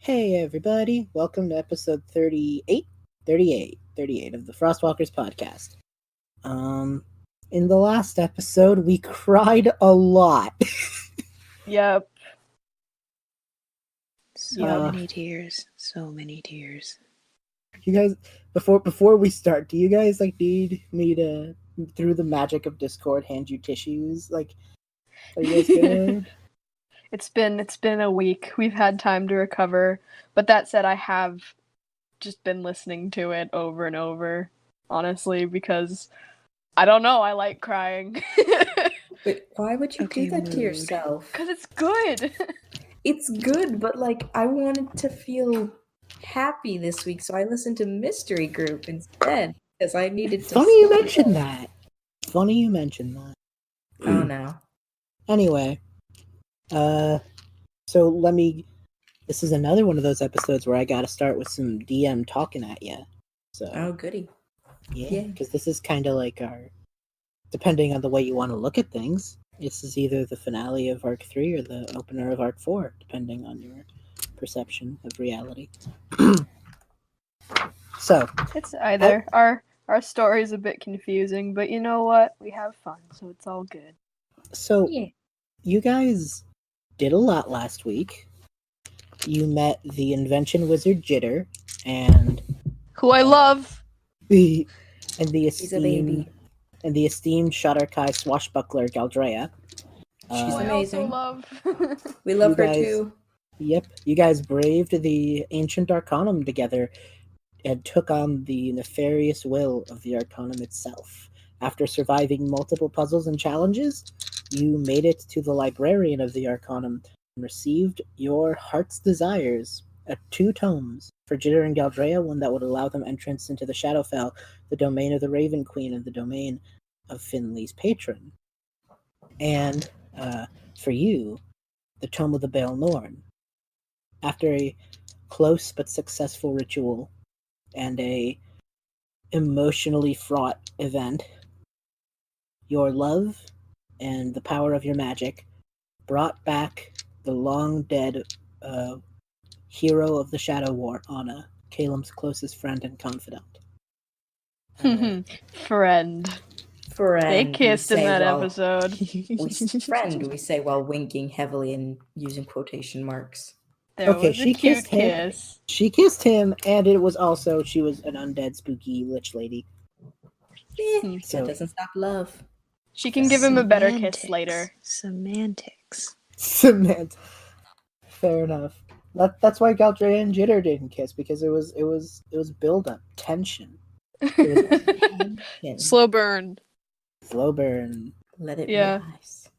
Hey everybody, welcome to episode 38 of the Frostwalkers podcast. In the last episode, we cried a lot. Yep. So many tears. You guys, before we start, do you guys need me to, through the magic of Discord, hand you tissues? Are you guys gonna? It's been a week. We've had time to recover. But that said, I have just been listening to it over and over, honestly, because I don't know, I like crying. But why would you do that to yourself? Because it's good. It's good, but I wanted to feel happy this week, so I listened to Mystery Group instead because I needed to. Funny you mentioned that. Oh no. Anyway, so this is another one of those episodes where I gotta start with some DM talking at you. So, Oh goody. yeah, because this is kind of like depending on the way you want to look at things, this is either the finale of Arc 3 or the opener of Arc 4, depending on your perception of reality. So, It's either. Our story's a bit confusing, but you know what? We have fun, so it's all good. So, Yeah. you guys did a lot last week. You met the invention wizard Jitter and Who I love. the He's a baby. esteemed Shadar-kai swashbuckler Galdrea. She's Who I amazing. also love. We love her guys- too. Yep, you guys braved the ancient Arcanum together and took on the nefarious will of the Arcanum itself. After surviving multiple puzzles and challenges, you made it to the librarian of the Arcanum and received your heart's desires, 2 tomes for Jitter and Galdrea, one that would allow them entrance into the Shadowfell, the domain of the Raven Queen, and the domain of Finley's patron. And for you, the Tome of the Bale Norn. After a close but successful ritual and a emotionally fraught event, your love and the power of your magic brought back the long-dead hero of the Shadow War, Anna, Calem's closest friend and confidant. Friend. They kissed in that episode. We say while winking heavily and using quotation marks. There was a cute kiss. She kissed him, and she was an undead, spooky lich lady. That doesn't stop love. She can give him a better kiss later. Semantics. Fair enough. That's why Galdrea and Jitter didn't kiss, because it was build up tension. Slow burn. Let it rise.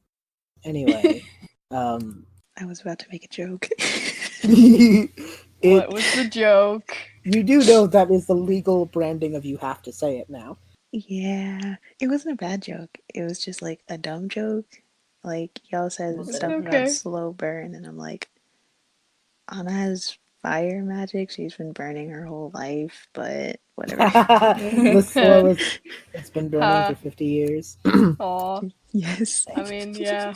Anyway, I was about to make a joke. What was the joke? You do know that is the legal branding of you have to say it now. Yeah, it wasn't a bad joke. It was just a dumb joke. Y'all said stuff about slow burn, and I'm like, Anna has fire magic. She's been burning her whole life, but whatever. The slowest. It's been burning for 50 years. Aw. Yes. I mean, yeah.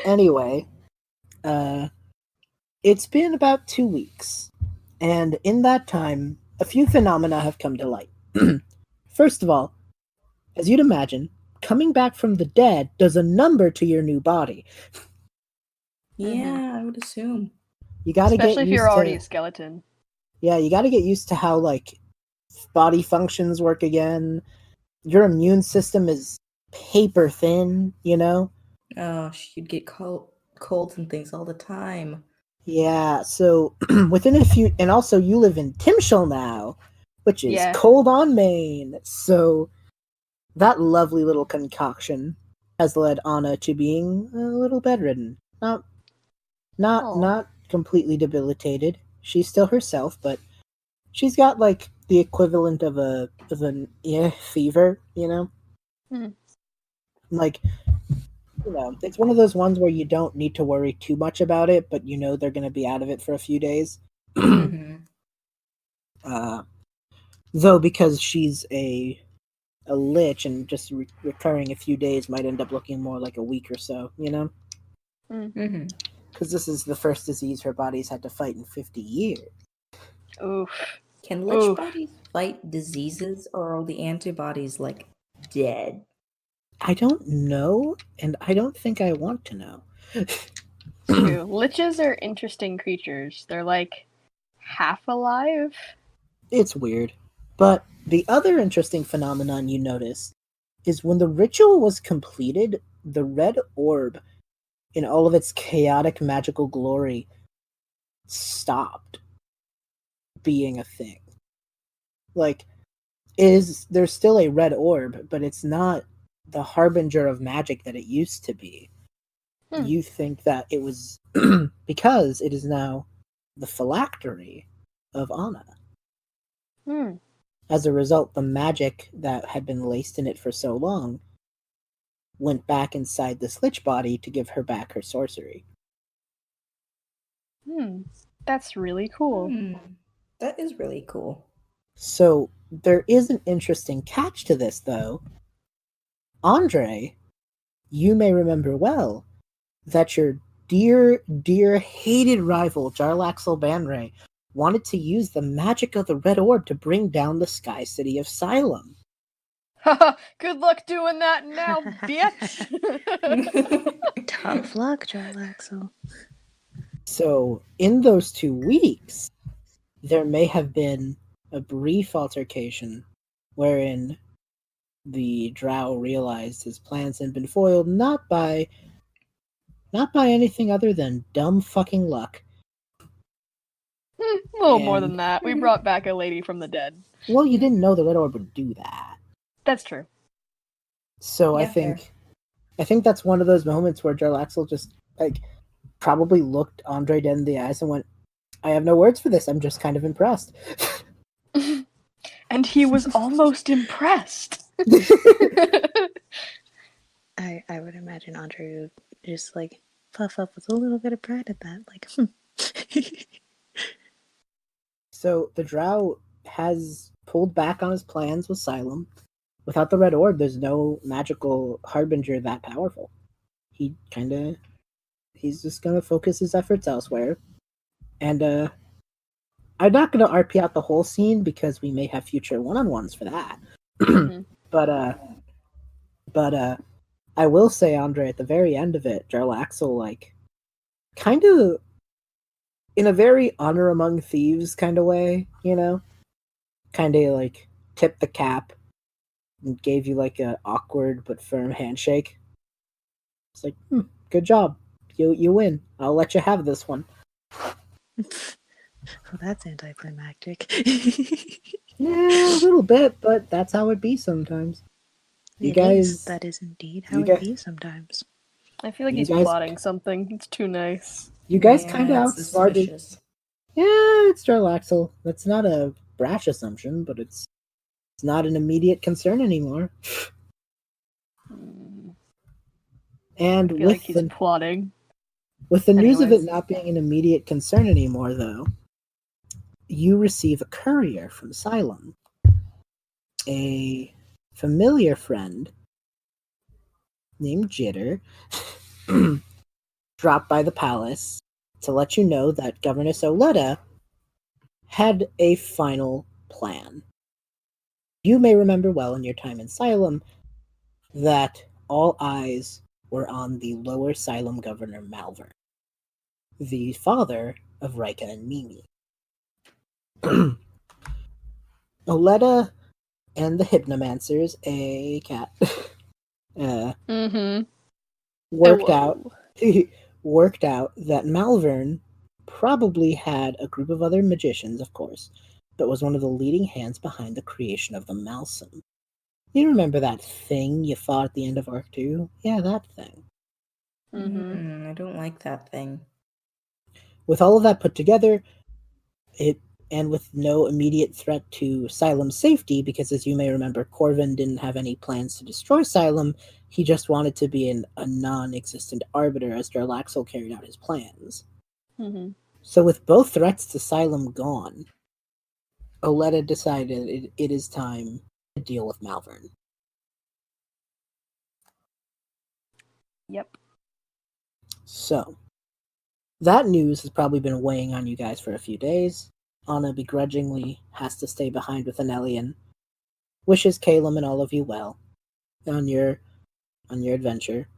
Anyway, it's been about 2 weeks, and in that time, a few phenomena have come to light. First of all, as you'd imagine, coming back from the dead does a number to your new body. Yeah, I would assume. You gotta Especially get if used you're already to, a skeleton. Yeah, you gotta get used to how, body functions work again. Your immune system is paper thin, you know? Oh, you'd get colds and things all the time. Yeah, so within a few... And also, you live in Timshul now, which is cold on Maine. So that lovely little concoction has led Anna to being a little bedridden. Not completely debilitated. She's still herself, but she's got the equivalent of an fever, you know? It's one of those ones where you don't need to worry too much about it, but they're going to be out of it for a few days. Though because she's a lich and just recurring a few days might end up looking more like a week or so, you know? because this is the first disease her body's had to fight in 50 years. Oof. Can lich bodies fight diseases, or are the antibodies, like, dead? I don't know, and I don't think I want to know. True. Liches are interesting creatures. They're like half alive. It's weird. But the other interesting phenomenon you notice is when the ritual was completed, the red orb, in all of its chaotic magical glory, stopped being a thing. Like, there's still a red orb, but it's not the harbinger of magic that it used to be. You think that it was because it is now the phylactery of Anna. As a result, the magic that had been laced in it for so long went back inside this lich body to give her back her sorcery. That's really cool. That is really cool. So there is an interesting catch to this, though. Andrei, you may remember well that your dear, dear, hated rival, Jarlaxle Banray, wanted to use the magic of the red orb to bring down the sky city of Sylum. Haha, good luck doing that now, bitch! Tough luck, Jarlaxle. So, in those 2 weeks, there may have been a brief altercation wherein the drow realized his plans had been foiled not by anything other than dumb fucking luck. A little more than that. We brought back a lady from the dead. Well, you didn't know the red orb would do that. That's true. So Yeah, I think that's one of those moments where Jarlaxle just probably looked Andrei dead in the eyes and went, "I have no words for this. I'm just kind of impressed." And he was almost impressed. I would imagine Andrei would just puff up with a little bit of pride at that. So the drow has pulled back on his plans with Sylum. Without the red orb, there's no magical harbinger that powerful. He's just gonna focus his efforts elsewhere. And I'm not gonna RP out the whole scene because we may have future one-on-ones for that. But I will say, Andrei, at the very end of it, Jarlaxle kind of in a very honor among thieves kind of way, kind of tipped the cap and gave you a awkward but firm handshake. It's good job, you win. I'll let you have this one. Well, that's anticlimactic. Yeah, a little bit, but that's how it be sometimes. That is indeed how it be sometimes. I feel like he's plotting something. It's too nice. You guys kind of outsmarted. Yeah, it's Jarlaxle. That's not a brash assumption, but it's not an immediate concern anymore. And I feel like he's plotting. With the news of it not being an immediate concern anymore, though, you receive a courier from Sylum. A familiar friend named Jitter dropped by the palace to let you know that Governess Oleta had a final plan. You may remember well in your time in Sylum that all eyes were on the lower Sylum governor Malvern, the father of Rika and Mimi. Oleta and the Hypnomancers, a cat, worked out that Malvern probably had a group of other magicians, of course, but was one of the leading hands behind the creation of the Malsom. You remember that thing you fought at the end of Arc 2? Yeah, that thing. I don't like that thing. With all of that put together, and with no immediate threat to Sylum's safety, because as you may remember, Corvin didn't have any plans to destroy Sylum, he just wanted to be a non-existent arbiter as Jarlaxle carried out his plans. So with both threats to Sylum gone, Oleta decided it is time to deal with Malvern. Yep. So, That news has probably been weighing on you guys for a few days. Anna begrudgingly has to stay behind with an alien. Wishes Calem and all of you well on your adventure.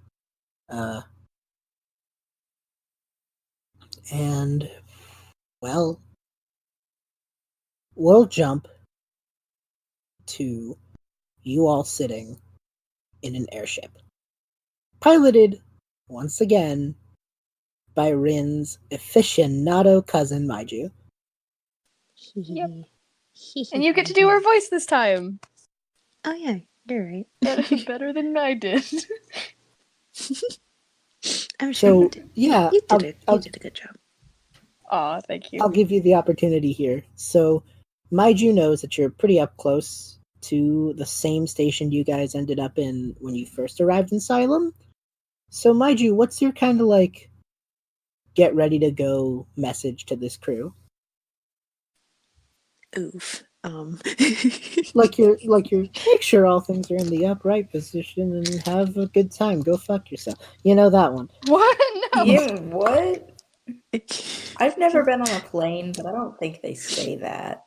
And well, we'll jump to you all sitting in an airship, piloted once again by Rynn's aficionado cousin Maiju. Yep. And you get to do her voice this time. Oh yeah, you're right. Better than I did. I'm sure you did. Yeah, You did a good job. Aw, thank you. I'll give you the opportunity here. So, Maiju knows that you're pretty up close to the same station you guys ended up in when you first arrived in Sylum. So, Maiju, what's your kind of like get ready to go message to this crew? Oof. like you're make sure all things are in the upright position and have a good time. Go fuck yourself. You know that one. What? No. Yeah, what? I've never been on a plane, but I don't think they say that.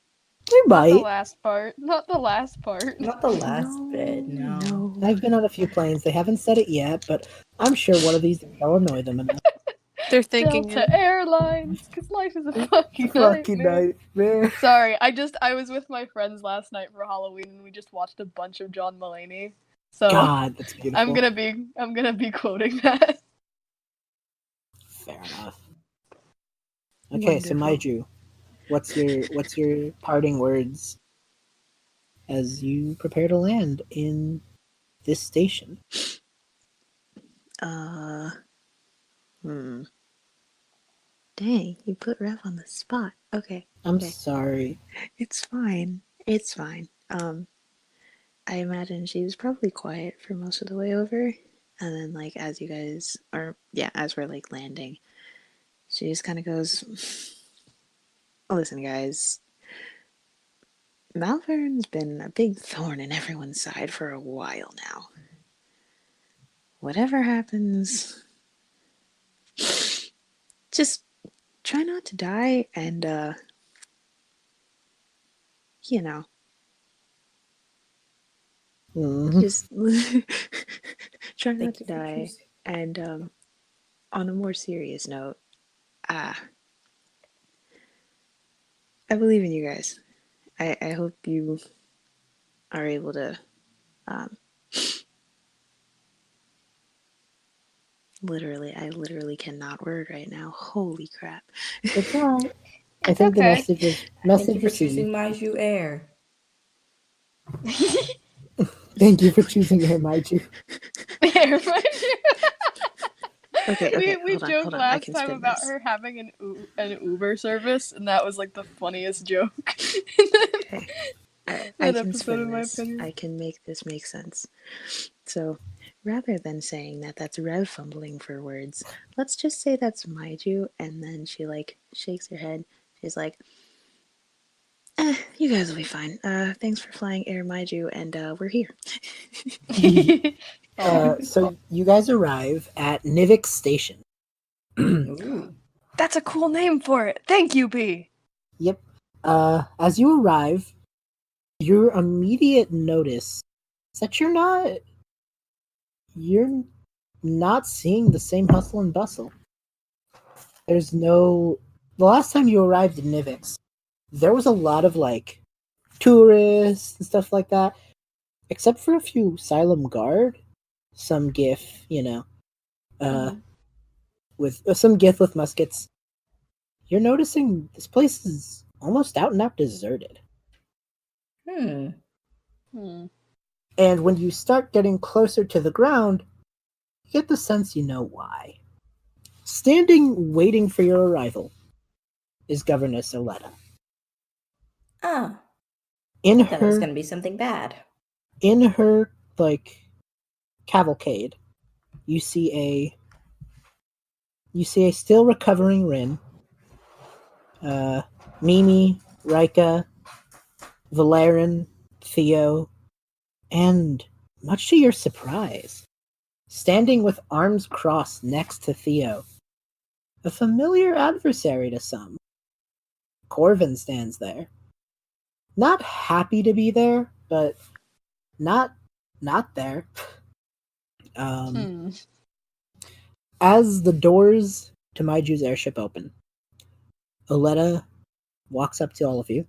They Not might. the last part. Not the last part. Not the last bit, no. I've been on a few planes. They haven't said it yet, but I'm sure one of these will annoy them enough. They're thinking Delta Airlines, because life is a fucking nightmare. Sorry, I was with my friends last night for Halloween and we just watched a bunch of John Mulaney. So God, that's beautiful. I'm gonna be quoting that. Fair enough. Okay, Wonderful. so Maiju, what's your parting words as you prepare to land in this station? Dang, you put Rev on the spot. Okay. I'm sorry. It's fine. It's fine. I imagine she was probably quiet for most of the way over. And then like as we're like landing, she just kinda goes, listen guys, Malvern's been a big thorn in everyone's side for a while now. Whatever happens, just try not to die and just try not to die. And on a more serious note, I believe in you guys. I hope you are able to I literally cannot word right now. Holy crap. It's alright. I okay. think the message is Thank you for choosing Maiju Air. Thank you for choosing Air Maiju. Air Maiju. Okay. We hold joked on. last time about her having an Uber service, and that was like the funniest joke. Okay. I can spin this. I can make this make sense. So, rather than saying that that's Rev fumbling for words, let's just say that's Maiju, and then she like shakes her head. She's like, you guys will be fine. Thanks for flying Air Maiju, and we're here. So you guys arrive at Nivik Station. Ooh. That's a cool name for it. Thank you, B. Yep. As you arrive, your immediate notice is that you're not seeing the same hustle and bustle. The last time you arrived in Nivix, there was a lot of like tourists and stuff like that, except for a few Sylum guard, some GIF, with some GIF with muskets. You're noticing this place is almost out and out deserted. And when you start getting closer to the ground, you get the sense you know why. Standing waiting for your arrival is Governess Oletta. Ah. In I thought it was going to be something bad. In her, cavalcade, you see a still recovering Rynn, Mimi, Rika, Valerian, Theo, and, much to your surprise, standing with arms crossed next to Theo, a familiar adversary to some. Corvin stands there. Not happy to be there, but not there. As the doors to Maiju's airship open, Oleta walks up to all of you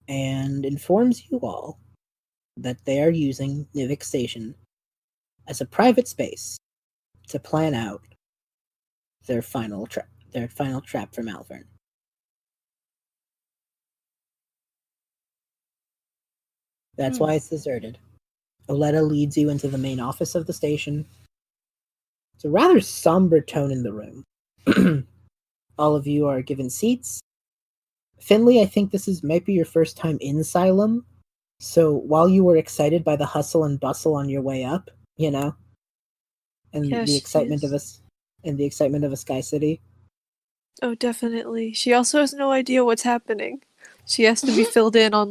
and informs you all that they are using Nivik Station as a private space to plan out their final trap for Malvern. That's why it's deserted. Oleta leads you into the main office of the station. It's a rather somber tone in the room. All of you are given seats. Finley, I think this might be your first time in Sylum. So while you were excited by the hustle and bustle on your way up, and the excitement of a Sky City. Oh, definitely. She also has no idea what's happening. She has to be filled in on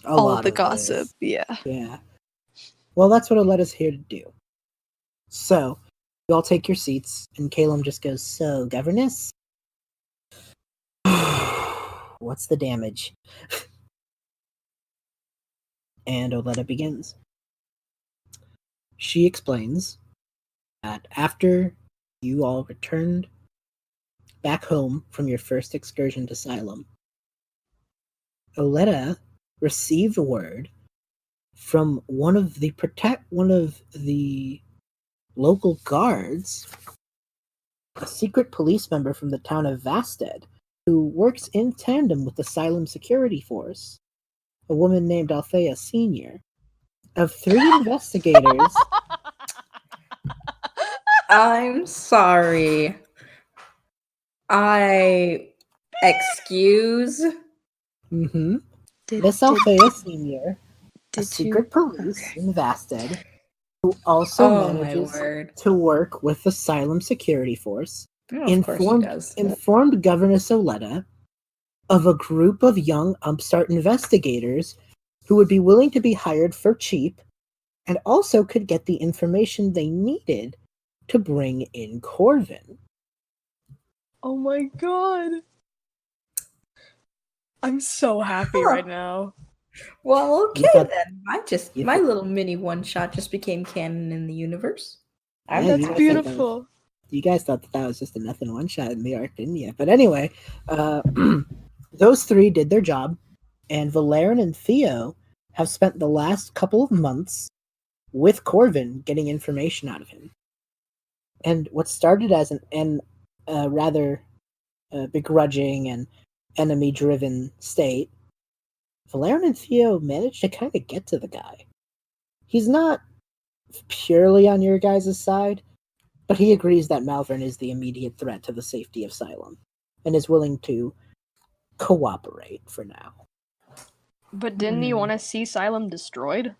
all of the gossip. Yeah. Well, that's what Oleta's here to do. So, you all take your seats, and Calem just goes, "So, governess? What's the damage?" And Oleta begins. She explains that after you all returned back home from your first excursion to Sylum, Oleta received word from one of the local guards, a secret police member from the town of Vasted, who works in tandem with the Sylum security force, a woman named Althea Sr., of 3 investigators. I'm sorry. Excuse? Miss Althea Sr., a secret police in Vasted, who also manages to work with the Sylum security force, informed Governess Oleta of a group of young upstart investigators who would be willing to be hired for cheap and also could get the information they needed to bring in Corvin. Oh my god. I'm so happy right now. Well, okay then. My little mini one-shot just became canon in the universe. That's beautiful. You guys thought that was just a nothing one-shot in the arc, didn't you? But anyway, those 3 did their job, and Valerian and Theo have spent the last couple of months with Corvin getting information out of him. And what started as an rather begrudging and enemy-driven state, Valerian and Theo managed to kind of get to the guy. He's not purely on your guys' side, but he agrees that Malvern is the immediate threat to the safety of Sylum, and is willing to cooperate for now. But didn't he want to see Sylum destroyed?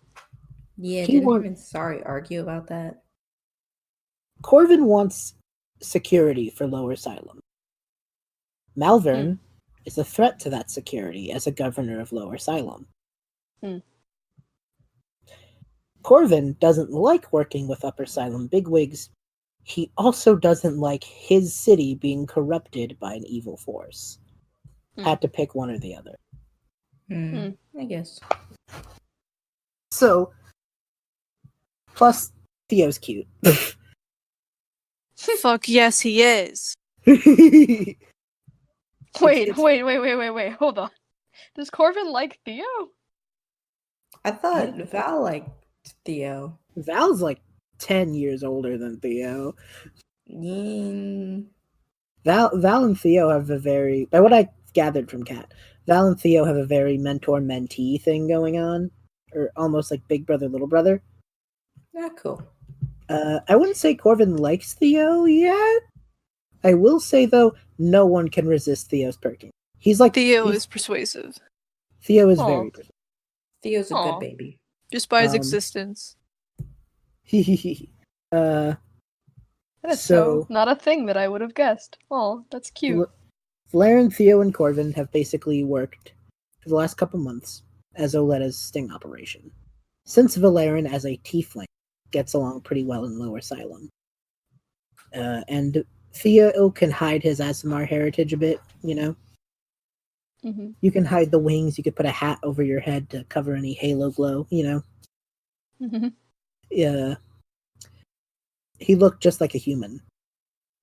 Yeah, didn't him and Sari argue about that? Corvin wants security for Lower Sylum. Malvern is a threat to that security as a governor of Lower Sylum. Corvin doesn't like working with Upper Sylum bigwigs. He also doesn't like his city being corrupted by an evil force. Had to pick one or the other. I guess. So, plus Theo's cute. Fuck yes, he is. Wait, hold on. Does Corvin like Theo? I thought Val liked Theo. Val's 10 years older than Theo. Val and Theo have by what I gathered from Kat, Val and Theo have a very mentor-mentee thing going on, or almost like big brother, little brother. Yeah, cool. I wouldn't say Corvin likes Theo yet. I will say, though, no one can resist Theo's perking. Theo is persuasive. Theo is very persuasive. Theo's a good baby. Just by his existence. That is so not a thing that I would have guessed. Oh, that's cute. Valerian, Theo, and Corvin have basically worked for the last couple months as Oleta's sting operation. Since Valerian, as a tiefling, gets along pretty well in Lower Sylum. And Theo can hide his Aasimar heritage a bit, you know? Mm-hmm. You can hide the wings, you could put a hat over your head to cover any halo glow, you know? Mm-hmm. Yeah. He looked just like a human.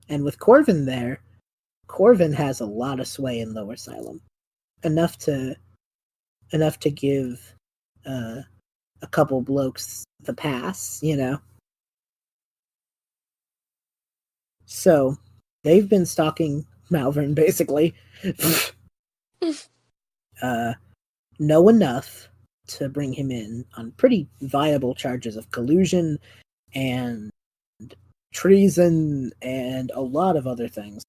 And with Corvin there, Corvin has a lot of sway in Lower Sylum. Enough to give a couple blokes the pass, you know? So, they've been stalking Malvern, basically. Know enough to bring him in on pretty viable charges of collusion and treason and a lot of other things.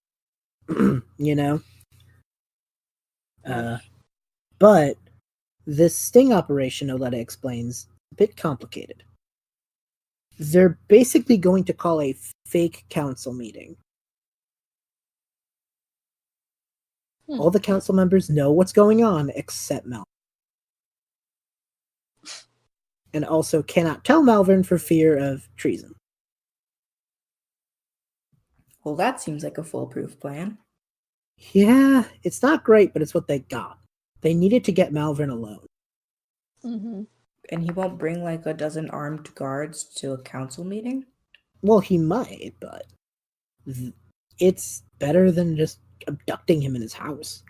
You know? But this sting operation, Oleta explains, a bit complicated. They're basically going to call a fake council meeting. All the council members know what's going on except Malvern. And also cannot tell Malvern for fear of treason. Well, that seems like a foolproof plan. Yeah, it's not great, but it's what they got. They needed to get Malvern alone. Mm-hmm. And he won't bring like a dozen armed guards to a council meeting? Well, he might, but it's better than just abducting him in his house.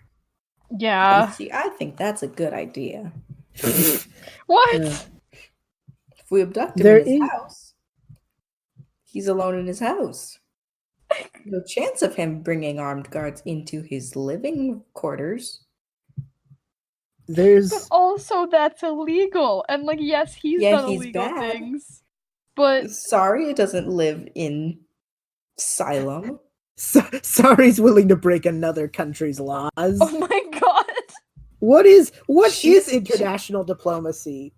Yeah. See, I think that's a good idea. What? If we abduct him in his house, he's alone in his house. No chance of him bringing armed guards into his living quarters. But also that's illegal. And like, yes, he's done he's illegal bad. things. But Sari doesn't live in Sylum. Sari's willing to break another country's laws. Oh my god. What is international diplomacy?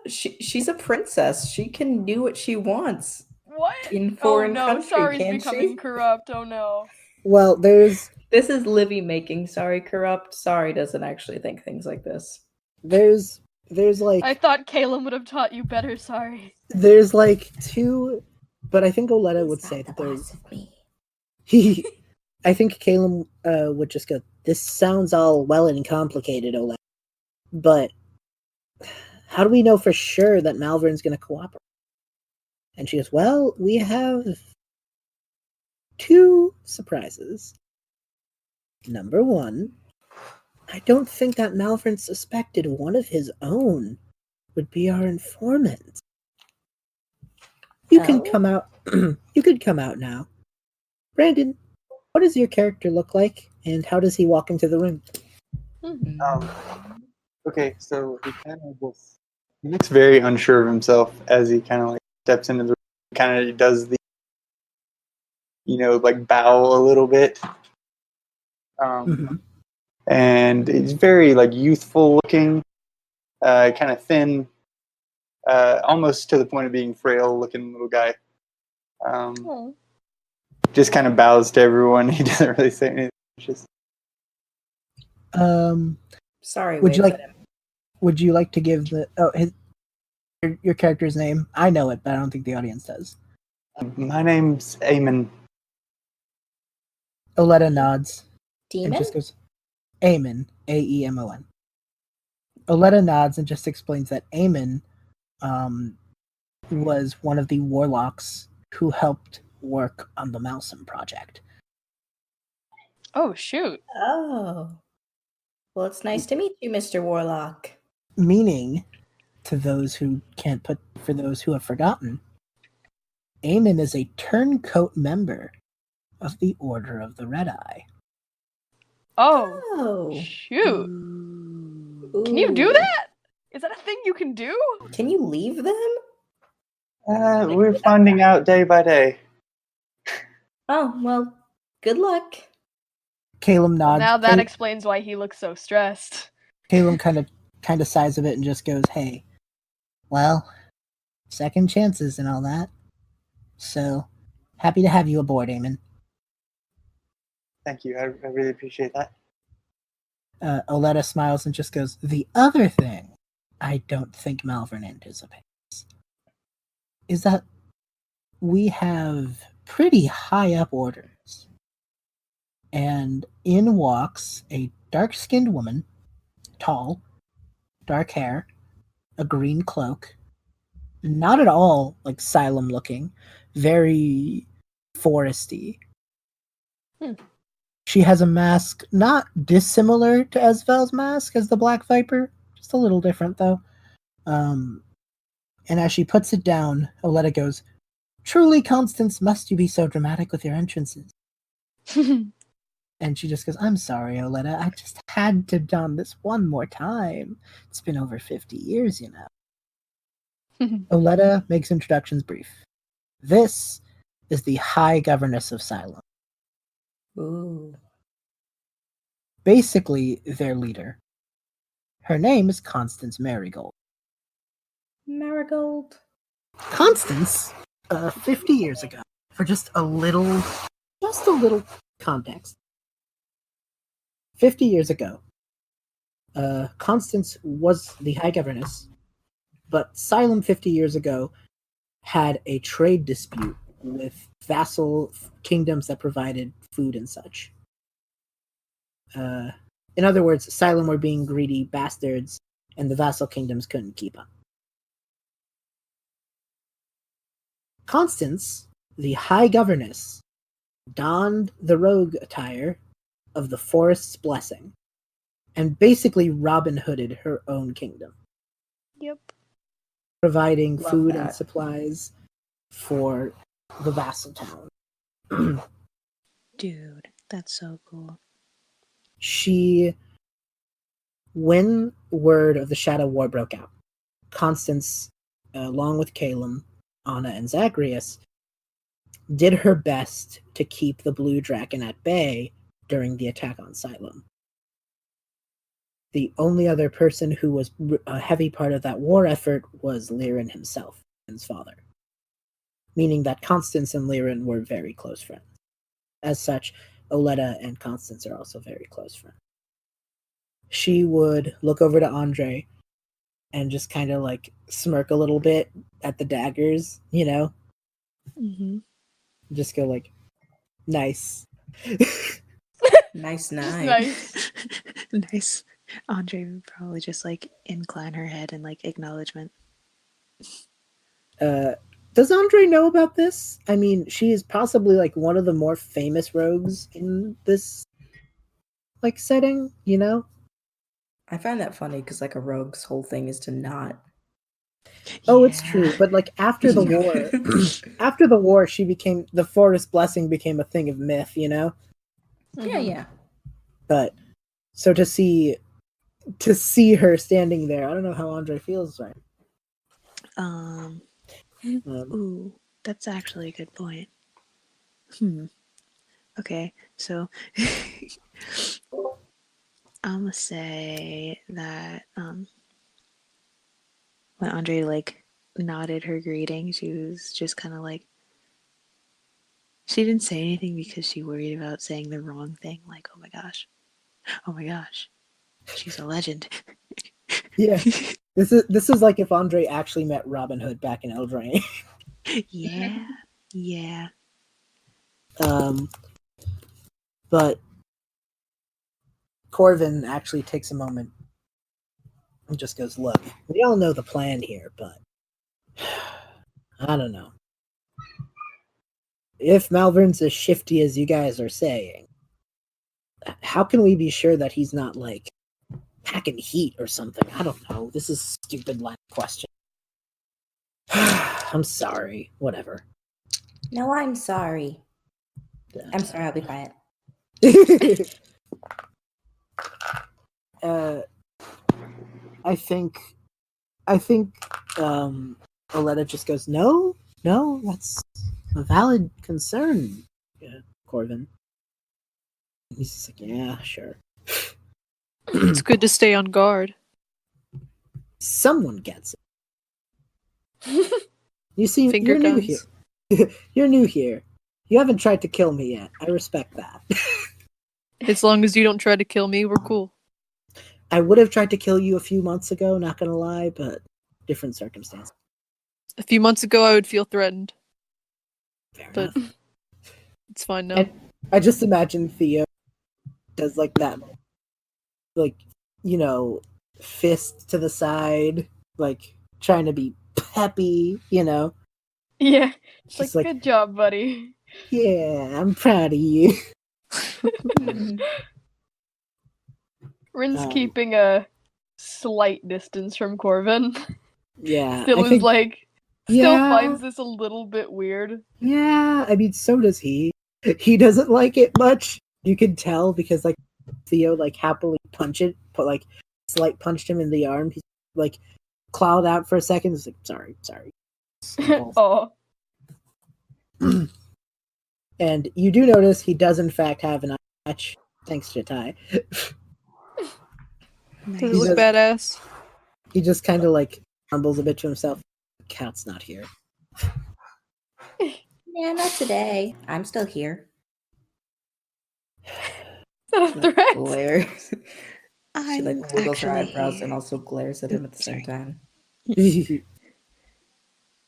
She's a princess. She can do what she wants. What? In foreign country, Sari's can't becoming she? corrupt. Oh no. Well, This is Livy making Sari corrupt. Sari doesn't actually think things like this. There's like I thought Calem would have taught you better, Sari. There's like two, but I think Oleta would say that there's I think Calem would just go, "This sounds all well and complicated, Oleta, but how do we know for sure that Malvern's going to cooperate?" And she goes, "Well, we have two surprises. Number one, I don't think that Malvern suspected one of his own would be our informant. You can come out. You could come out now. Brandon, what does your character look like, and how does he walk into the room?" Okay, so he kind of just he looks very unsure of himself as he kind of like steps into the room, kind of does the like bow a little bit, and he's very like youthful looking, kind of thin, almost to the point of being frail looking little guy. Just kind of bows to everyone. He doesn't really say anything. Just Sorry. Would you like to give your character's name? I know it, but I don't think the audience does. My name's Aemon. Oleta nods. Demon? And just goes, Aemon, Aemon. Oleta nods and just explains that Aemon was one of the warlocks who helped work on the Malsom project. Oh, shoot. Oh. Well, it's nice to meet you, Mr. Warlock. Meaning, to those who for those who have forgotten, Aemon is a turncoat member of the Order of the Red Eye. Oh. Shoot. Ooh. Can you do that? Is that a thing you can do? Can you leave them? We're finding out day by day. Oh, well, good luck. Calem nods. Now that explains why he looks so stressed. Calem kind of sighs a bit and just goes, "Hey, well, second chances and all that. So, happy to have you aboard, Aemon." Thank you. I really appreciate that. Oleta smiles and just goes, "The other thing I don't think Malvern anticipates is that we have pretty high up orders And in walks a dark-skinned woman, tall, dark hair, a green cloak, not at all like Sylum looking, very foresty. She has a mask not dissimilar to Esvel's mask as the Black Viper, just a little different though. And as she puts it down, Oleta goes, "Truly, Constance, must you be so dramatic with your entrances?" And she just goes, "I'm sorry, Oleta. I just had to done this one more time. It's been over 50 years, you know." Oleta makes introductions brief. This is the High Governess of Sylum. Ooh. Basically, their leader. Her name is Constance Marigold. Marigold. Constance, 50 years ago, for just a little context. 50 years ago, Constance was the High Governess, but Sylum 50 years ago had a trade dispute with vassal kingdoms that provided food and such. In other words, Sylum were being greedy bastards, and the vassal kingdoms couldn't keep up. Constance, the High Governess, donned the rogue attire of the Forest's Blessing, and basically Robin Hooded her own kingdom. Yep. Providing Love food that. and supplies for the vassal town. Dude, that's so cool. When word of the Shadow War broke out, Constance, along with Calem, Anna, and Zagreus, did her best to keep the Blue Dragon at bay during the attack on Sylum. The only other person who was a heavy part of that war effort was Rynn himself, his father. Meaning that Constance and Rynn were very close friends. As such, Oleta and Constance are also very close friends. She would look over to Andrei and just kind of like smirk a little bit at the daggers, you know? Mm-hmm. Just go like, nice. Nice Just night. nice. Nice. Andrei would probably just like incline her head in like acknowledgement. Does Andrei know about this? I mean, she is possibly like one of the more famous rogues in this like setting, you know? I find that funny because like a rogue's whole thing is to not. Oh, it's true. But like after the war, she became the Forest Blessing became a thing of myth, you know? Yeah. But so to see her standing there, I don't know how Andrei feels right. Ooh, that's actually a good point. Okay, so I'm gonna say that when Andrei like nodded her greeting, she was just kind of like, she didn't say anything because she worried about saying the wrong thing. Like, oh my gosh, she's a legend. Yeah, this is like if Andrei actually met Robin Hood back in Eldraine. Yeah. But Corvin actually takes a moment and just goes, "Look, we all know the plan here, but I don't know. If Malvern's as shifty as you guys are saying, how can we be sure that he's not like packing heat or something? I don't know. This is a stupid line of question." I'm sorry. Whatever. No, I'm sorry. I'm sorry, I'll be quiet. I think Oleta just goes, no, that's a valid concern, Corvin. He's just like, yeah, sure. It's good to stay on guard. Someone gets it. You see, Finger you're guns. new here. You're new here. You haven't tried to kill me yet. I respect that. As long as you don't try to kill me, we're cool. I would have tried to kill you a few months ago, not gonna lie, but different circumstances. A few months ago, I would feel threatened. Fair But enough. it's fine now. And I just imagine Theo does like that, like, fist to the side, like trying to be peppy, Yeah. Just Like, good job, buddy. Yeah, I'm proud of you. Rynn's keeping a slight distance from Corvin. Yeah. Still finds this a little bit weird. Yeah, I mean, so does he. He doesn't like it much. You can tell because, like, Theo, like, happily slight punched him in the arm. He's, like, clouded out for a second. He's like, sorry. Oh. And you do notice he does, in fact, have an eye patch, thanks to Ty. Does it look badass? He just kind of, like, mumbles a bit to himself. Cat's not here. Yeah, not today. I'm still here. Glares. She wiggles her eyebrows and also glares at him at the same time.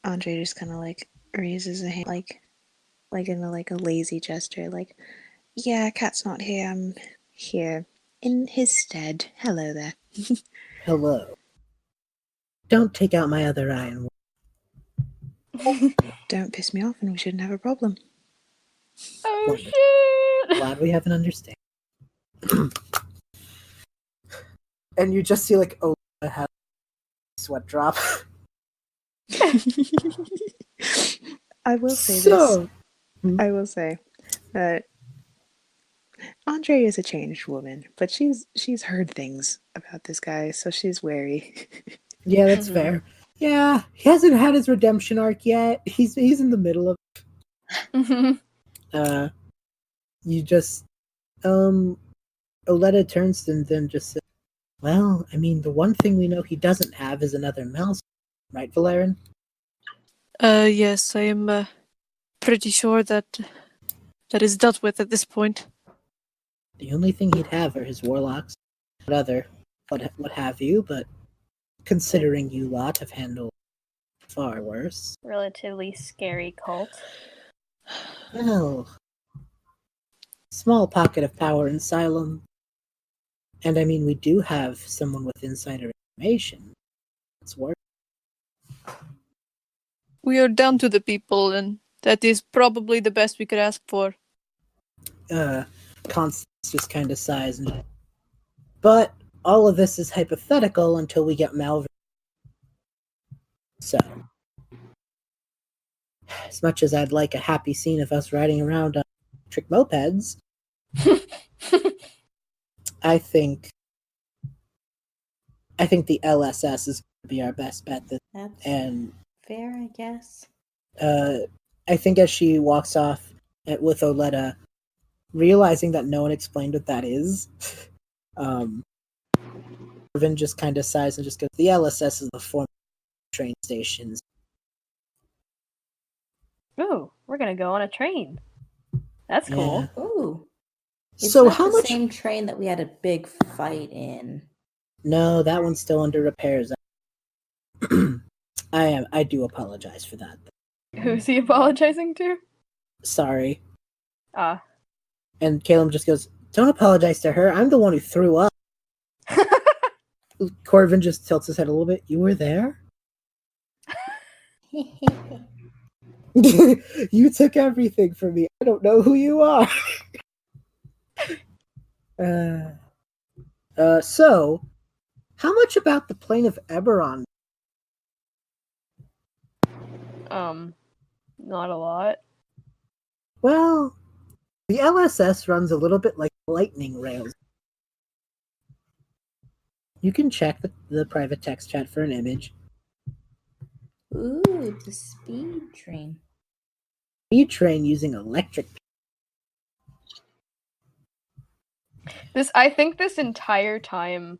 Andrei just kind of like raises a hand, like in a lazy gesture, like, yeah, Cat's not here. I'm here in his stead. Hello there. Hello. Don't take out my other eye and don't piss me off, and we shouldn't have a problem. Oh shit! Glad we have an understanding. And you just see like have sweat drop. I will say this. I will say that Andrei is a changed woman, but she's heard things about this guy, so she's wary. Yeah, that's fair. Yeah, he hasn't had his redemption arc yet. He's in the middle of it. You just Oleta turns and then just says, well, I mean, the one thing we know he doesn't have is another Malsom, right, Valerian? Yes, I am pretty sure that is dealt with at this point. The only thing he'd have are his warlocks, what have you, but considering you lot have handled far worse. Relatively scary cult. Well, small pocket of power in Sylum. And I mean, we do have someone with insider information. It's work. We are down to the people, and that is probably the best we could ask for. Constance just kind of sighs. But all of this is hypothetical until we get Malvern. So, as much as I'd like a happy scene of us riding around on electric mopeds, I think the LSS is going to be our best bet. That's and fair, I guess. I think as she walks off with Oleta, realizing that no one explained what that is, Rynn just kind of sighs and just goes, the LSS is the former train stations. Ooh, we're gonna go on a train. That's cool. Yeah. Ooh. It's so not how the much? Same train that we had a big fight in. No, that one's still under repairs. I do apologize for that. Who's he apologizing to? Sorry. Ah. And Calem just goes, don't apologize to her. I'm the one who threw up. Corvin just tilts his head a little bit. You were there? You took everything from me. I don't know who you are. So, how much about the plane of Eberron? Not a lot. Well, the LSS runs a little bit like lightning rails. You can check the private text chat for an image. Ooh, the speed train. Speed train using electric. I think this entire time,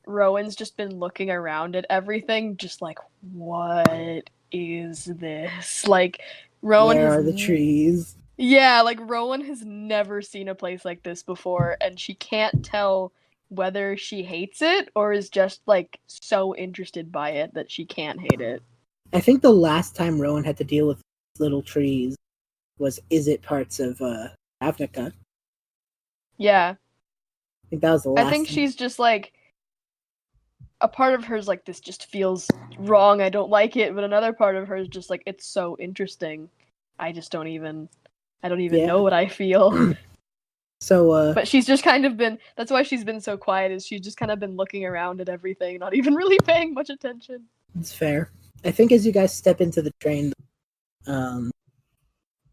Rowan's just been looking around at everything, just like, what is this? Like, Rowan Where are the trees? Yeah, like, Rowan has never seen a place like this before, and she can't tell whether she hates it or is just, like, so interested by it that she can't hate it. I think the last time Rowan had to deal with little trees was Is It parts of Ravnica. Yeah. think that was the last I think thing. she's just like, a part of her's like, this just feels wrong, I don't like it, but another part of her is just like, it's so interesting. I don't even know what I feel. So, but she's just kind of been, that's why she's been so quiet, is she's just kind of been looking around at everything, not even really paying much attention. it's fair. I think as you guys step into the train,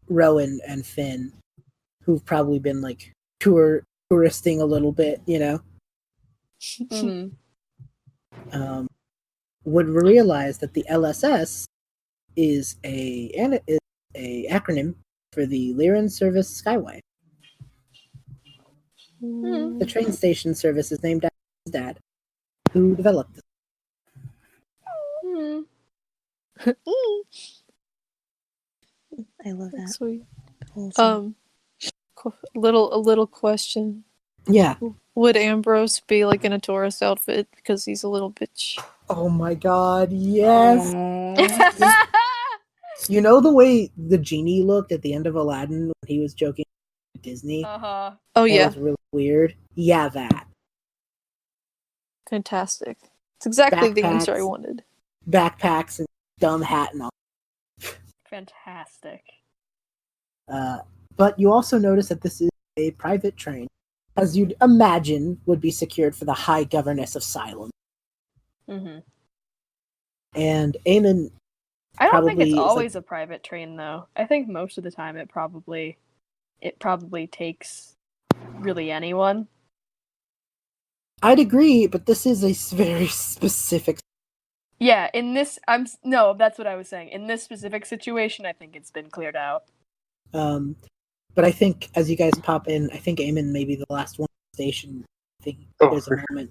Rowan and Finn, who've probably been like touristing a little bit, Mm-hmm. Would realize that the LSS is a acronym for the Lyran Service Skyway. The train station service is named after his dad, who developed it. I love that. Sweet. Wholesome. A little question. Yeah. Would Ambrose be like in a tourist outfit because he's a little bitch? Oh my god, yes! You know the way the genie looked at the end of Aladdin when he was joking with Disney? Uh-huh. Oh that yeah. was really weird. Yeah, that. Fantastic. It's exactly the Backpacks. answer I wanted. Backpacks and dumb hat and all. Fantastic. But you also notice that this is a private train, as you'd imagine would be secured for the High Governess of Sylum. Mm-hmm. And Aemon I don't think it's probably is always a private train, though. I think most of the time it probably takes really anyone. I'd agree, but this is a very specific. Yeah, that's what I was saying. In this specific situation, I think it's been cleared out. But I think as you guys pop in, I think Aemon may be the last one at the station. I think there's a moment.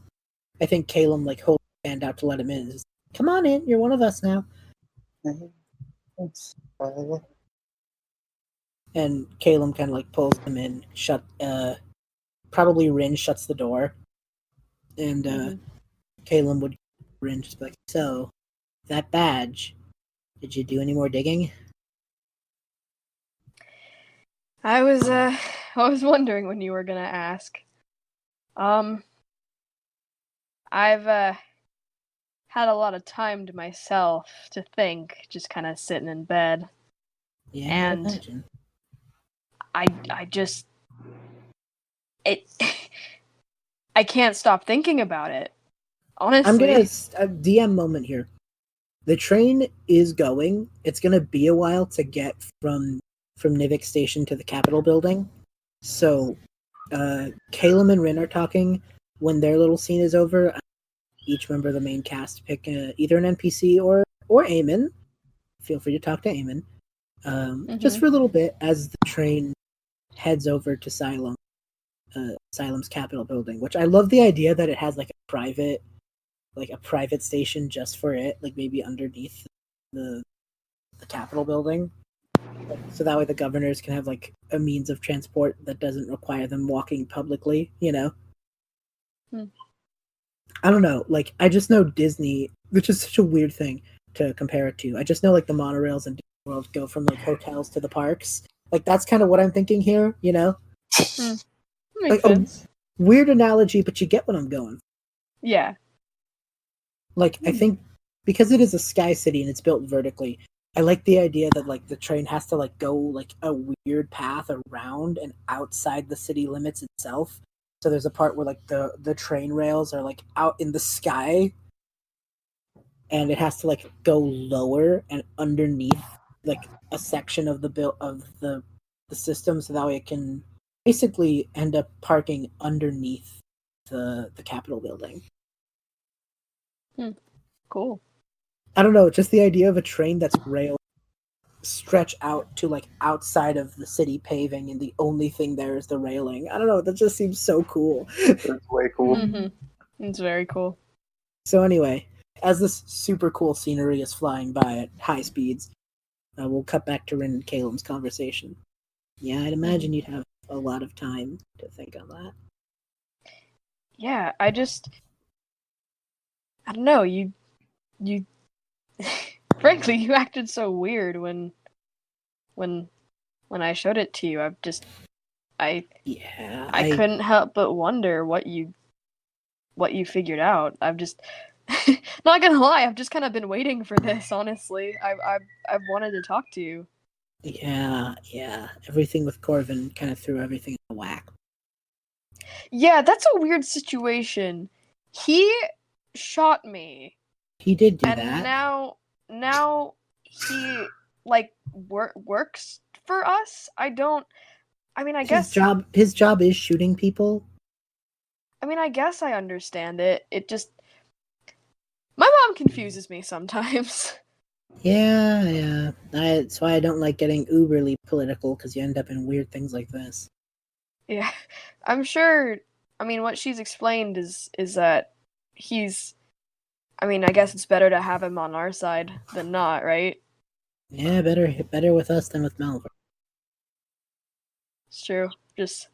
I think Calem like holds his hand out to let him in. Just, come on in, you're one of us now. And Calem kind of like pulls him in. Probably Rynn shuts the door, and Calem would Rynn just be like, so that badge. Did you do any more digging? I was wondering when you were gonna ask. I've had a lot of time to myself to think, just kind of sitting in bed. Yeah, and I imagine. I just I can't stop thinking about it. Honestly, I'm gonna DM moment here. The train is going. It's gonna be a while to get from Nivik Station to the Capitol building. So, Calem and Rynn are talking. When their little scene is over, each member of the main cast pick either an NPC or Aemon. Feel free to talk to Aemon. Just for a little bit as the train heads over to Sylum's Capitol building. Which I love the idea that it has like a private station just for it, like maybe underneath the Capitol building. So that way the governors can have like a means of transport that doesn't require them walking publicly, I don't know, like I just know Disney, which is such a weird thing to compare it to. I just know like the monorails in Disney World go from like hotels to the parks. Like that's kind of what I'm thinking here, Makes like sense. a weird analogy, but you get what I'm going for. Yeah. Like I think because it is a sky city and it's built vertically, I like the idea that like the train has to like go like a weird path around and outside the city limits itself. So there's a part where like the train rails are like out in the sky, and it has to like go lower and underneath like a section of the system, so that way it can basically end up parking underneath the Capitol building. Cool. I don't know, just the idea of a train that's railed stretch out to like outside of the city paving and the only thing there is the railing. I don't know, that just seems so cool. That's way cool. It's very cool. So anyway, as this super cool scenery is flying by at high speeds, we'll cut back to Rynn and Calem's conversation. Yeah, I'd imagine you'd have a lot of time to think on that. Yeah, I don't know, you frankly, you acted so weird when I showed it to you. I Yeah, couldn't help but wonder what you figured out. I've just not gonna lie, I've just kind of been waiting for this. Honestly, I've wanted to talk to you. Yeah. Everything with Corvin kind of threw everything in a whack. Yeah, that's a weird situation. He shot me. He did do and that. now he like works for us. I guess his job is shooting people. I guess I understand it. It just my mom confuses me sometimes. Yeah. That's why I don't like getting uberly political, because you end up in weird things like this. Yeah, I'm sure. What she's explained is that he's. I guess it's better to have him on our side than not, right? Yeah, better with us than with Malvern. It's true. Just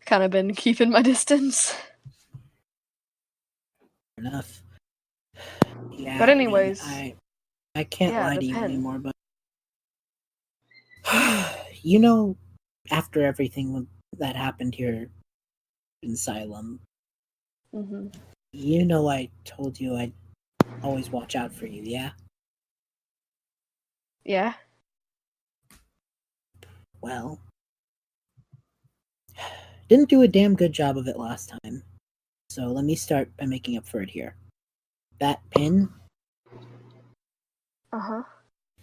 kind of been keeping my distance. Enough. Yeah, But anyways, I can't lie the to you pen. anymore, but after everything that happened here in Sylum, I told you I'd always watch out for you, yeah? Yeah? Well, didn't do a damn good job of it last time, so let me start by making up for it here. That pin? Uh-huh.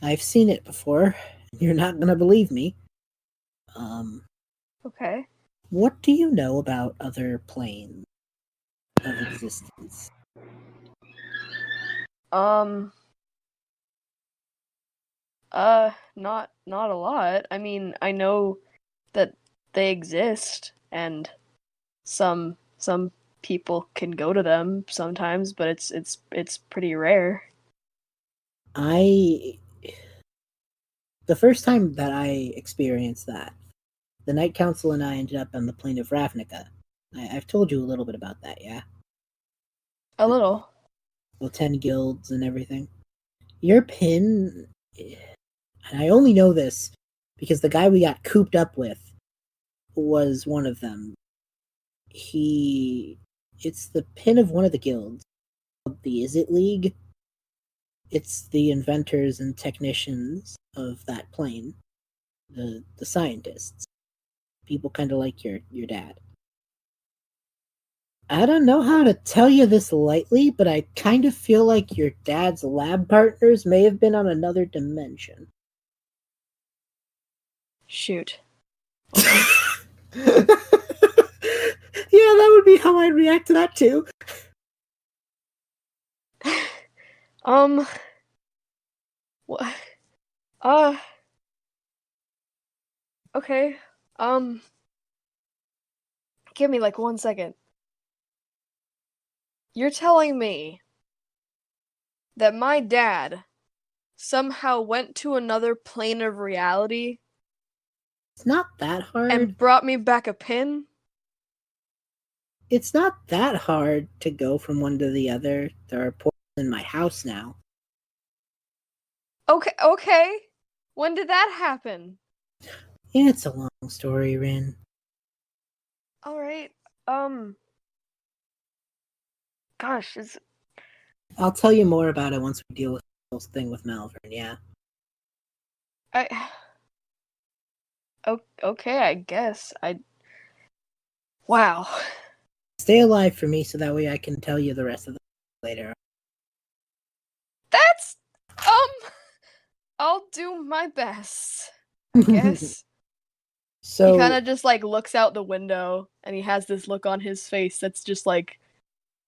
I've seen it before. You're not gonna believe me. Okay. What do you know about other planes of existence? Not a lot. I know that they exist and some people can go to them sometimes, but it's pretty rare. The first time that I experienced that, the Night Council and I ended up on the plane of Ravnica. I've told you a little bit about that, yeah? A little. The 10 guilds and everything. Your pin, and I only know this because the guy we got cooped up with was one of them. It's the pin of one of the guilds, the Is It League. It's the inventors and technicians of that plane, the scientists. People kind of like your dad. I don't know how to tell you this lightly, but I kind of feel like your dad's lab partners may have been on another dimension. Shoot. Okay. Yeah, that would be how I'd react to that too. What? Okay. Give me like 1 second. You're telling me that my dad somehow went to another plane of reality? It's not that hard. And brought me back a pin? It's not that hard to go from one to the other. There are portals in my house now. Okay. When did that happen? Yeah, it's a long story, Rynn. Alright, gosh, I'll tell you more about it once we deal with the whole thing with Malvern, yeah? Okay, I guess. Wow. Stay alive for me so that way I can tell you the rest of it later. That's, I'll do my best, I guess. So he kind of just like looks out the window and he has this look on his face that's just like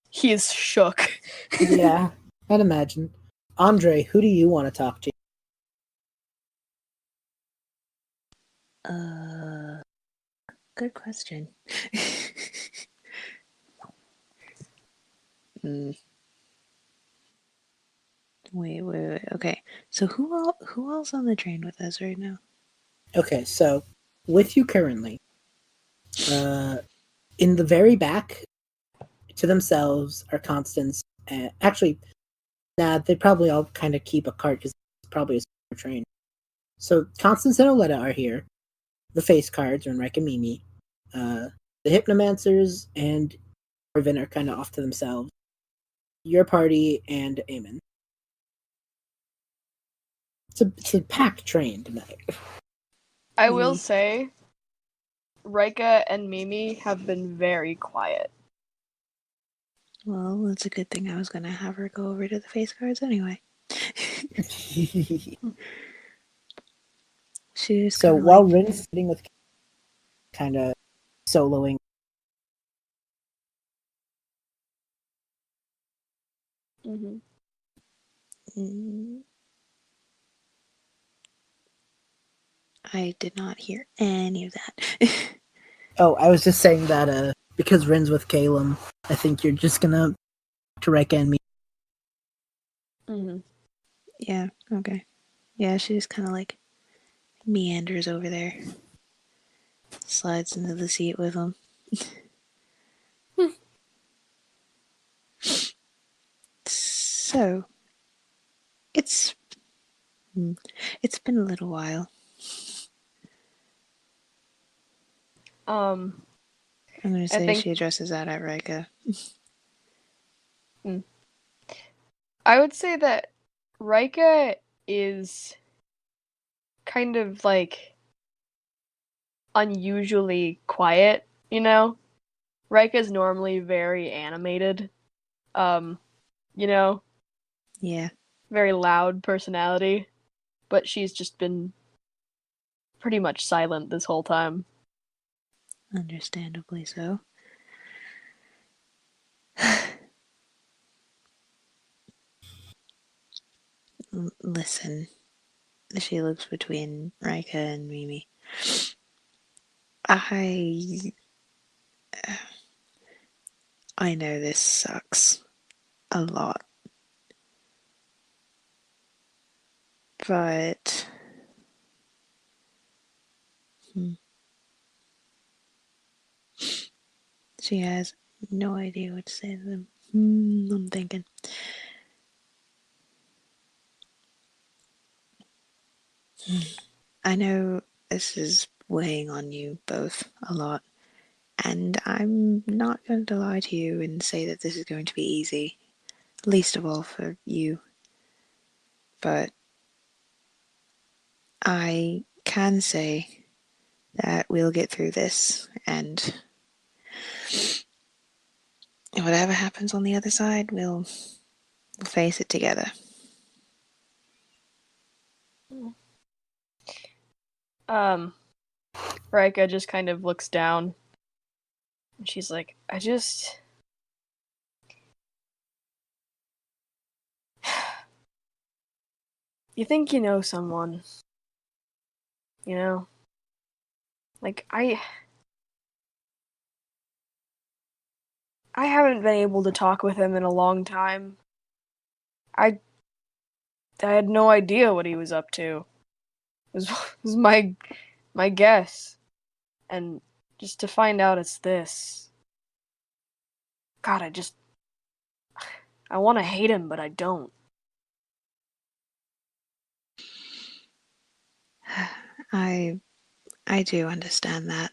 he is shook. Yeah, I'd imagine. Andrei, who do you want to talk to? Good question. Wait. Okay, so who else on the train with us right now? Okay, so with you currently, in the very back, to themselves are Constance. Actually, they probably all kind of keep a cart because it's probably a train. So Constance and Oleta are here. The face cards are in Mimi. The Hypnomancers and Rynn are kind of off to themselves. Your party and Aemon. It's a packed train tonight. I will say, Rika and Mimi have been very quiet. Well, it's a good thing I was going to have her go over to the face guards anyway. She's so while Rynn's sitting with kind of soloing. Mm-hmm. I did not hear any of that. Oh, I was just saying that because Rynn's with Calem, I think you're just gonna to Rika and me. Mm-hmm. Yeah, okay. Yeah, she just kind of like meanders over there. Slides into the seat with him. So, it's been a little while. I'm gonna say she addresses that at Rika. I would say that Rika is kind of like unusually quiet, you know? Rika's normally very animated. You know? Yeah. Very loud personality. But she's just been pretty much silent this whole time. Understandably so. Listen. She looks between Rika and Mimi. I know this sucks a lot. But she has no idea what to say to them. I'm thinking. I know this is weighing on you both a lot, and I'm not going to lie to you and say that this is going to be easy, least of all for you. But I can say that we'll get through this, and whatever happens on the other side, we'll face it together. Rika just kind of looks down. And she's like, You think you know someone. You know? Like, I haven't been able to talk with him in a long time. I had no idea what he was up to. It was my guess. And just to find out it's this. God, I want to hate him, but I don't. I do understand that.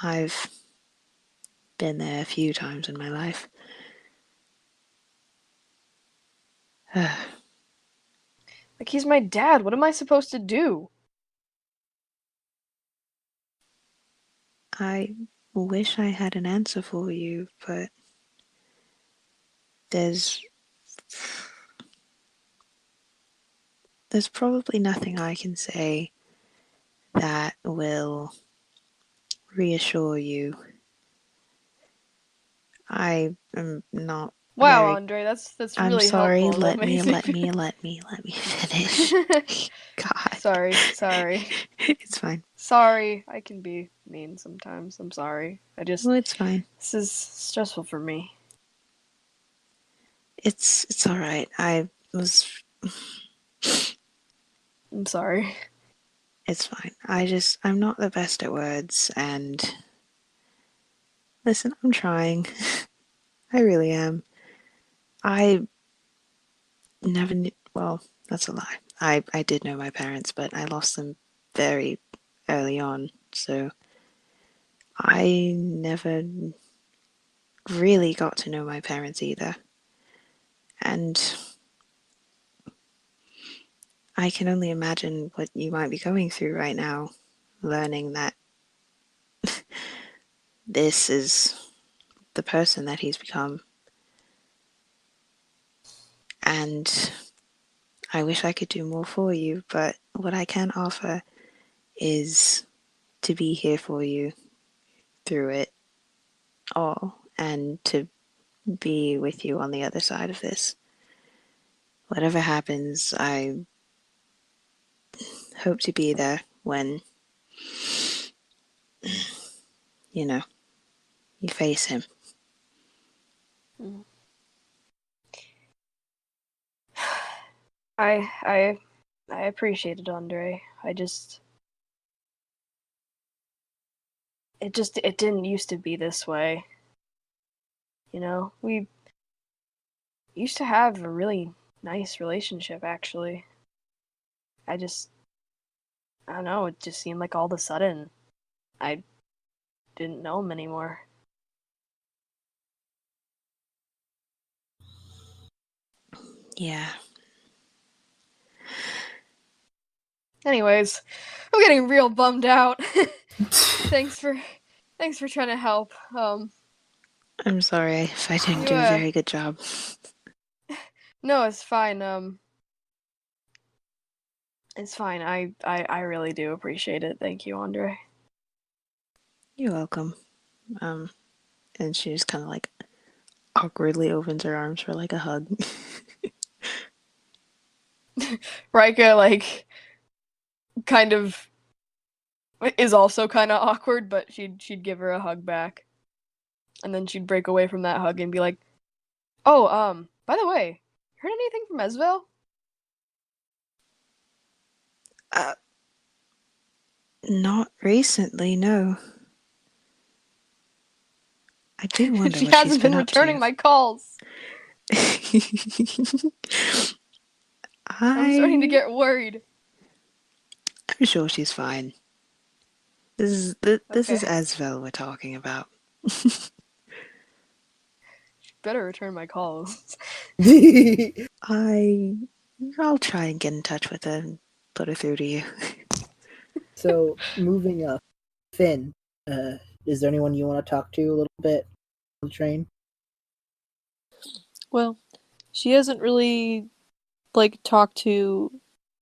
I've been there a few times in my life. Like, he's my dad. What am I supposed to do? I wish I had an answer for you, but there's probably nothing I can say that will reassure you. I am not. Wow, very... Andrei, that's I'm really sorry. helpful. Let me finish. God. Sorry. It's fine. Sorry, I can be mean sometimes. I'm sorry. Well, it's fine. This is stressful for me. It's all right. I'm sorry. It's fine. I'm not the best at words, and listen, I'm trying. I really am. I never knew, well, that's a lie. I did know my parents, but I lost them very early on, so I never really got to know my parents either. And I can only imagine what you might be going through right now, learning that this is the person that he's become. And I wish I could do more for you, but what I can offer is to be here for you through it all and to be with you on the other side of this. Whatever happens, I hope to be there when, you know, you face him. I appreciate it, Andrei. It didn't used to be this way. You know, we used to have a really nice relationship, actually. I don't know, it just seemed like all of a sudden I didn't know him anymore. Yeah. Anyways, I'm getting real bummed out. Thanks for trying to help. I'm sorry if I didn't do a very good job. No, it's fine. It's fine. I really do appreciate it. Thank you, Andrei. You're welcome. And she just kind of like awkwardly opens her arms for like a hug. Rika, like, kind of is also kind of awkward, but she'd give her a hug back, and then she'd break away from that hug and be like, "Oh, by the way, heard anything from Esvel?" Not recently, no. I do wonder She what she's hasn't been up returning to. my calls. I'm starting to get worried. I'm sure she's fine. This is Esvel we're talking about. She better return my calls. I'll try and get in touch with her and put her through to you. So, moving up, Finn, is there anyone you want to talk to a little bit on the train? Well, she hasn't really, like, talked to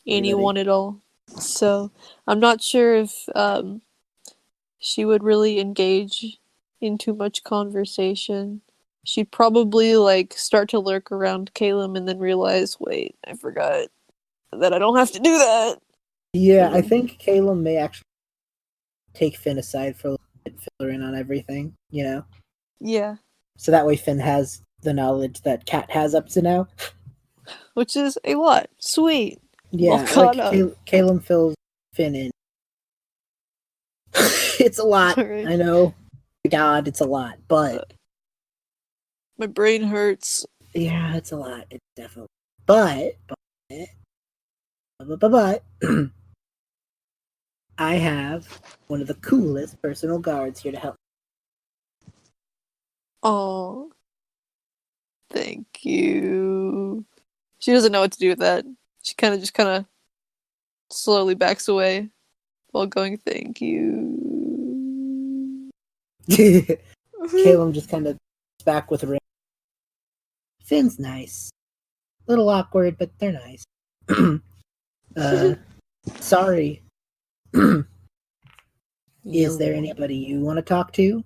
anyone at all. So, I'm not sure if, she would really engage in too much conversation. She'd probably, like, start to lurk around Calem and then realize, wait, I forgot that I don't have to do that. Yeah, I think Calem may actually take Finn aside for a little bit, fill her in on everything, you know? Yeah. So that way Finn has the knowledge that Kat has up to now. Which is a lot. Sweet. Yeah, Well caught up. Calem fills Finn in. It's a lot, Sorry. I know. God, it's a lot, but... my brain hurts. Yeah, it's a lot. It's definitely... But I have one of the coolest personal guards here to help. Oh, thank you. She doesn't know what to do with that. She kind of slowly backs away while going, thank you. Calem just kind of back with a ring. Finn's nice. A little awkward, but they're nice. Sorry. Is there anybody you want to talk to?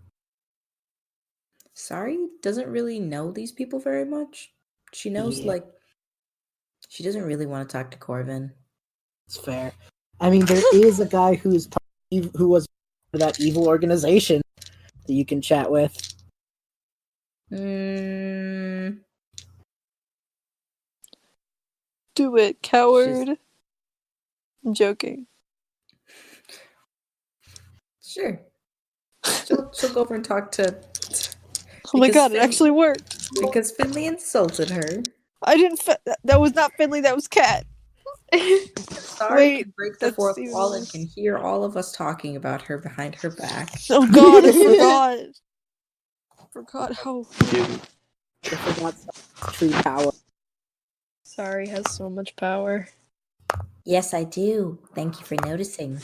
Sari doesn't really know these people very much. She knows, she doesn't really want to talk to Corvin. It's fair. I mean, there is a guy who was for that evil organization that you can chat with. Do it, coward. I'm joking. Sure. She'll go over and talk to... Oh my god, it actually worked! Because Finley insulted her. I didn't... that was not Finley, that was Kat. Sari can break the fourth wall and can hear all of us talking about her behind her back. Oh god, I forgot. Forgot how. I forgot true power. Sari has so much power. Yes, I do. Thank you for noticing.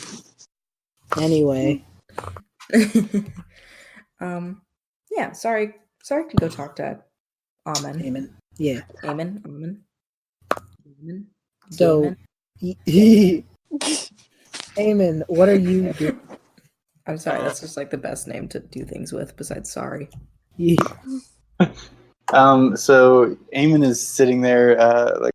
Anyway. Yeah, Sari can go talk to Aemon. Aemon. Yeah. Aemon. So, Aemon, what are you doing? I'm sorry, that's just like the best name to do things with besides Sari. So Aemon is sitting there, like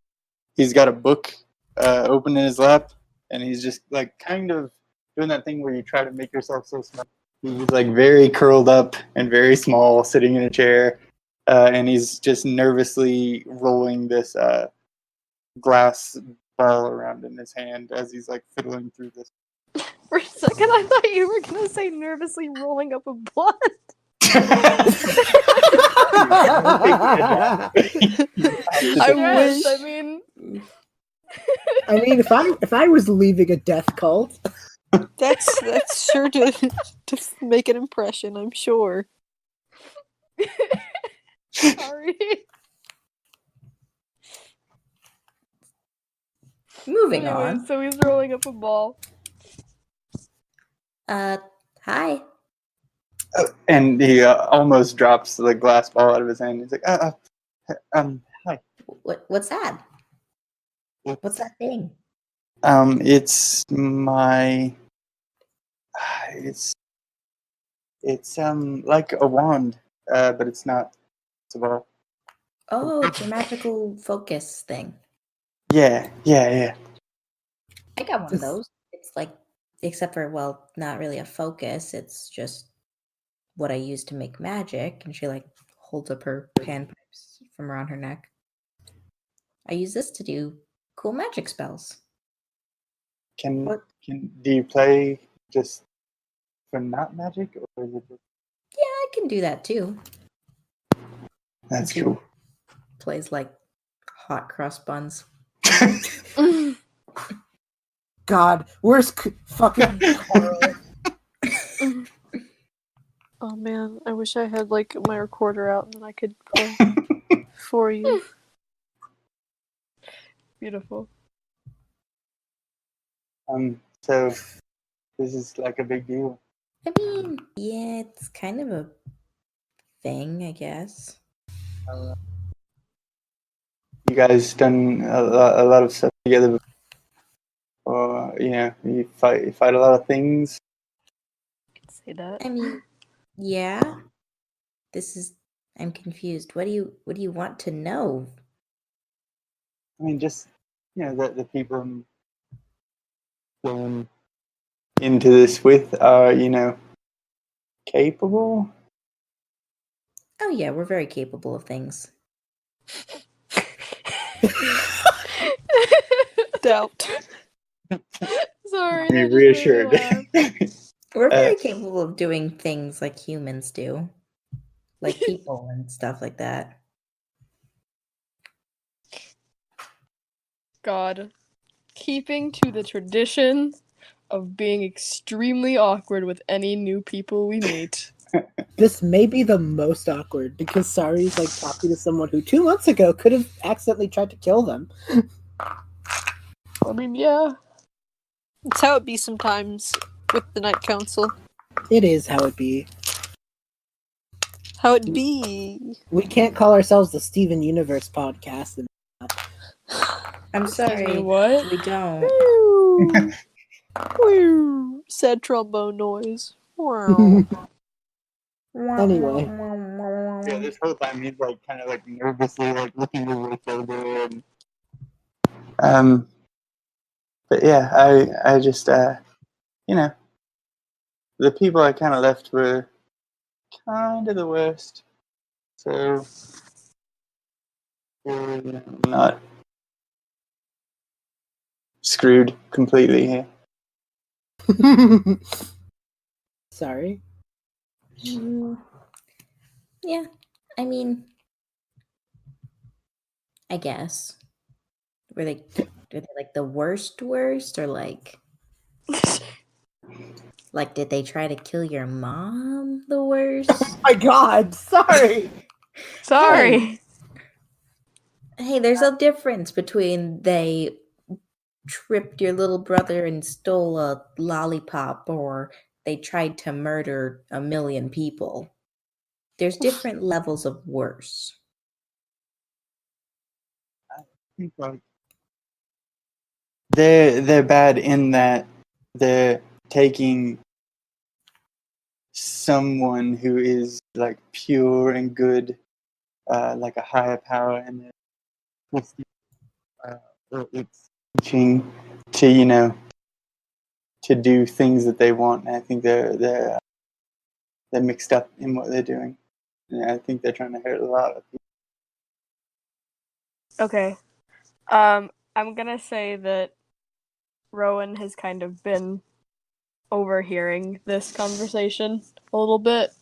he's got a book open in his lap, and he's just like kind of doing that thing where you try to make yourself so small. He's like very curled up and very small, sitting in a chair, and he's just nervously rolling this glass ball around in his hand as he's like fiddling through this. For a second, I thought you were gonna say nervously rolling up a blunt. I wish. I mean, if I was leaving a death cult, that's sure to make an impression, I'm sure. Sorry. Moving on. So he's rolling up a ball. Hi. And he almost drops the glass ball out of his hand. He's like, hi. What's that? What's that thing? It's my. It's like a wand, but it's not. It's a ball. Oh, it's a magical focus thing. Yeah. I got one of those. It's like, except for, well, not really a focus. It's just what I use to make magic. And she like holds up her panpipes from around her neck. I use this to do cool magic spells. Do you play just for not magic, or is it just... Yeah, I can do that too. That's cool. Plays like hot cross buns. God, where's fucking Carl? Oh man, I wish I had like my recorder out and then I could play for you. Beautiful. So this is like a big deal. I mean, yeah, it's kind of a thing, I guess. You guys done a lot of stuff together, or you fight a lot of things. I can say that. I mean, yeah. I'm confused. What do you want to know? I mean, just the people I'm going into this with are capable. Oh yeah, we're very capable of things. Doubt. Sorry, Be that just reassured. made me laugh. We're very capable of doing things like humans do, like people and stuff like that. God, keeping to the tradition of being extremely awkward with any new people we meet. This may be the most awkward because Sari's like talking to someone who 2 months ago could have accidentally tried to kill them. I mean, yeah. It's how it be sometimes with the Night Council. It is how it be. How it be. We can't call ourselves the Steven Universe podcast. I'm sorry, what? we don't. Woo. Sad trombone noise. Wow. Anyway. Yeah, this whole time he's like kind of like nervously like looking over his shoulder and but yeah, I just the people I kind of left were kind of the worst, so I'm not screwed completely here. Sorry. Yeah, I mean, I guess. Were they Are they like the worst, or like did they try to kill your mom? The worst. Oh my God! Sorry. Sorry. Hey, there's a difference between they tripped your little brother and stole a lollipop, or they tried to murder 1,000,000 people. There's different levels of worse. I think like they're bad in that they're taking someone who is like pure and good, like a higher power, and they're twisting, it's teaching to to do things that they want. And I think they're mixed up in what they're doing. And I think they're trying to hurt a lot of people. Okay. I'm gonna say that Rowan has kind of been overhearing this conversation a little bit.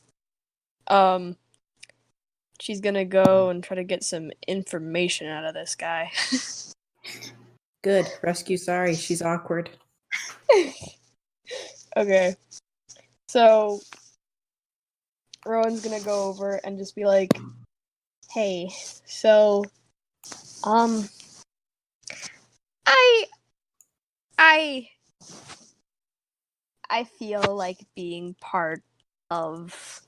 She's gonna go and try to get some information out of this guy. Good. Rescue Sari. She's awkward. Okay. So Rowan's gonna go over and just be like, hey, so I feel like being part of,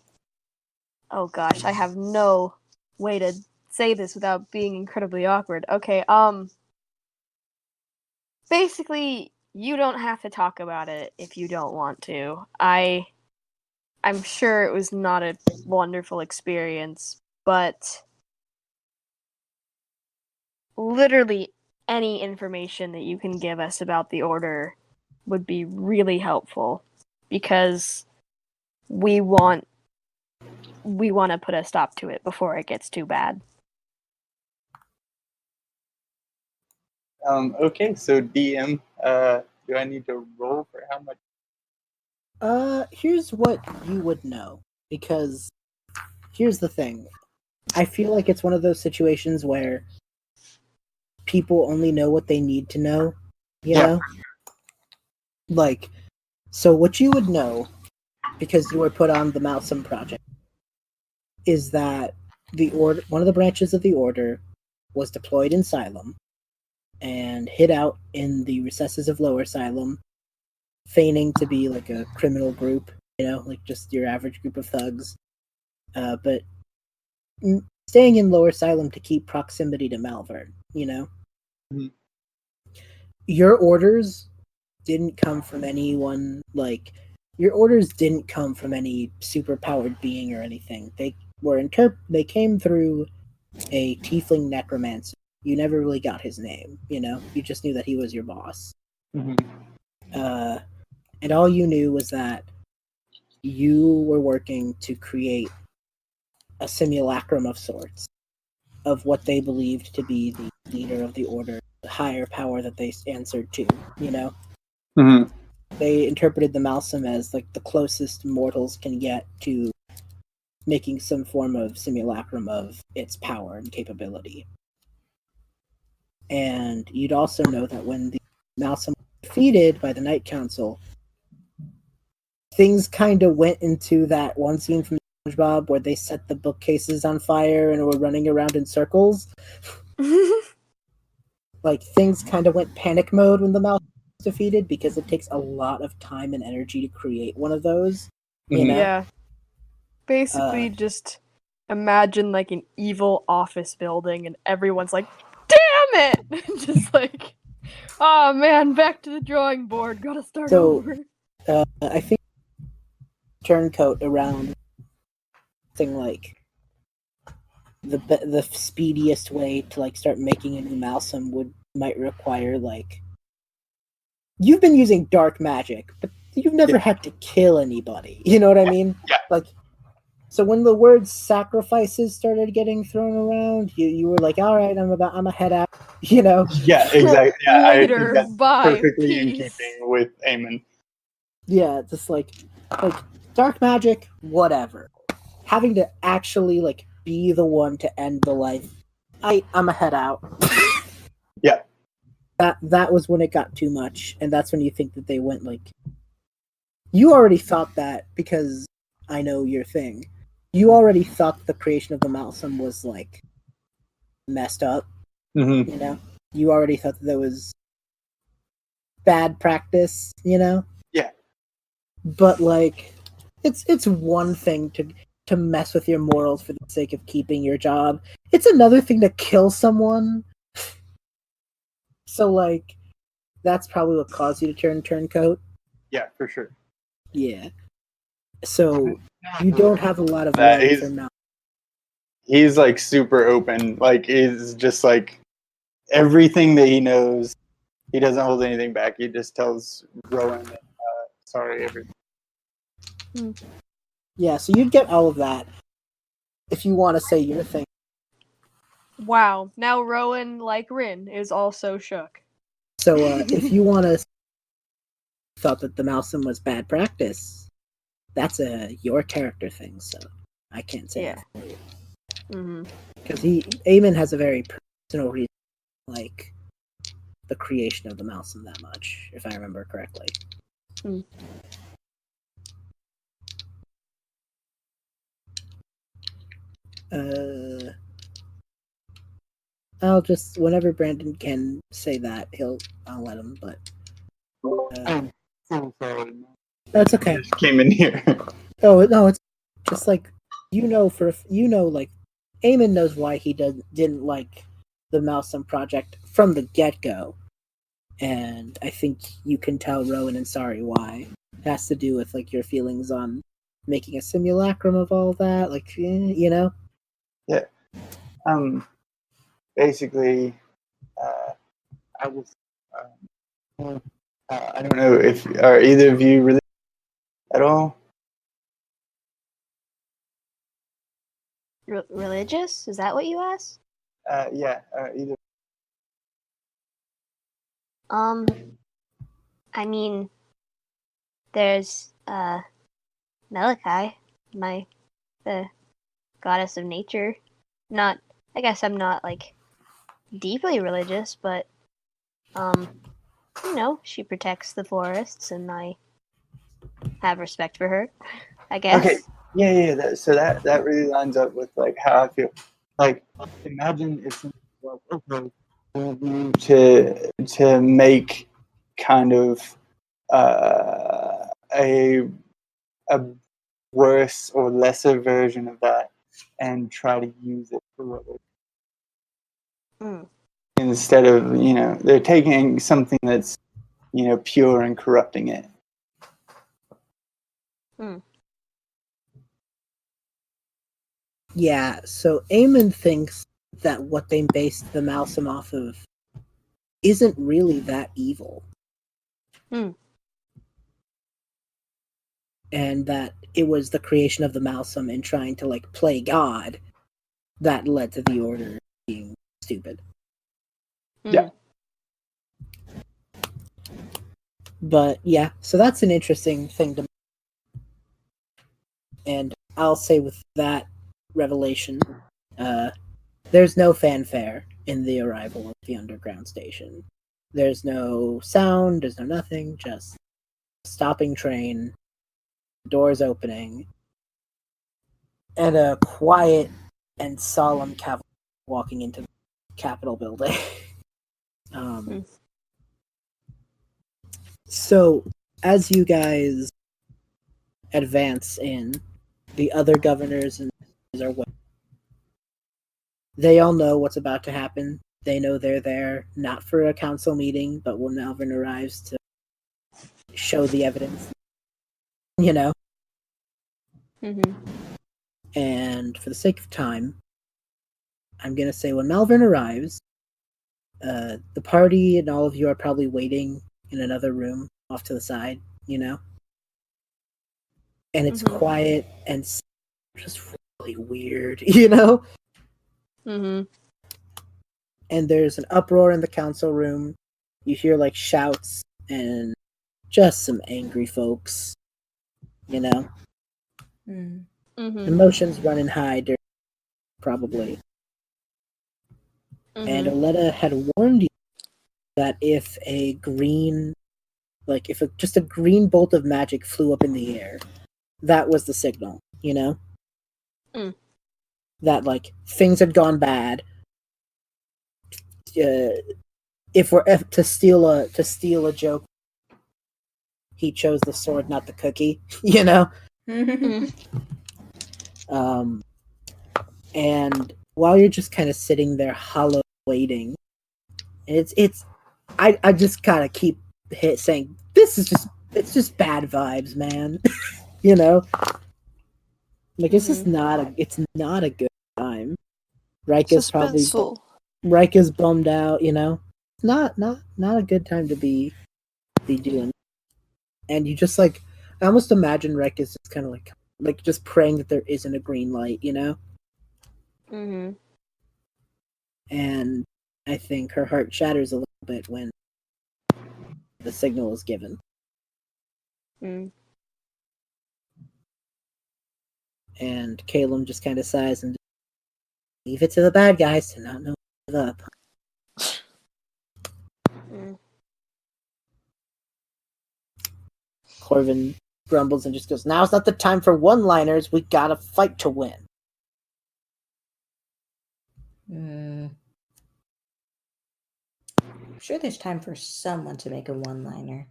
oh gosh, I have no way to say this without being incredibly awkward. Okay, basically you don't have to talk about it if you don't want to. I'm sure it was not a wonderful experience, but literally any information that you can give us about the order would be really helpful, because we want to put a stop to it before it gets too bad. Okay, so DM, do I need to roll for how much? Here's what you would know, because here's the thing. I feel like it's one of those situations where people only know what they need to know, you know? Like, so what you would know, because you were put on the Malsom project, is that the order, one of the branches of the order, was deployed in Sylum and hid out in the recesses of Lower Sylum, feigning to be like a criminal group, like just your average group of thugs, but staying in Lower Sylum to keep proximity to Malvern, Mm-hmm. Your orders didn't come from anyone, your orders didn't come from any super-powered being or anything. They came through a tiefling necromancer. You never really got his name, You just knew that he was your boss. Mm-hmm. And all you knew was that you were working to create a simulacrum of sorts of what they believed to be the leader of the order, the higher power that they answered to, Mm-hmm. They interpreted the Malsom as like the closest mortals can get to making some form of simulacrum of its power and capability. And you'd also know that when the Malsom was defeated by the Night Council, things kind of went into that one scene from SpongeBob where they set the bookcases on fire and were running around in circles. Like, things kind of went panic mode when the Malsom was defeated, because it takes a lot of time and energy to create one of those. Yeah. Basically, just imagine like an evil office building and everyone's like, damn it! Just like, oh man, back to the drawing board, gotta start over. I think turncoat around something like the speediest way to like start making a new Malsom might require like, you've been using dark magic, but you've never had to kill anybody. You know what I mean? Yeah. Like, so when the word sacrifices started getting thrown around, you were like, all right, I'm a head out. Yeah, exactly. Yeah, Later, I think that's bye, perfectly in peace. keeping with Aemon. Yeah, just like dark magic, whatever. Having to actually like be the one to end the life, I'm a head out. Yeah. that was when it got too much, and that's when you think that they went like. You already thought that because I know your thing. You already thought the creation of the Malsom was like messed up. Mm-hmm. You know, you already thought that was bad practice. You know. Yeah. But like, it's one thing to mess with your morals for the sake of keeping your job. It's another thing to kill someone. So like, that's probably what caused you to turn turncoat. Yeah, for sure. Yeah. So you don't have a lot of That love for Mal. He's like super open. Like he's just like everything that he knows. He doesn't hold anything back. He just tells Rowan and Sari everything. Yeah, so you'd get all of that if you want to say your thing. Wow. Now Rowan, like Rynn, is also shook. So if you want to thought that the Malsom was bad practice, that's your character thing. So I can't say that for you. Because Aemon has a very personal reason, like the creation of the Malsom that much, if I remember correctly. I'll just whenever Brandon can say that, I'll let him. But I'm so sorry. that's okay. Just came in here. Oh no, it's just like like Aemon knows why he didn't like the Malsom project from the get go, and I think you can tell Rowan and Sari why. It has to do with like your feelings on making a simulacrum of all that, like you know. Yeah. Basically, I was. I don't know if are either of you really at all. Religious? Is that what you asked? Yeah. Either. I mean, there's Malachi, the goddess of nature. I guess I'm not like deeply religious, but she protects the forests, and I have respect for her, I guess. Okay. Yeah. So that really lines up with like how I feel. Like, imagine if like, okay, to make kind of a worse or lesser version of that, and try to use it for what instead of they're taking something that's pure and corrupting it. Yeah, so Aemon thinks that what they based the Malsom off of isn't really that evil. And that it was the creation of the Malsom and trying to like play God that led to the Order being stupid. Yeah. But yeah, so that's an interesting thing to. And I'll say with that revelation, there's no fanfare in the arrival of the underground station. There's no sound, there's no nothing, just stopping train, doors opening, and a quiet and solemn cavalry walking into the Capitol building. So, as you guys advance in, the other governors and are they all know what's about to happen. They know they're there, not for a council meeting, but when Malvern arrives to show the evidence, And for the sake of time, I'm going to say when Malvern arrives, the party and all of you are probably waiting in another room off to the side, And it's quiet and just really weird, And there's an uproar in the council room. You hear like shouts and just some angry folks, Emotions running high, probably. And Oleta had warned you that if just a green bolt of magic flew up in the air, that was the signal, you know? That, like, things had gone bad. To steal a joke, he chose the sword, not the cookie, you know? And while you're just kind of sitting there hollow waiting, I just kind of keep saying, it's just bad vibes, man. You know? Like, it's not a good time. Rika's Suspenseful. Rika's bummed out, you know? Not a good time to be doing. And you just, like, I almost imagine Rika's just kind of like just praying that there isn't a green light, you know? And I think her heart shatters a little bit when the signal is given. And Calem just kind of sighs and leave it to the bad guys to not know what to give up. Corvin grumbles and just goes, "Now's not the time for one-liners. We gotta fight to win." I'm sure there's time for someone to make a one-liner.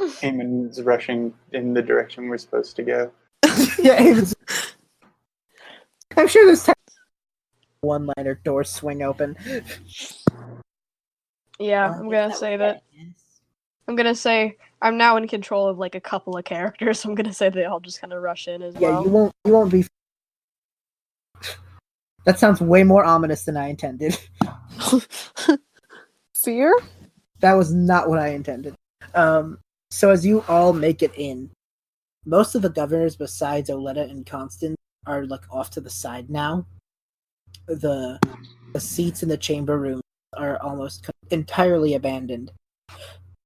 Aemon is rushing in the direction we're supposed to go. Yeah, I'm sure there's time. One-liner, doors swing open. Yeah, I'm gonna say that. I'm gonna say I'm now in control of like a couple of characters. So I'm gonna say they all just kind of rush in as well. Yeah, you won't be. That sounds way more ominous than I intended. Fear? That was not what I intended. So as you all make it in, most of the governors besides Oleta and Constance are like off to the side now. The seats in the chamber room are almost entirely abandoned.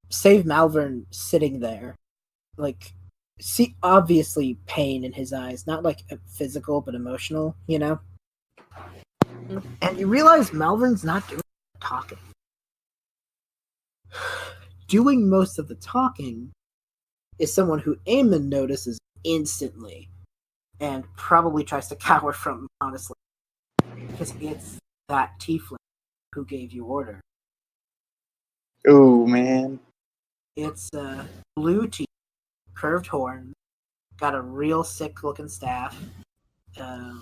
Save Malvern sitting there. Like, see, obviously pain in his eyes. Not like physical, but emotional, you know? And you realize Malvern's not doing the talking. Doing most of the talking is someone who Aemon notices instantly and probably tries to cower from, honestly. Because it's that tiefling who gave you order. Oh, man. It's blue teeth, curved horn, got a real sick-looking staff. And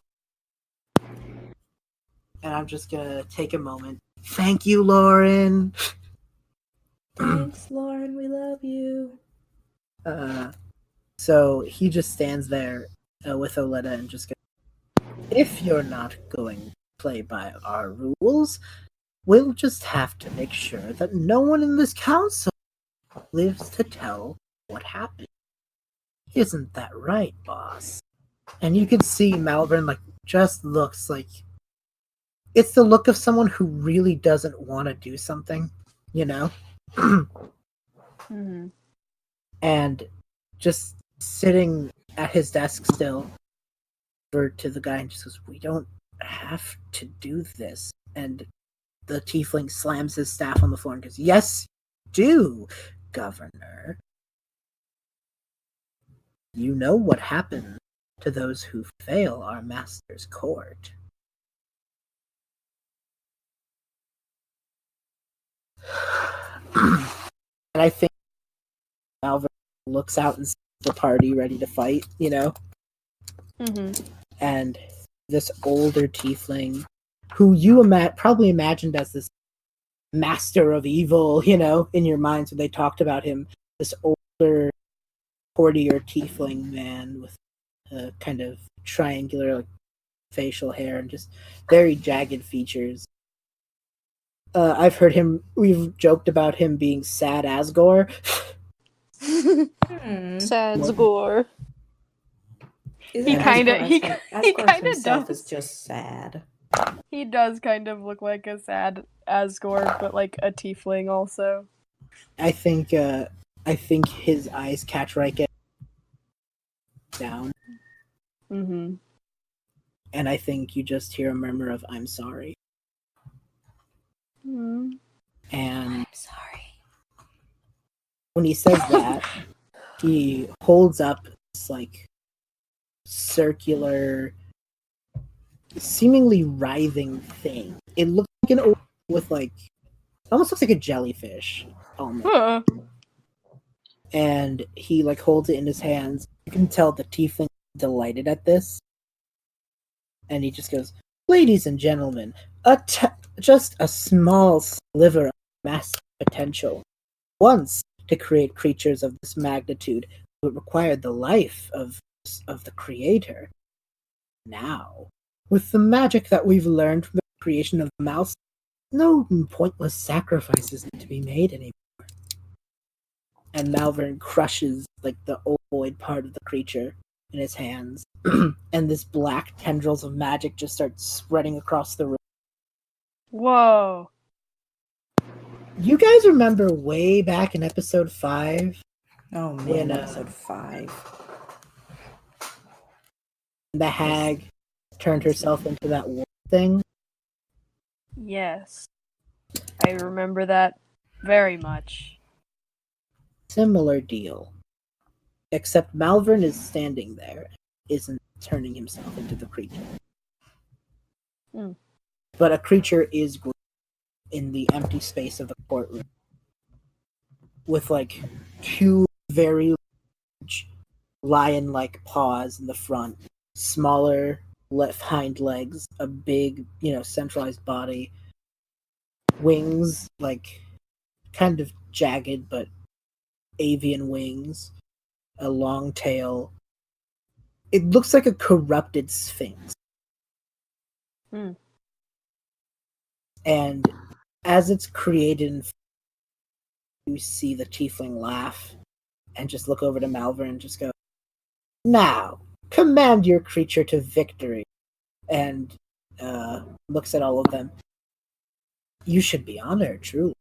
I'm just gonna take a moment. Thank you, Lauren! Thanks, Lauren. We love you. So he just stands there with Oleta and just goes, "If you're not going to play by our rules, we'll just have to make sure that no one in this council lives to tell what happened. Isn't that right, boss?" And you can see Malvern just looks like it's the look of someone who really doesn't want to do something, you know? And just sitting at his desk still, over to the guy and just goes, "We don't have to do this." And the tiefling slams his staff on the floor and goes, "Yes, you do, Governor. You know what happens to those who fail our master's court." And I think Malvern looks out and sees the party ready to fight, you know? And this older tiefling, who you probably imagined as this master of evil, you know, in your minds when they talked about him, this older, courtier tiefling man with a kind of triangular facial hair and just very jagged features. We've joked about him being sad Asgore. Sad Zagor. He kind of himself does. is just sad. He does kind of look like a sad Asgore, but like a tiefling also. I think his eyes catch Rika down. And I think you just hear a murmur of "I'm sorry." And I'm sorry. when he says that, he holds up this like circular, seemingly writhing thing. It looks like an orb with like, almost looks like a jellyfish, almost. Huh. And he like holds it in his hands. You can tell the tiefling is delighted at this, and he just goes, "Ladies and gentlemen, just a small sliver of massive potential. Once, to create creatures of this magnitude would require the life of the creator. Now, with the magic that we've learned from the creation of the mouse, no pointless sacrifices need to be made anymore." And Malvern crushes like the ovoid part of the creature in his hands, and this black tendrils of magic just start spreading across the room. Whoa. You guys remember way back in episode 5? Oh man, When, episode 5. The hag turned herself into that wolf thing? Yes. I remember that very much. Similar deal. Except Malvern is standing there, isn't turning himself into the creature. Hmm. But a creature is growing in the empty space of the courtroom, with like 2 very large lion-like paws in the front, smaller left hind legs, a big, centralized body, wings like kind of jagged but avian wings, a long tail. It looks like a corrupted sphinx. Hmm. And as it's created, you see the tiefling laugh and just look over to Malvern and just go, "Now, command your creature to victory." And looks at all of them. "You should be honored, truly.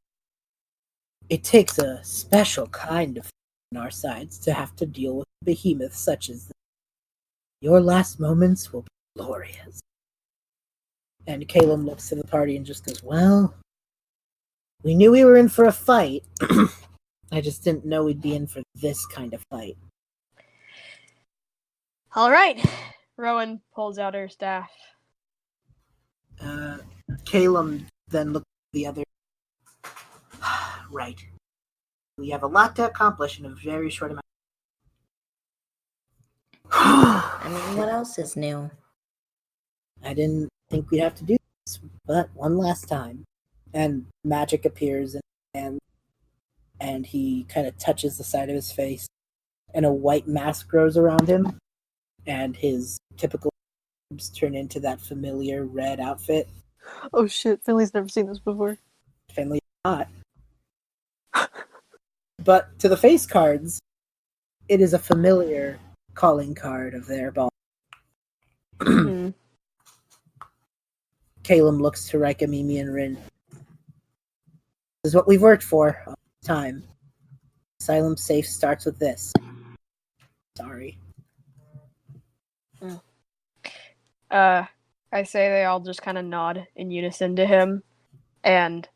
It takes a special kind of on our sides to have to deal with behemoths such as this. Your last moments will be glorious." And Calem looks to the party and just goes, "Well, we knew we were in for a fight. I just didn't know we'd be in for this kind of fight." All right. Rowan pulls out her staff. Calem then looked at the other. "Right. We have a lot to accomplish in a very short amount." I mean, what else is new? "I didn't think we'd have to do this, but one last time." And magic appears in his hand, and he kind of touches the side of his face, and a white mask grows around him, and his typical robes turn into that familiar red outfit. Oh shit, Finley's never seen this before. Finley not. But to the face cards, it is a familiar calling card of their ball. Hmm. Calem looks to Rika, Mimi, and Rynn. "This is what we've worked for all the time. Asylum safe starts with this." Sorry. I say they all just kind of nod in unison to him and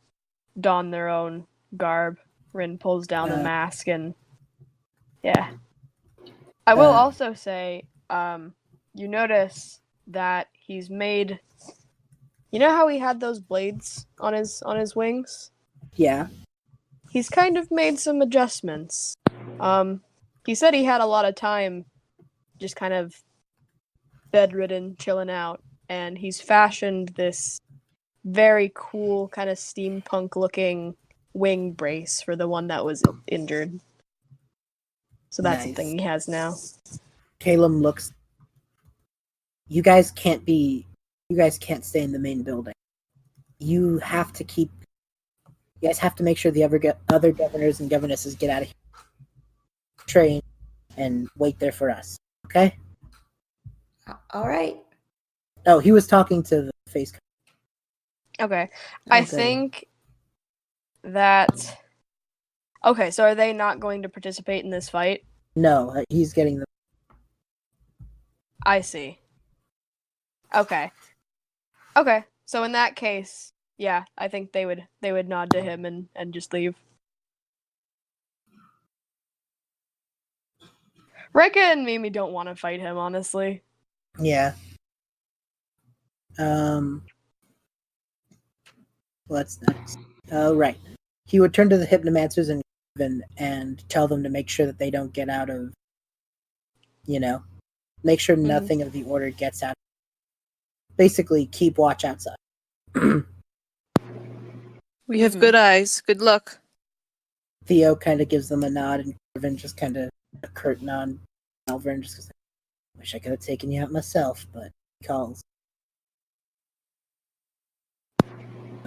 don their own garb. Rynn pulls down a mask and yeah. I will also say, you notice that he's made. You know how he had those blades on his wings? Yeah. He's kind of made some adjustments. He said he had a lot of time just kind of bedridden, chilling out, and he's fashioned this very cool, kind of steampunk-looking wing brace for the one that was injured. So that's Nice. something he has now. Calem looks. You guys can't stay in the main building. You guys have to make sure the other governors and governesses get out of here. Train and wait there for us. Okay? All right. Oh, he was talking to the face card. Okay. Oh, I good. think that... Okay, so are they not going to participate in this fight? No, he's getting the. I see. Okay. Okay, so in that case, Yeah, I think they would nod to him and just leave. Reka and Mimi don't want to fight him, honestly. Yeah. What's next? Oh, right. He would turn to the hypnomancers and tell them to make sure that they don't get out of, make sure nothing of the order gets out. Basically, keep watch outside. We have good eyes. Good luck. Theo kind of gives them a nod, and Irvin just kind of a curtain on Malvern. Just goes, wish I could have taken you out myself, but he calls.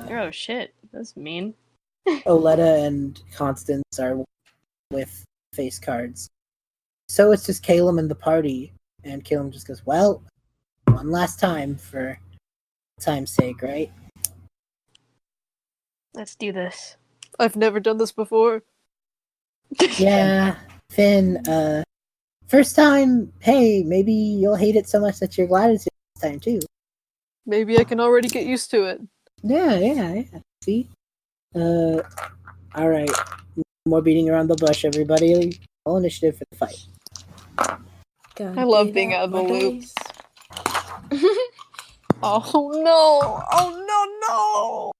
Oh shit, that's mean. Oleta and Constance are with face cards. So it's just Calem and the party, and Calem just goes, well, one last time for time's sake, right? Let's do this. I've never done this before. Yeah, Finn, first time, hey, maybe you'll hate it so much that you're glad it's this time too. Maybe I can already get used to it. Yeah. See? Alright. More beating around the bush, everybody. All initiative for the fight. I love being out of the loop. Oh no! Oh no!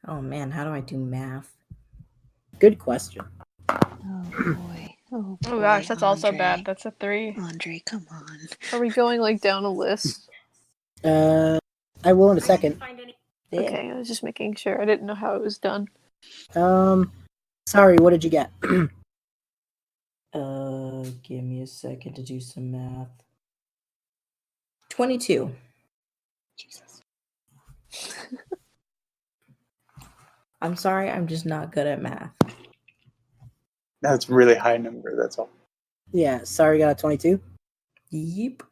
Oh man, how do I do math? Good question. Oh boy. Oh gosh, that's also bad. That's a 3. Andrei, come on. Are we going like down a list? I will in a second. Okay, I was just making sure. I didn't know how it was done. Sorry, what did you get? Give me a second to do some math. 22. Jesus. I'm sorry, I'm just not good at math. That's a really high number, that's all. Yeah, sorry, got a 22. Yep.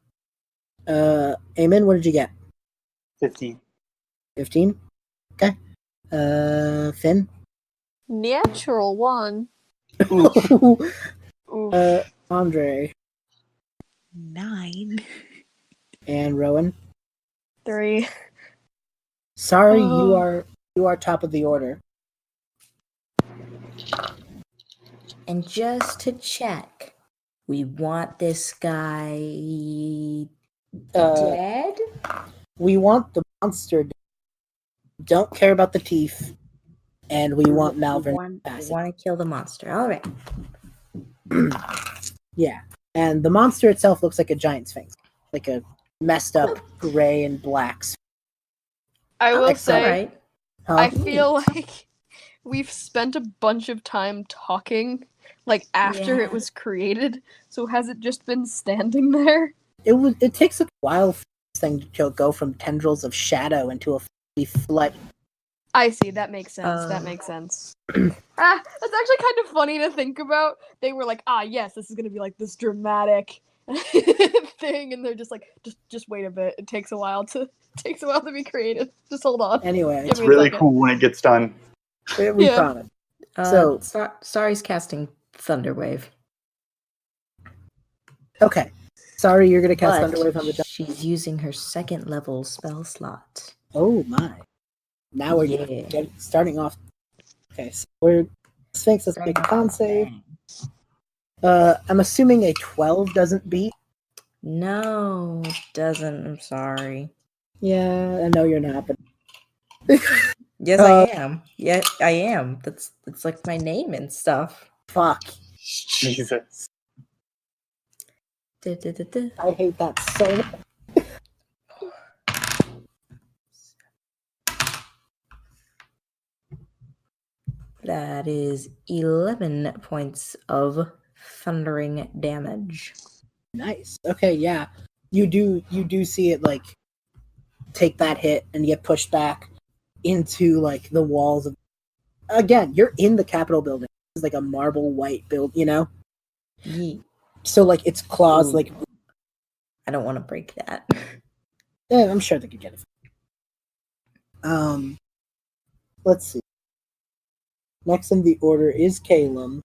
Aemon, what did you get? 15. 15? Okay. Finn? Natural 1. Andrei. 9. And Rowan? 3. Sorry, you are top of the order. And just to check, we want this guy dead? We want the monster dead. Don't care about the teeth. And we want Malvern We want to kill the monster. All right. Yeah. And the monster itself looks like a giant sphinx. Like a messed up gray and black sphinx. I will say, right. I feel like we've spent a bunch of time talking, like after it was created. So has it just been standing there? It takes a while for this thing to go from tendrils of shadow into a fully fledged. I see. That makes sense. That makes sense. That's actually kind of funny to think about. They were like, yes, this is gonna be like this dramatic thing, and they're just like, just wait a bit. It takes a while to be created. Just hold on. Anyway, it's really cool when it gets done. We promise. So Sari's casting Thunderwave. Okay. Sorry, you're gonna cast Thunderwave on the jump. She's using her 2nd level spell slot. Oh my. Now we're starting off. Okay, so Sphinx, let's make a con save. I'm assuming a 12 doesn't beat. No, it doesn't. I'm sorry. Yeah, I know you're not, but yes, I am. Yeah, I am. That's like my name and stuff. Fuck. Jesus. I hate that so much. That is 11 points of thundering damage. Nice. Okay, yeah. You do see it like take that hit and get pushed back into like the walls of. Again, you're in the Capitol building. It's like a marble white build, Yeah. So like its claws like. I don't want to break that. Yeah, I'm sure they could get it. Let's see. Next in the order is Calem.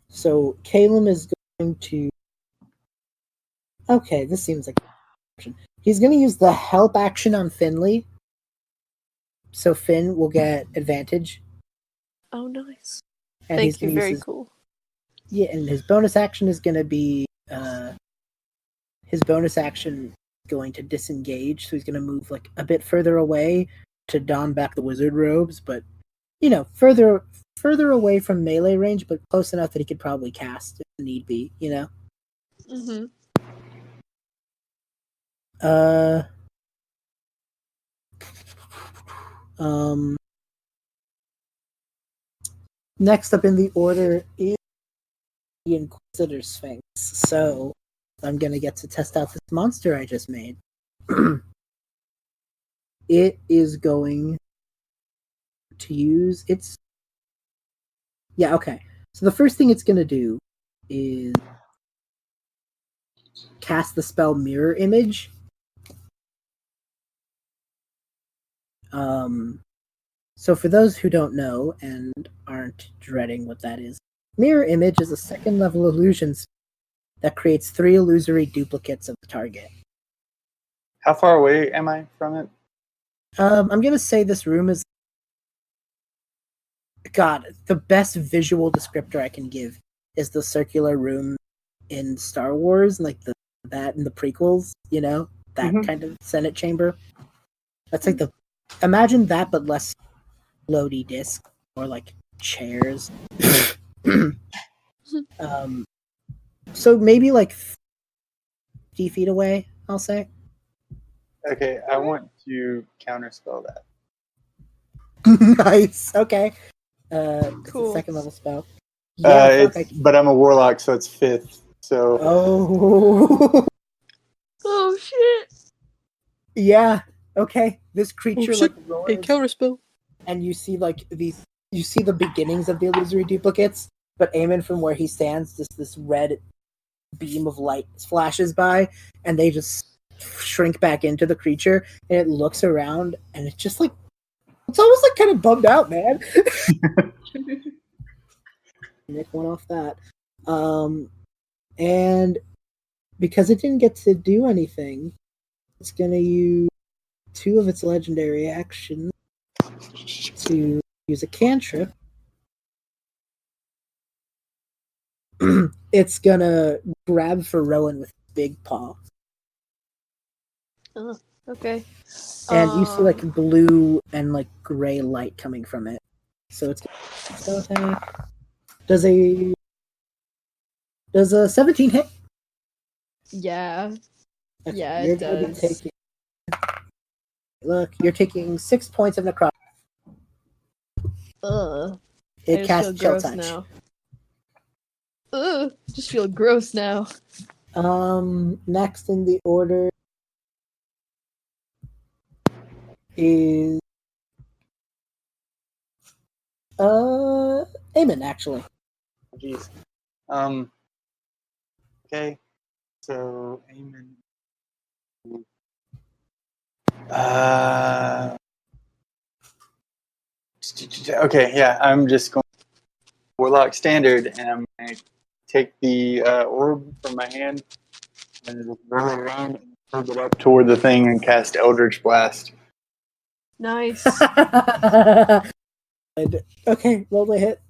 So Calem is going to Okay, this seems like he's going to use the help action on Finley. So Finn will get advantage. Oh, nice. And Thank he's you. gonna use Very his, cool. Yeah, and his bonus action is going to be going to disengage. So he's going to move like a bit further away to don back the wizard robes, but further away from melee range, but close enough that he could probably cast if need be. Mm-hmm. Next up in the order is the Inquisitor Sphinx. So I'm gonna get to test out this monster I just made. It is going to use its. Yeah, okay. So the first thing it's gonna do is cast the spell Mirror Image. So for those who don't know and aren't dreading what that is, Mirror Image is a second level illusion that creates 3 illusory duplicates of the target. How far away am I from it? I'm gonna say this room is. God, the best visual descriptor I can give is the circular room in Star Wars, like that in the prequels. That kind of Senate chamber. That's like imagine that, but less floaty disc or like chairs. So maybe like 50 feet away, I'll say. Okay, I want to counterspell that. Nice. Okay. It's a Cool. second level spell. Yeah, but I'm a warlock, so it's 5th. So. Oh. Oh shit! Yeah. Okay. This creature like A roars, counterspell. and you see like these. You see the beginnings of the illusory duplicates, but Aemon from where he stands, just this red beam of light flashes by, and they just shrink back into the creature, and it looks around, and it's just like it's almost like kind of bummed out, man. Nick one off that, and because it didn't get to do anything, it's gonna use 2 of its legendary actions to use a cantrip. It's gonna grab for Rowan with big paw. Okay. And you see like blue and like gray light coming from it. So it's spell attack. Does a 17 hit? Yeah. Okay, Yeah, you're it gonna be does. taking. Look, you're taking 6 points of necrotic. Ugh. It I just casts feel chill gross touch. now. Ugh. Just feel gross now. Next in the order is Aemon, actually. Jeez. Okay. So Aemon. Okay, yeah. I'm just going warlock standard, and I'm going to take the orb from my hand and just roll it around and hold it up toward the thing and cast Eldritch Blast. Nice. Okay, roll the hit.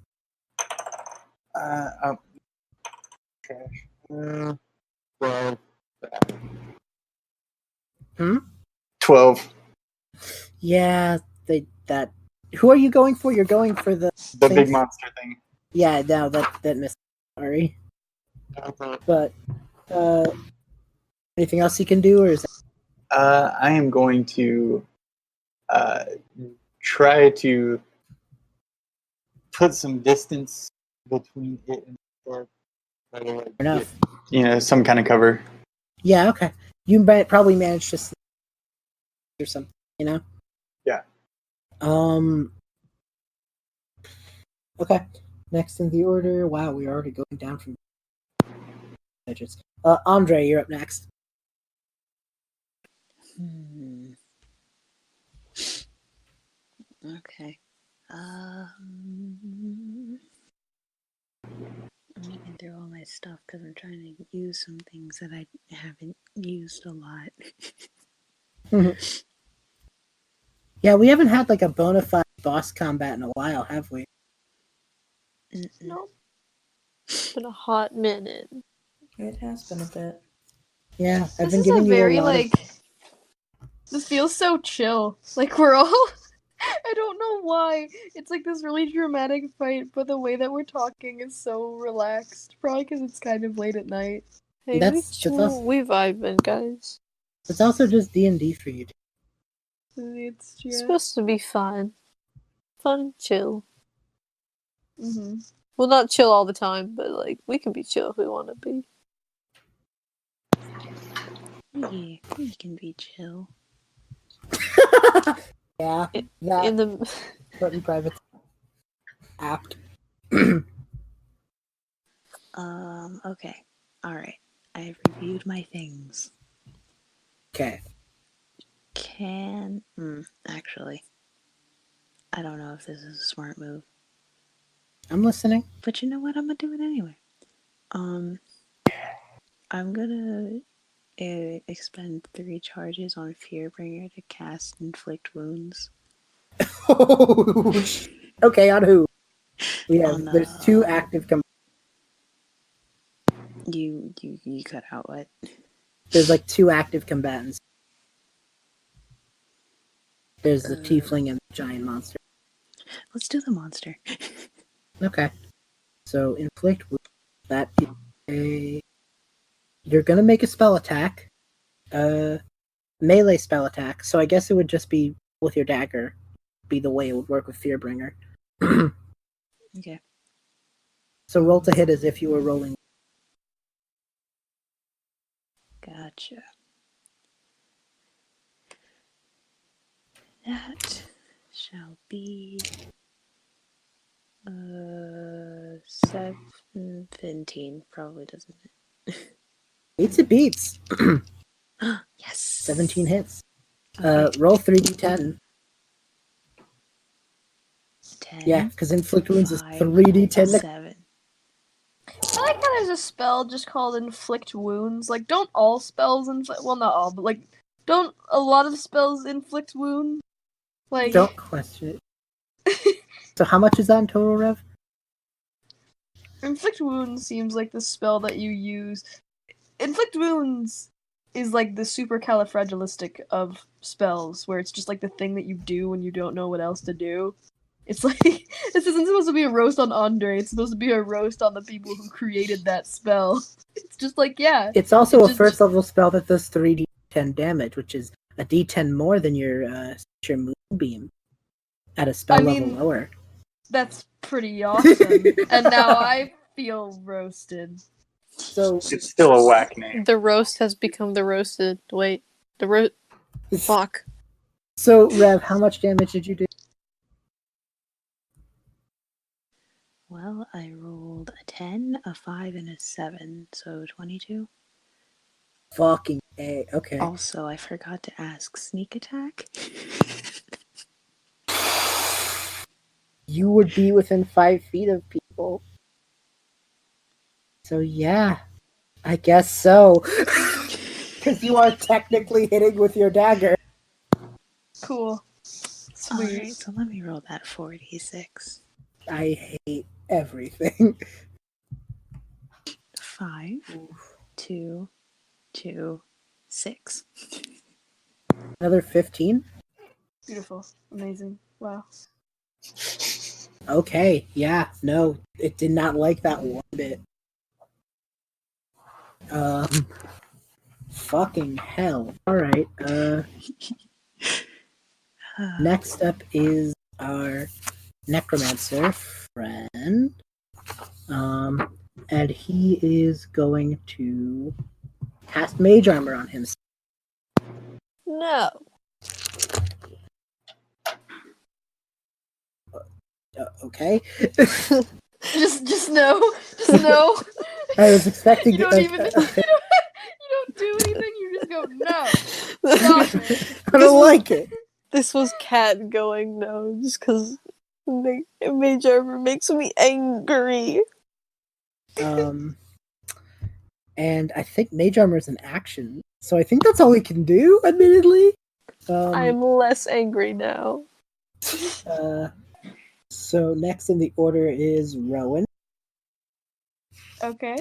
Trash. 12. 12. Yeah, that. Who are you going for? You're going for the big monster thing. Yeah, no, that missed. Sorry. But anything else you can do, or is I am going to try to put some distance between it and the door. enough? Some kind of cover. Yeah, okay. You might probably manage to sleep or something, Yeah. Okay. Next in the order. Wow, we're already going down from edges. Andrei, you're up next. Okay. I'm looking through all my stuff because I'm trying to use some things that I haven't used a lot. Yeah, we haven't had like a bona fide boss combat in a while, have we? No. It's been a hot minute. It has been a bit. Yeah, I've This been is giving a you very a lot like. This feels so chill. Like we're all. I don't know why. It's like this really dramatic fight, but the way that we're talking is so relaxed. Probably because it's kind of late at night. Hey, That's also, we vibing, guys. it's also just D&D for you. It's It's supposed to be fun. Fun and chill. Mm-hmm. Well, not chill all the time, but like we can be chill if we want to be. Yeah, we can be chill. Yeah, In that the but in private apt. Okay. Alright. I've reviewed my things. Okay. Actually, I don't know if this is a smart move. I'm listening. But you know what? I'm gonna do it anyway. I'm gonna expend 3 charges on Fearbringer to cast Inflict Wounds. Okay, on who? We have, On, there's 2 active You cut out what? there's like 2 active combatants. There's the tiefling and the giant monster. Let's do the monster. Okay. So inflict wounds. That is a. You're gonna make a spell attack. Melee spell attack. So I guess it would just be with your dagger. Be the way it would work with Fearbringer. Okay. So roll to hit as if you were rolling. Gotcha. That shall be 17. Probably doesn't it? Beats it beats. Yes. 17 hits. Okay. Roll 3d10. 10. Yeah, because inflict wounds is 5, 3d10. 7. I like how there's a spell just called Inflict Wounds. Like, don't all spells inflict? Well, not all, but like, don't a lot of spells inflict wounds? Like, Don't question it. So how much is that in total, Rev? Inflict Wounds seems like the spell that you use. Inflict Wounds is like the supercalifragilistic of spells, where it's just like the thing that you do when you don't know what else to do. It's like, this isn't supposed to be a roast on Andrei, it's supposed to be a roast on the people who created that spell. It's just like, yeah. It's also it's a first level spell that does 3d10 damage, which is a d10 more than your moonbeam at a spell level lower. That's pretty awesome. And now I feel roasted. So It's still a whack name. The roast has become the roasted. Wait, fuck. So Rev, how much damage did you do? Well, I rolled a 10, a 5, and a 7, so 22. Fucking A. Okay. Also, I forgot to ask sneak attack. You would be within 5 feet of people. So yeah, I guess so. Because you are technically hitting with your dagger. Cool. Sweet. Alright, so let me roll that 4d6. I hate everything. 5, 2, 2, 6. Another 15? Beautiful. Amazing. Wow. Okay, yeah, no, it did not like that one bit. Fucking hell. Alright, next up is our necromancer friend. And he is going to cast mage armor on himself. No. Okay. Just no. Just no. I was expecting you don't like, even. You don't do anything. You just go no. Stop it. I don't like it. This was Cat going no, just because mage armor makes me angry. And I think Mage Armor is an action, so I think that's all we can do, admittedly. I'm less angry now. So next in the order is Rowan. Okay.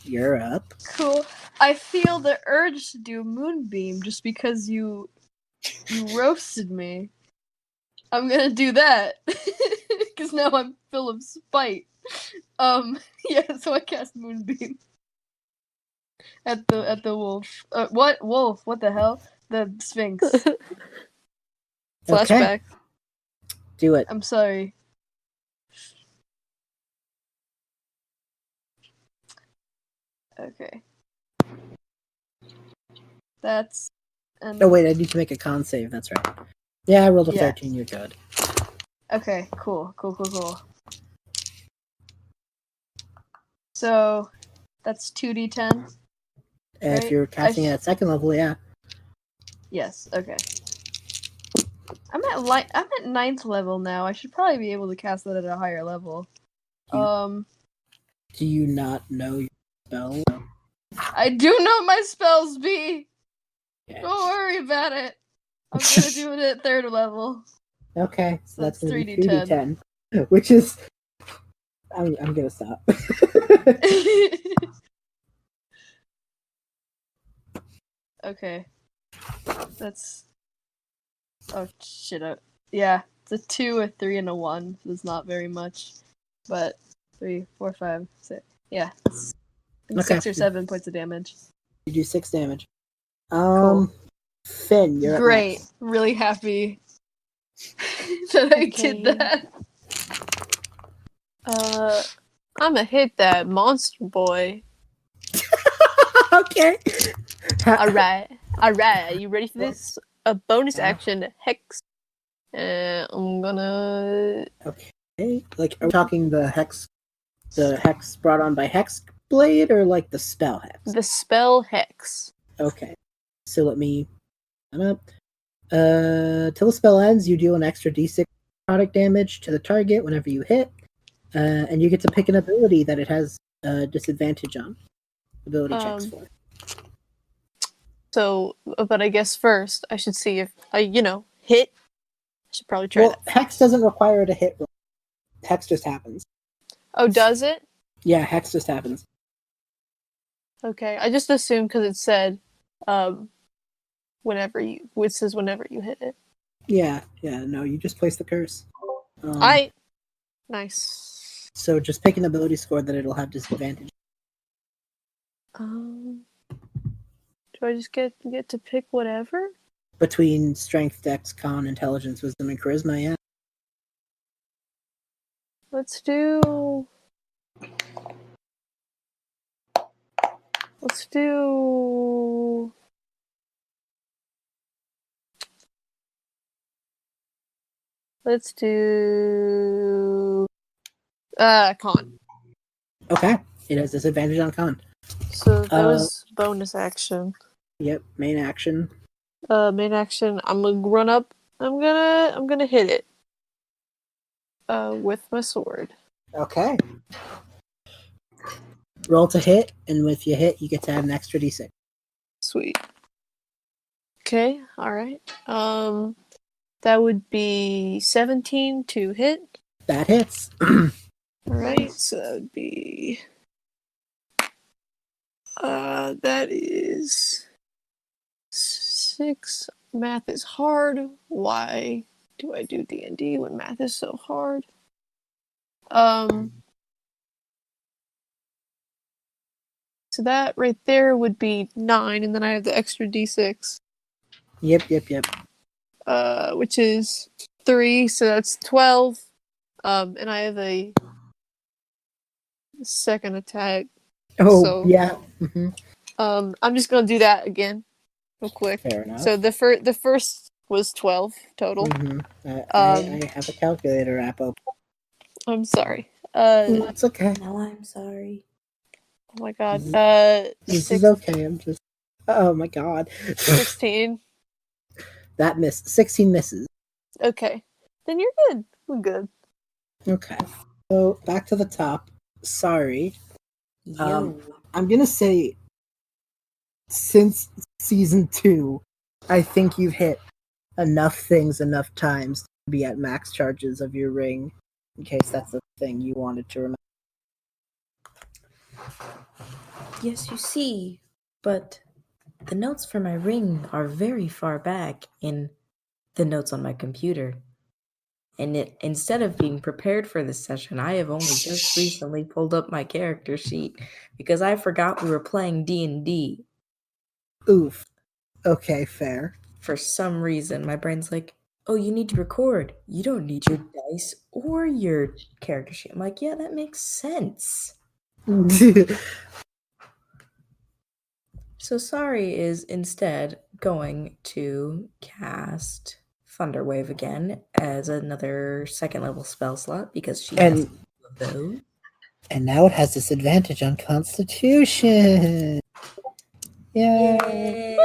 You're up. Cool. I feel the urge to do Moonbeam just because you roasted me. I'm gonna do that because now I'm full of spite. Yeah. So I cast Moonbeam at the wolf. What wolf? What the hell? The Sphinx. Flashback. Do it. I'm sorry. Okay. That's. Oh wait, I need to make a con save. That's right. Yeah, I rolled a 13. You're good. Okay. Cool. So, that's 2d10. If Right? you're casting it at second level, yeah. Yes. Okay. I'm at 9th level now. I should probably be able to cast that at a higher level. Do you not know your spell? I do know my spells, B. Yeah. Don't worry about it. I'm gonna do it at 3rd level. Okay, so that's That's gonna be 3d10. 3d10, which is. I'm gonna stop. Okay. That's. Oh shit! Yeah, it's a 2, a 3, and a 1. So it's not very much, but 3, 4, 5, 6. Yeah, it's Okay. 6 or 7 points of damage. You do 6 damage. Cool. Finn, you're Great. up next. Really happy that I did that. I'm gonna hit that monster boy. Okay. Alright. You ready for this? A bonus action hex. I'm gonna. Okay. Like, are we talking the hex brought on by Hex Blade, or like the spell hex? The spell hex. Okay. So let me. Till the spell ends, you deal an extra d6 product damage to the target whenever you hit, and you get to pick an ability that it has disadvantage on. Ability checks for. So, but I guess first I should see if I, hit. I should probably try that. Hex doesn't require it a hit roll. Hex just happens. Oh, does it? Yeah, Hex just happens. Okay, I just assumed because it said, whenever you hit it. Yeah, no, you just place the curse. Nice. So just pick an ability score that it'll have disadvantage. Do I just get to pick whatever? Between Strength, Dex, Con, Intelligence, Wisdom, and Charisma, yeah. Let's do. Con. Okay, it has disadvantage on Con. So that was bonus action. Yep, main action. Main action. I'm gonna run up. I'm gonna hit it. With my sword. Okay. Roll to hit, and if you hit, you get to add an extra d6. Sweet. Okay. All right. That would be 17 to hit. That hits. All right. So that would be. That is 6. Math is hard. Why do I do D&D when math is so hard? So that right there would be 9, and then I have the extra D6. Yep. Which is 3, so that's 12. And I have a second attack. Oh, so, yeah. Mm-hmm. I'm just gonna do that again, real quick. Fair enough. So the first was 12 total. Mm-hmm. I have a calculator app open. I'm sorry. It's okay. No, I'm sorry. Oh my god. This is okay. I'm just. Oh my god. 16. That missed. 16 misses. Okay. Then you're good. We're good. Okay. So back to the top. Sorry. Yo. I'm gonna say, since season 2, I think you've hit enough things enough times to be at max charges of your ring, in case that's the thing you wanted to remember. Yes, you see, but the notes for my ring are very far back in the notes on my computer. And instead of being prepared for this session, I have only just recently pulled up my character sheet because I forgot we were playing D&D. Oof. Okay, fair. For some reason, my brain's like, oh, you need to record. You don't need your dice or your character sheet. I'm like, yeah, that makes sense. So Sari is instead going to cast Thunderwave again as another second level spell slot because she has two of those. And now it has disadvantage on Constitution. Yay!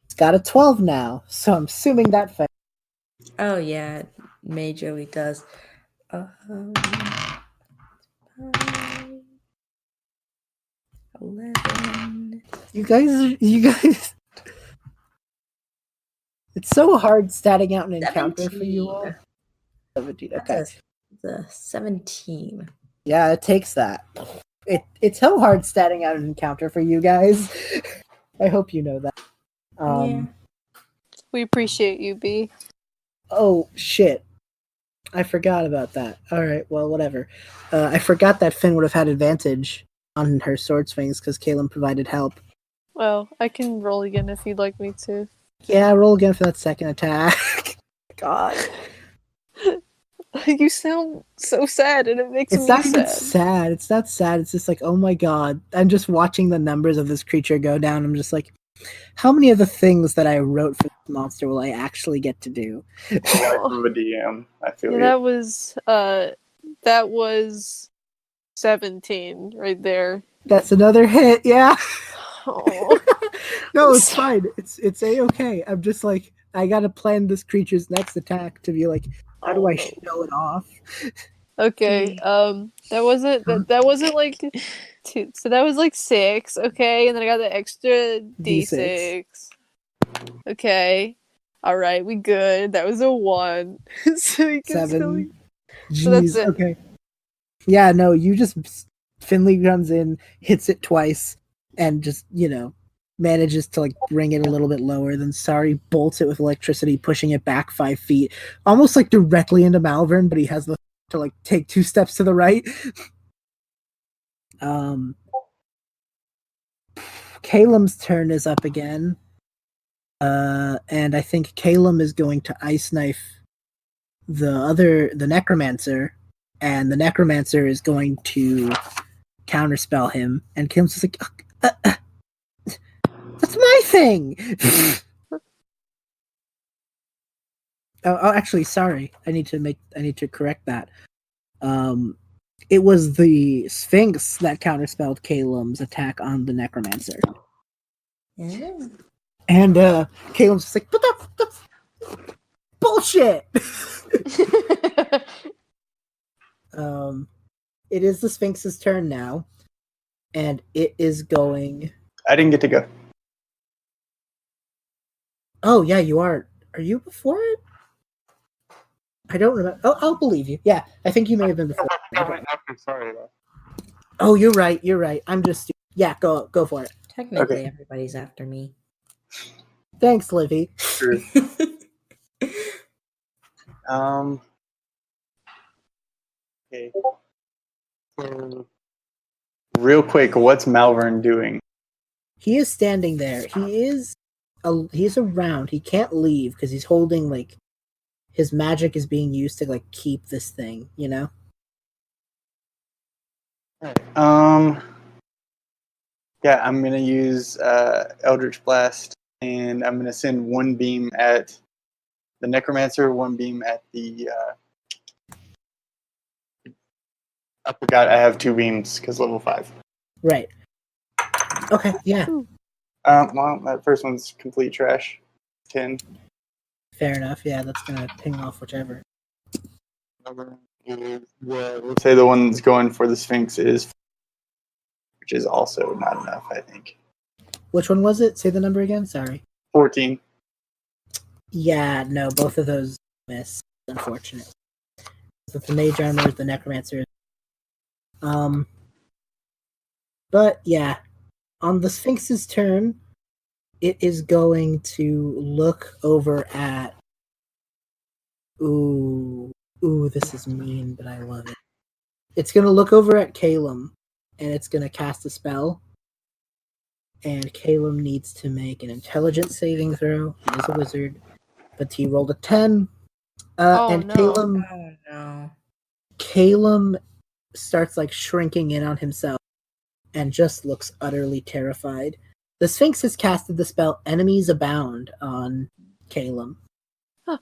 It's got a 12 now, so I'm assuming that fails. Oh yeah, it majorly does. 11. You guys. It's so hard statting out an encounter for you all. 17. Okay. That's a 17. Yeah, it takes that. It's so hard statting out an encounter for you guys. I hope you know that. Yeah. We appreciate you, B. Oh, shit. I forgot about that. Alright, well, whatever. I forgot that Finn would have had advantage on her sword swings because Calem provided help. Well, I can roll again if you'd like me to. Yeah, roll again for that second attack. God. You sound so sad and it makes It's me not even sad. sad. It's not sad. It's just like, oh my god. I'm just watching the numbers of this creature go down. I'm just like, how many of the things that I wrote for this monster will I actually get to do? Life of a DM. I feel Yeah, that was 17 right there. That's another hit, yeah. Oh. No, it's fine. It's a-okay. I'm just like, I gotta plan this creature's next attack to be like, how do I show it off? Okay, that wasn't like 2, so that was like 6, okay, and then I got the extra D6. Okay, alright, we good. That was a 1. So you can 7. Jeez, so that's it. Okay. Yeah, no, you just, Finley comes in, hits it twice, and just, manages to like bring it a little bit lower. Then Sari bolts it with electricity, pushing it back 5 feet, almost like directly into Malvern, but he has the to like take 2 steps to the right. Calem's turn is up again. And I think Calem is going to ice knife the necromancer, and the necromancer is going to counterspell him, and Calem's just like, that's my thing. Oh, actually, sorry. I need to correct that. It was the Sphinx that counterspelled Calem's attack on the necromancer. Yeah. And Calem's just like, but that's bullshit. It is the Sphinx's turn now, and it is going. I didn't get to go. Oh yeah, you are. Are you before it? I don't remember. Oh, I'll believe you. Yeah, I think you may have been before. Sorry. Oh, you're right. I'm just. Yeah, go for it. Technically, everybody's after me. Thanks, Livy. Sure. Okay. So, real quick, what's Malvern doing? He is standing there. He's around. He can't leave because he's holding like his magic is being used to like keep this thing, Yeah, I'm gonna use Eldritch Blast, and I'm gonna send 1 beam at the Necromancer, 1 beam at the. I forgot I have 2 beams because level 5. Right. Okay. Yeah. Well, that first one's complete trash. 10. Fair enough. Yeah, that's gonna ping off whichever. We'll say the one that's going for the Sphinx is, which is also not enough, I think. Which one was it? Say the number again. Sorry. 14. Yeah, no, both of those miss. Unfortunately, so the mage armor, the necromancer. But yeah, on the Sphinx's turn, it is going to look over at. Ooh, this is mean, but I love it. It's going to look over at Calem, and it's going to cast a spell. And Calem needs to make an intelligence saving throw. He is a wizard, but he rolled a 10. And no. Calem, Oh no. Calem starts like shrinking in on himself and just looks utterly terrified. The Sphinx has casted the spell Enemies Abound on Calem.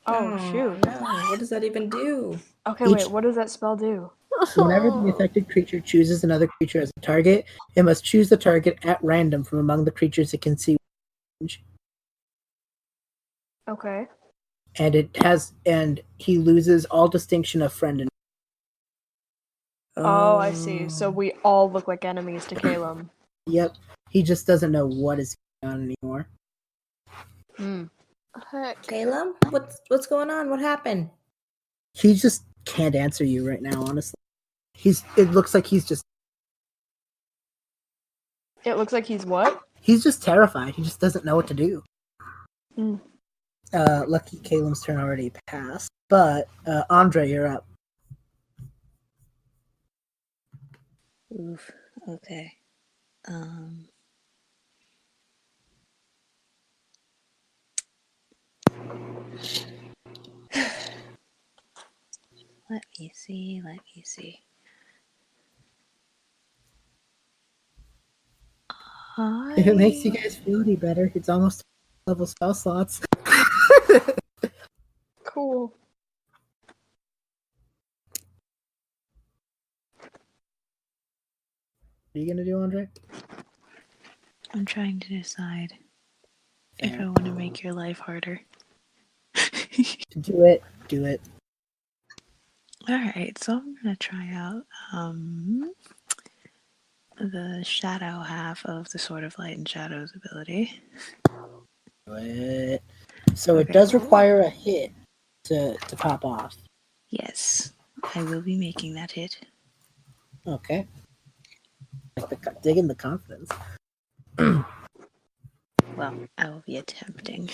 Oh, shoot. No. What does that even do? Okay, wait, what does that spell do? Whenever the affected creature chooses another creature as a target, it must choose the target at random from among the creatures it can see. Okay. And he loses all distinction of friend and. Oh, I see. So we all look like enemies to Calem. Yep. He just doesn't know what is going on anymore. Heck. Calem, what's going on? What happened? He just can't answer you right now, honestly. It looks like he's just. It looks like he's what? He's just terrified. He just doesn't know what to do. Mm. Lucky Calem's turn already passed. But, Andrei, you're up. Oof. Okay. Let me see. If it makes you guys feel any better, it's almost level spell slots. Cool. What are you gonna do, Andrei? I'm trying to decide if Fair. I want to make your life harder. Do it. Alright, so I'm gonna try out the shadow half of the Sword of Light and Shadows ability. Do it. So Okay. it does require a hit to pop off. Yes, I will be making that hit. Okay. Digging the confidence. Well, I will be attempting.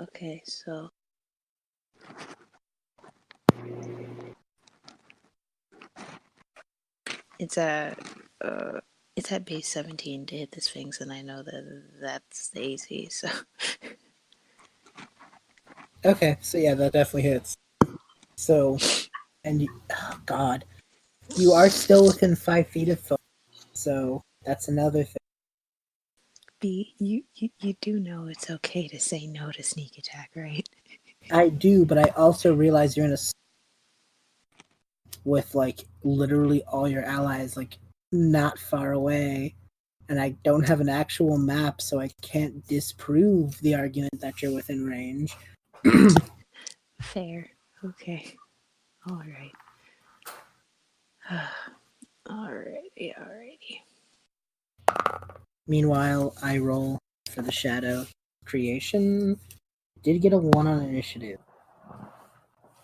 Okay, so it's at base 17 to hit the Sphinx, and I know that that's the AC, so Okay, so yeah, that definitely hits. So, and oh god, you are still within 5 feet of foe, so that's another thing. B, you do know it's okay to say no to sneak attack, right? I do, but I also realize you're in a with like literally all your allies like not far away, and I don't have an actual map, so I can't disprove the argument that you're within range. Fair. Okay. Alright. Alrighty. Meanwhile, I roll for the shadow creation. Did get a 1 on initiative.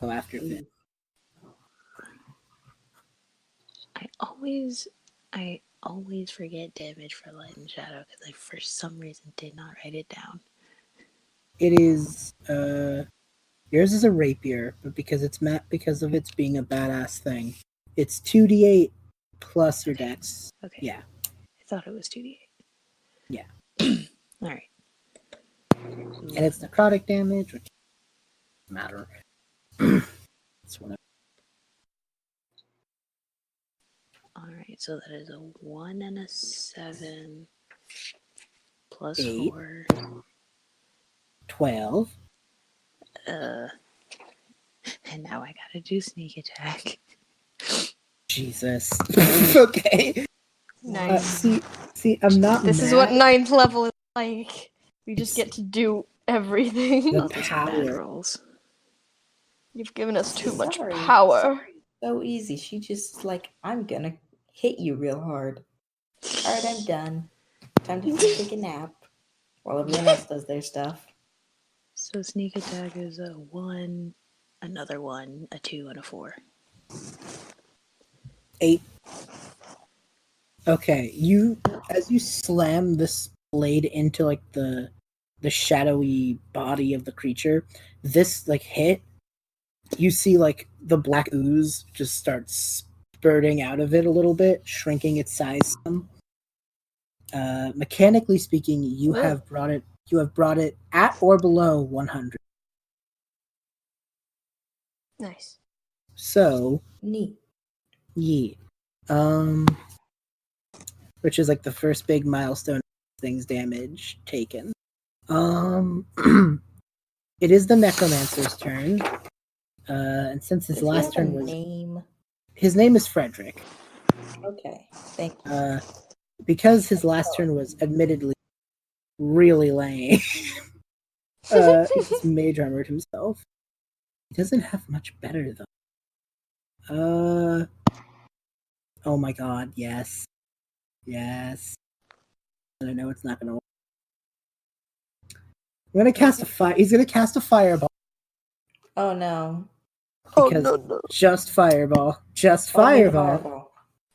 So after Finn. I always forget damage for light and shadow because I for some reason did not write it down. It is yours is a rapier, but because it's of its being a badass thing, it's 2d8 plus your dex. Okay. Yeah. I thought it was 2d8. Yeah. Alright. And it's necrotic damage, which doesn't matter. It's whatever. Alright, so that is a 1 and a 7 plus 8. 4. 12. And now I gotta do sneak attack. Jesus. Okay. Nice. See, I'm not This mad. is what 9th level is like. We just get to do everything. The All those bad power. rolls. You've given us too much Sorry. power. So easy. She just like, I'm gonna hit you real hard. Alright, I'm done. Time to take a nap while everyone else does their stuff. So sneak attack is a 1, another 1, a 2, and a 4. 8. Okay, as you slam this blade into like the shadowy body of the creature, this like hit, you see like the black ooze just starts spurting out of it a little bit, shrinking its size some. Mechanically speaking, you have brought it at or below 100. Nice. So Neat. yeah. Which is like the first big milestone of things damage taken. It is the necromancer's turn. And since his Does he last have a turn was name? his name is Frederick. Okay, thank you. Because his last turn was admittedly really lame. He just mage armored himself. He doesn't have much better though. Oh my god, yes. Yes. And I know it's not gonna work. I'm gonna cast a fire. He's gonna cast a fireball. Oh no. Because no. just fireball. Just Only fireball. fireball.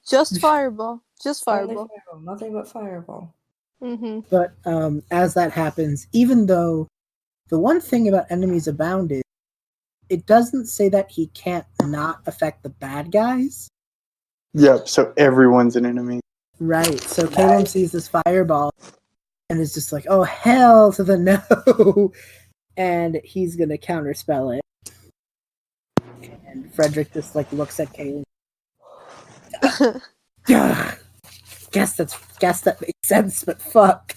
Just fireball. Just Only fireball. fireball. Nothing but fireball. Mm-hmm. But as that happens, even though the one thing about enemies abound is it doesn't say that he can't not affect the bad guys. Yep, so everyone's an enemy. Right. So Calem sees this fireball and is just like, oh hell to the no. And he's gonna counterspell it. And Frederick just like looks at Calem. Guess that makes sense, but fuck.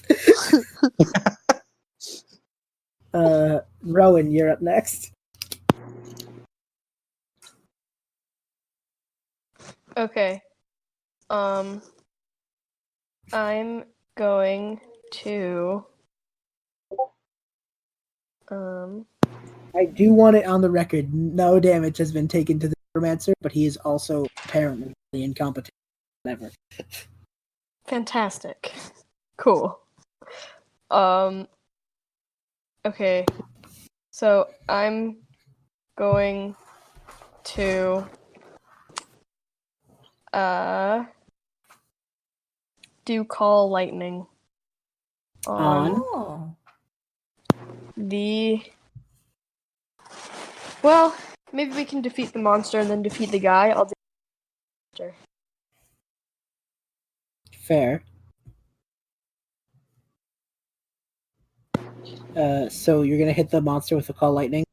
Rowan, you're up next. Okay. I'm going to I do want it on the record. No damage has been taken to the necromancer, but he is also apparently incompetent. Whatever. fantastic. Cool. Okay. So I'm going to do call lightning on Oh. the well, maybe we can defeat the monster and then defeat the guy. I'll do the monster. Fair. So you're gonna hit the monster with a call lightning?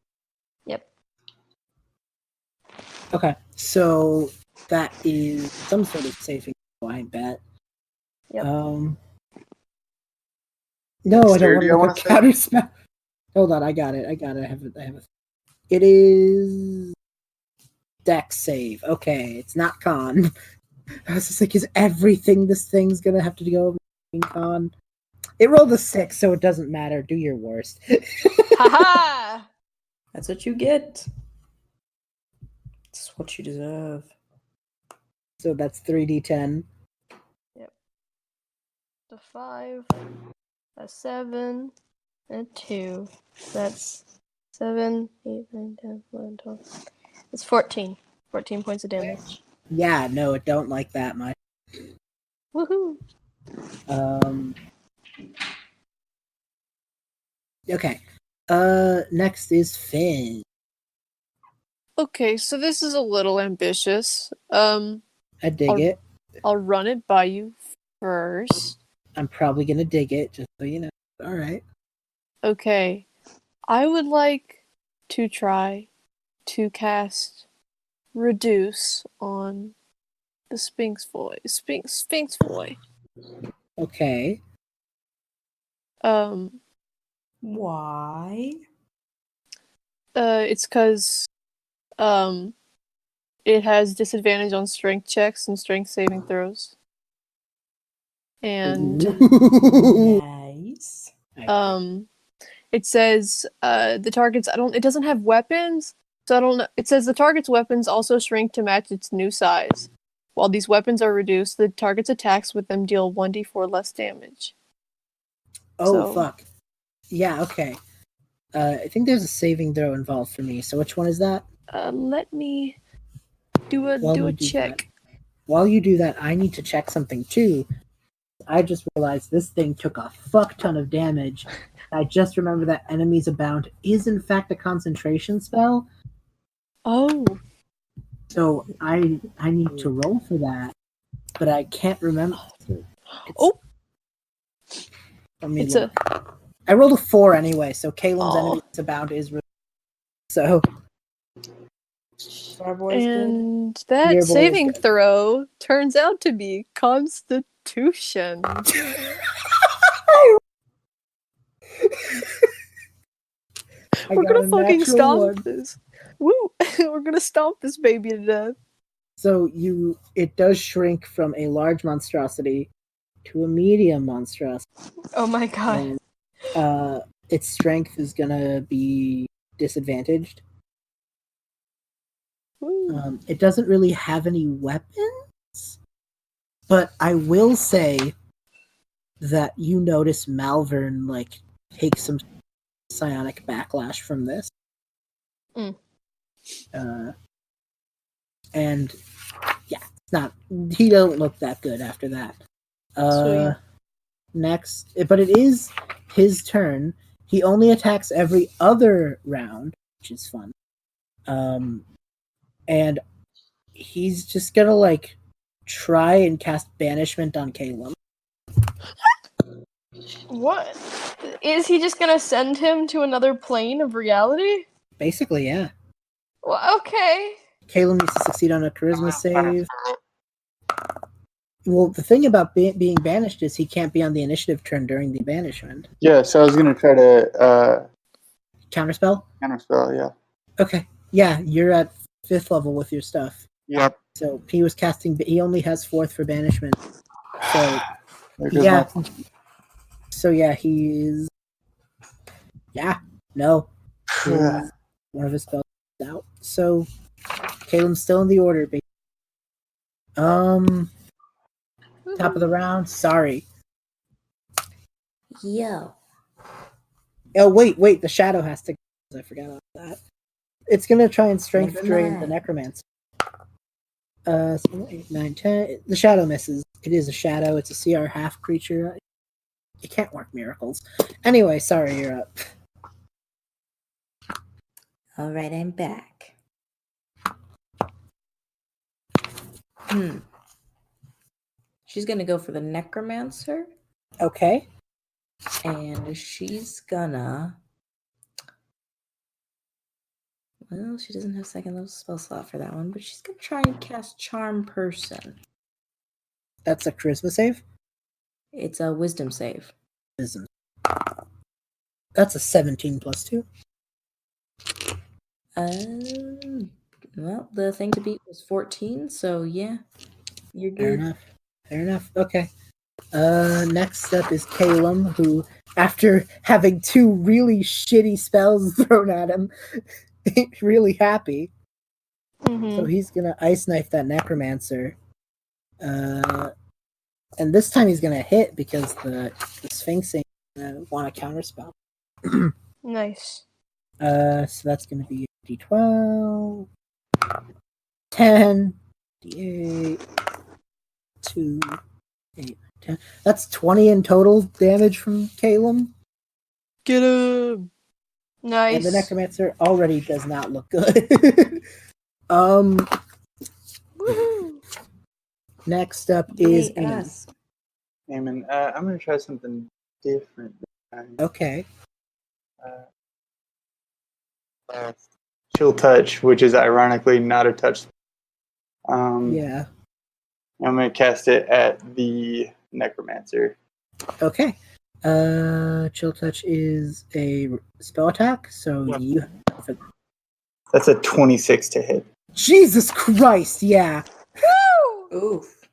Yep. Okay. So that is some sort of saving throw, I bet. Yep. No, I don't want Dexterity, to I look wanna up say? counter spell. Hold on, I got it. I have it. It is Dex save. Okay, it's not con. I was just like, is everything this thing's gonna have to go in con? It rolled a 6, so it doesn't matter. Do your worst. Haha! That's what you get. It's what you deserve. So that's 3d10. Yep. A 5, a 7, a 2. That's 7, 8, 9, 10, 11, 12. It's 14. 14 points of damage. Yeah, no, it don't like that much. Woohoo! Okay. Next is Finn. Okay, so this is a little ambitious. I dig it. I'll run it by you first. I'm probably gonna dig it, just so you know. Alright. Okay. I would like to try to cast Reduce on the Sphinx boy. Sphinx boy. Okay. Why? It's 'cause it has disadvantage on strength checks and strength saving throws. And Nice. it says the target's it doesn't have weapons, so I don't know. It says the target's weapons also shrink to match its new size. While these weapons are reduced, the target's attacks with them deal 1d4 less damage. Oh, fuck. Yeah, okay. I think there's a saving throw involved for me. So which one is that? Let me do a check. While you do that, I need to check something too. I just realized this thing took a fuck ton of damage. I just remember that Enemies Abound is in fact a concentration spell. Oh. So I need to roll for that, but I can't remember. I rolled a 4 anyway, so Calem's Enemies Abound is so. And that saving throw turns out to be Constitution. We're gonna fucking stomp this. Woo! We're gonna stomp this baby to death. So it does shrink from a large monstrosity to a medium monstrosity. Oh my god. And, its strength is gonna be disadvantaged. It doesn't really have any weapons, but I will say that you notice Malvern take some psionic backlash from this. And yeah, he don't look that good after that. Next, but it is his turn. He only attacks every other round, which is fun. And he's just gonna try and cast banishment on Calem. What? Is he just gonna send him to another plane of reality? Basically, yeah. Well, okay. Calem needs to succeed on a charisma save. Well, the thing about being banished is he can't be on the initiative turn during the banishment. Yeah, so I was going to try to... Counterspell? Counterspell, yeah. Okay. Yeah, you're at 5th level with your stuff. Yep. So he was casting... He only has 4th for banishment. So, So, yeah, he's... Yeah. No. One of his spells is out. So, Calem's still in the order, baby. Top of the round. Sari. Yo. Oh, wait. The shadow has to... I forgot about that. It's going to try and strength drain the necromancer. 7, 8, 9, 10. The shadow misses. It is a shadow. It's a CR half creature. It can't work miracles. Anyway, Sari, you're up. All right, I'm back. She's gonna go for the necromancer. Okay. And she's gonna... Well, she doesn't have second level spell slot for that one, but she's gonna try and cast Charm Person. That's a charisma save? It's a wisdom save. Wisdom. That's a 17 plus 2. Well, the thing to beat was 14, so yeah. You're good. Fair enough. Okay. Next up is Calem, who, after having 2 really shitty spells thrown at him, ain't really happy. So he's gonna ice knife that necromancer. And this time he's gonna hit because the Sphinx ain't gonna want to counterspell. Nice. So that's gonna be D12, 10, D8, 2, 8, 10. That's 20 in total damage from Calem. Get him! Nice. And the necromancer already does not look good. Next up is Aemon. Aemon, I'm going to try something different this time. Okay. Chill touch, which is ironically not a touch. Yeah. I'm going to cast it at the necromancer. Okay. Chill touch is a spell attack, so you. That's a 26 to hit. Jesus Christ, yeah. Oof.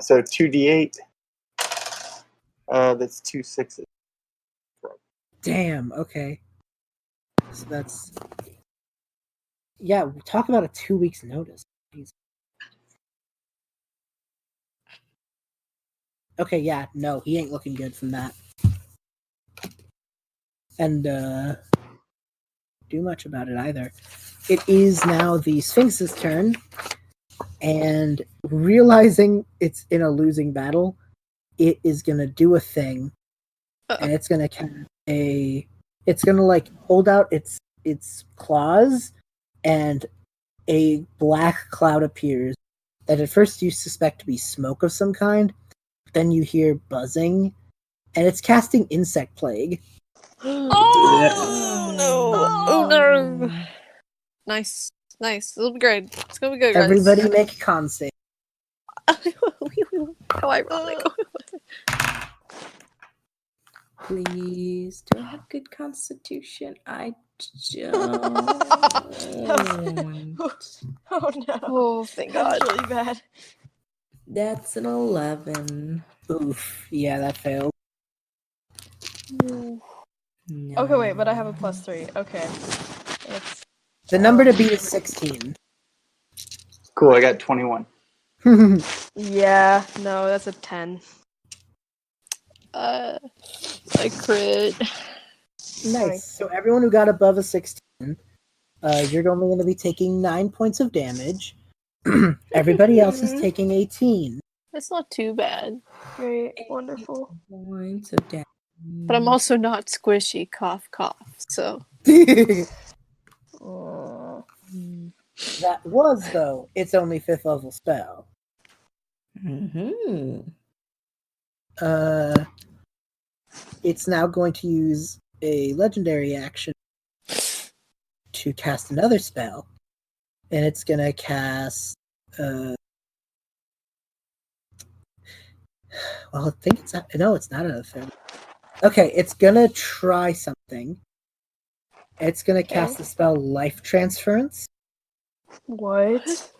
So 2d8. That's 2 6s. Damn, okay. So that's... Yeah, talk about a 2 weeks notice. Jeez. Okay, yeah, no, he ain't looking good from that. And, do much about it either. It is now the Sphinx's turn, and realizing it's in a losing battle, it is gonna do a thing, and it's gonna it's gonna like hold out its claws, and a black cloud appears that at first you suspect to be smoke of some kind. Then you hear buzzing, and it's casting Insect Plague. Oh no! Oh no! Nice. It'll be great. It's gonna be good, guys. Everybody make a con save. How ironic. Please, do I have good constitution? I don't. Oh no. Oh, thank That was God. really bad. That's an 11. Oof, yeah, that failed. No. Okay, wait, but I have a +3. Okay. It's The number to beat is 16. Cool, I got 21. yeah, no, that's a 10. I crit. Nice. So everyone who got above a 16, you're only going to be taking 9 points of damage. Everybody else is taking 18. That's not too bad. Great, wonderful. Points of damage. But I'm also not squishy, cough, cough. So That was, though, its only 5th level spell. Mm-hmm. It's now going to use a legendary action to cast another spell. And it's going to cast... well, I think it's... No, it's not a third. Okay, it's going to try something. It's going to cast the spell Life Transference. What?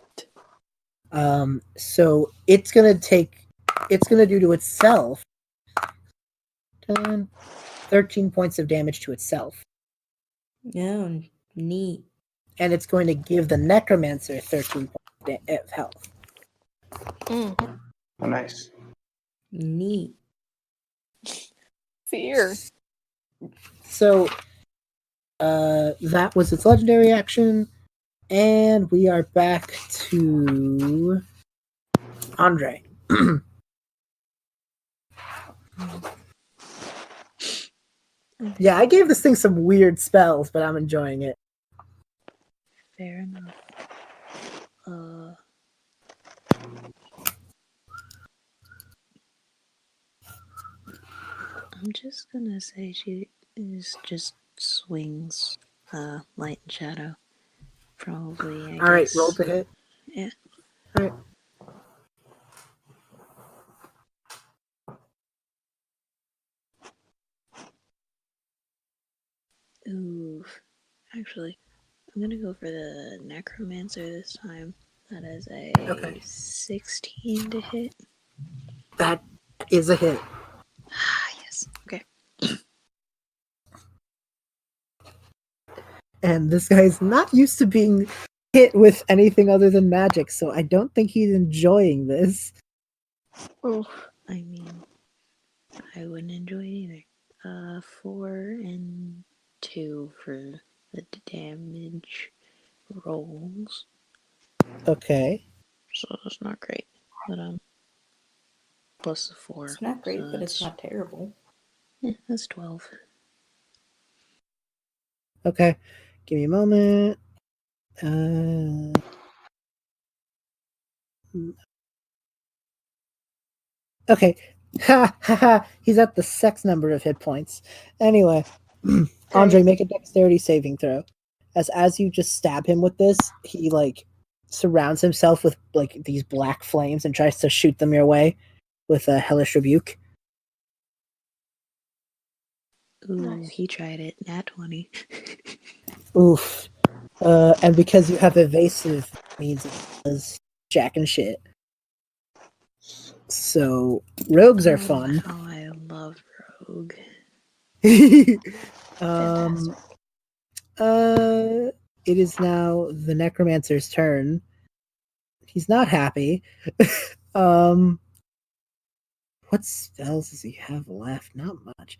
So it's going to do to itself 13 points of damage to itself. Yeah, neat. And it's going to give the Necromancer 13 points of health. Oh, nice. Neat. fear. So that was its legendary action. And we are back to Andrei. Yeah, I gave this thing some weird spells, but I'm enjoying it. Fair enough. I'm just gonna say she just swings light and shadow. Probably, I guess. Alright, roll to hit. Yeah. Alright. Ooh. Actually, I'm gonna go for the Necromancer this time. That is a 16 to hit. That is a hit. Ah, yes. Okay. And this guy's not used to being hit with anything other than magic, so I don't think he's enjoying this. Oof. I mean, I wouldn't enjoy it either. 4 and 2 for the damage rolls. Okay. So it's not great. But plus the 4. It's not great, so but it's not terrible. Yeah, that's 12. Okay. Give me a moment. Okay. Ha ha ha. He's at the sex number of hit points. Anyway, Andrei, make a dexterity saving throw. As you just stab him with this, he like surrounds himself with like these black flames and tries to shoot them your way with a hellish rebuke. Ooh, he tried it. Nat 20. Oof. And because you have evasive means, it does jack and shit. So rogues are fun. Oh, I love rogue. um, it is now the necromancer's turn. He's not happy. What spells does he have left? Not much.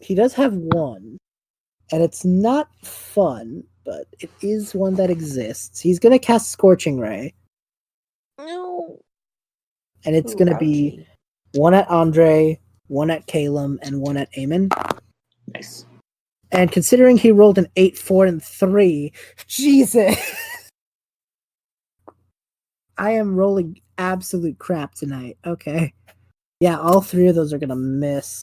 He does have one, and it's not fun, but it is one that exists. He's gonna cast Scorching Ray. No. And it's gonna be one at Andrei, one at Calem, and one at Aemon. Nice. And considering he rolled an 8, 4, and 3, Jesus! I am rolling absolute crap tonight. Okay. Yeah, all 3 of those are gonna miss.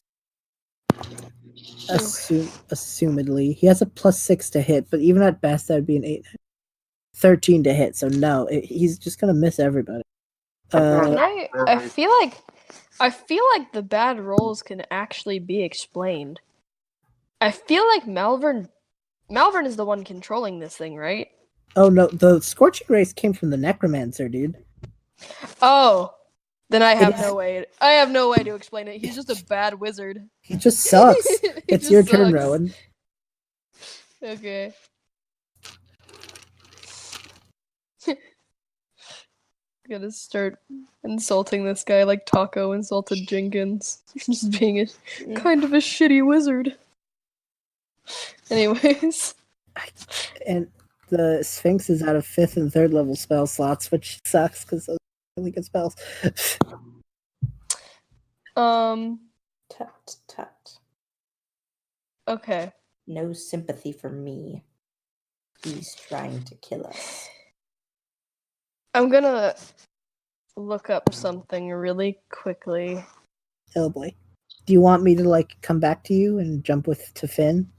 Assumedly. He has a +6 to hit, but even at best, that would be an 13 to hit. So no, he's just gonna miss everybody. I feel like the bad rolls can actually be explained. I feel like Malvern is the one controlling this thing, right? Oh no, the Scorching Rays came from the Necromancer, dude. Oh, then I have no way to explain it. He's just a bad wizard. He just sucks. It's your turn, Rowan. Okay. Gotta start insulting this guy like Taco insulted Jenkins. Just being a kind of a shitty wizard. Anyways. And the Sphinx is out of 5th and 3rd level spell slots, which sucks because those are really good spells. Tut tut. Okay. No sympathy for me. He's trying to kill us. I'm gonna look up something really quickly. Oh boy. Do you want me to come back to you and jump to Finn?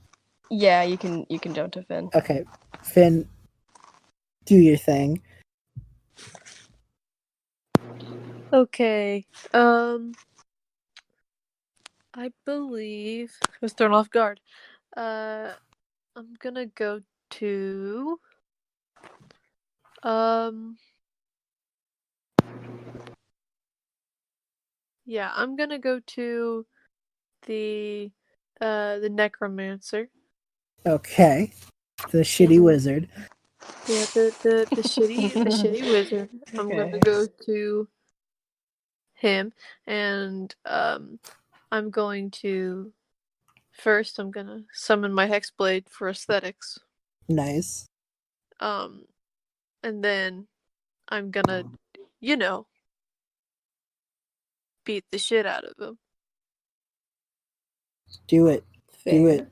Yeah, you can jump to Finn. Okay. Finn, do your thing. Okay. I believe I was thrown off guard. I'm gonna go to yeah, I'm gonna go to the necromancer. Okay. The shitty wizard. Yeah, the shitty wizard. I'm gonna go to him, and I'm going to first. I'm gonna summon my hexblade for aesthetics. Nice. And then I'm gonna, beat the shit out of him. Do it. Fair. Do it.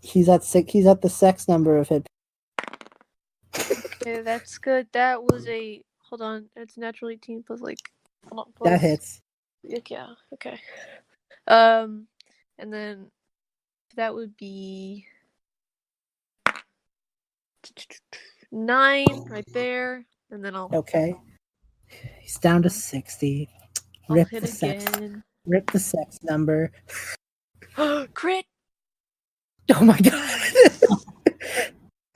He's at the sex number of hit. Okay, that's good. That was hold on. It's natural 18 plus hold on. Plus, that hits. Yeah. Okay. And then that would be 9 right there, and then I'll. Okay. He's down to 60. I'll hit again. Rip the sex number. Crit! Oh my god.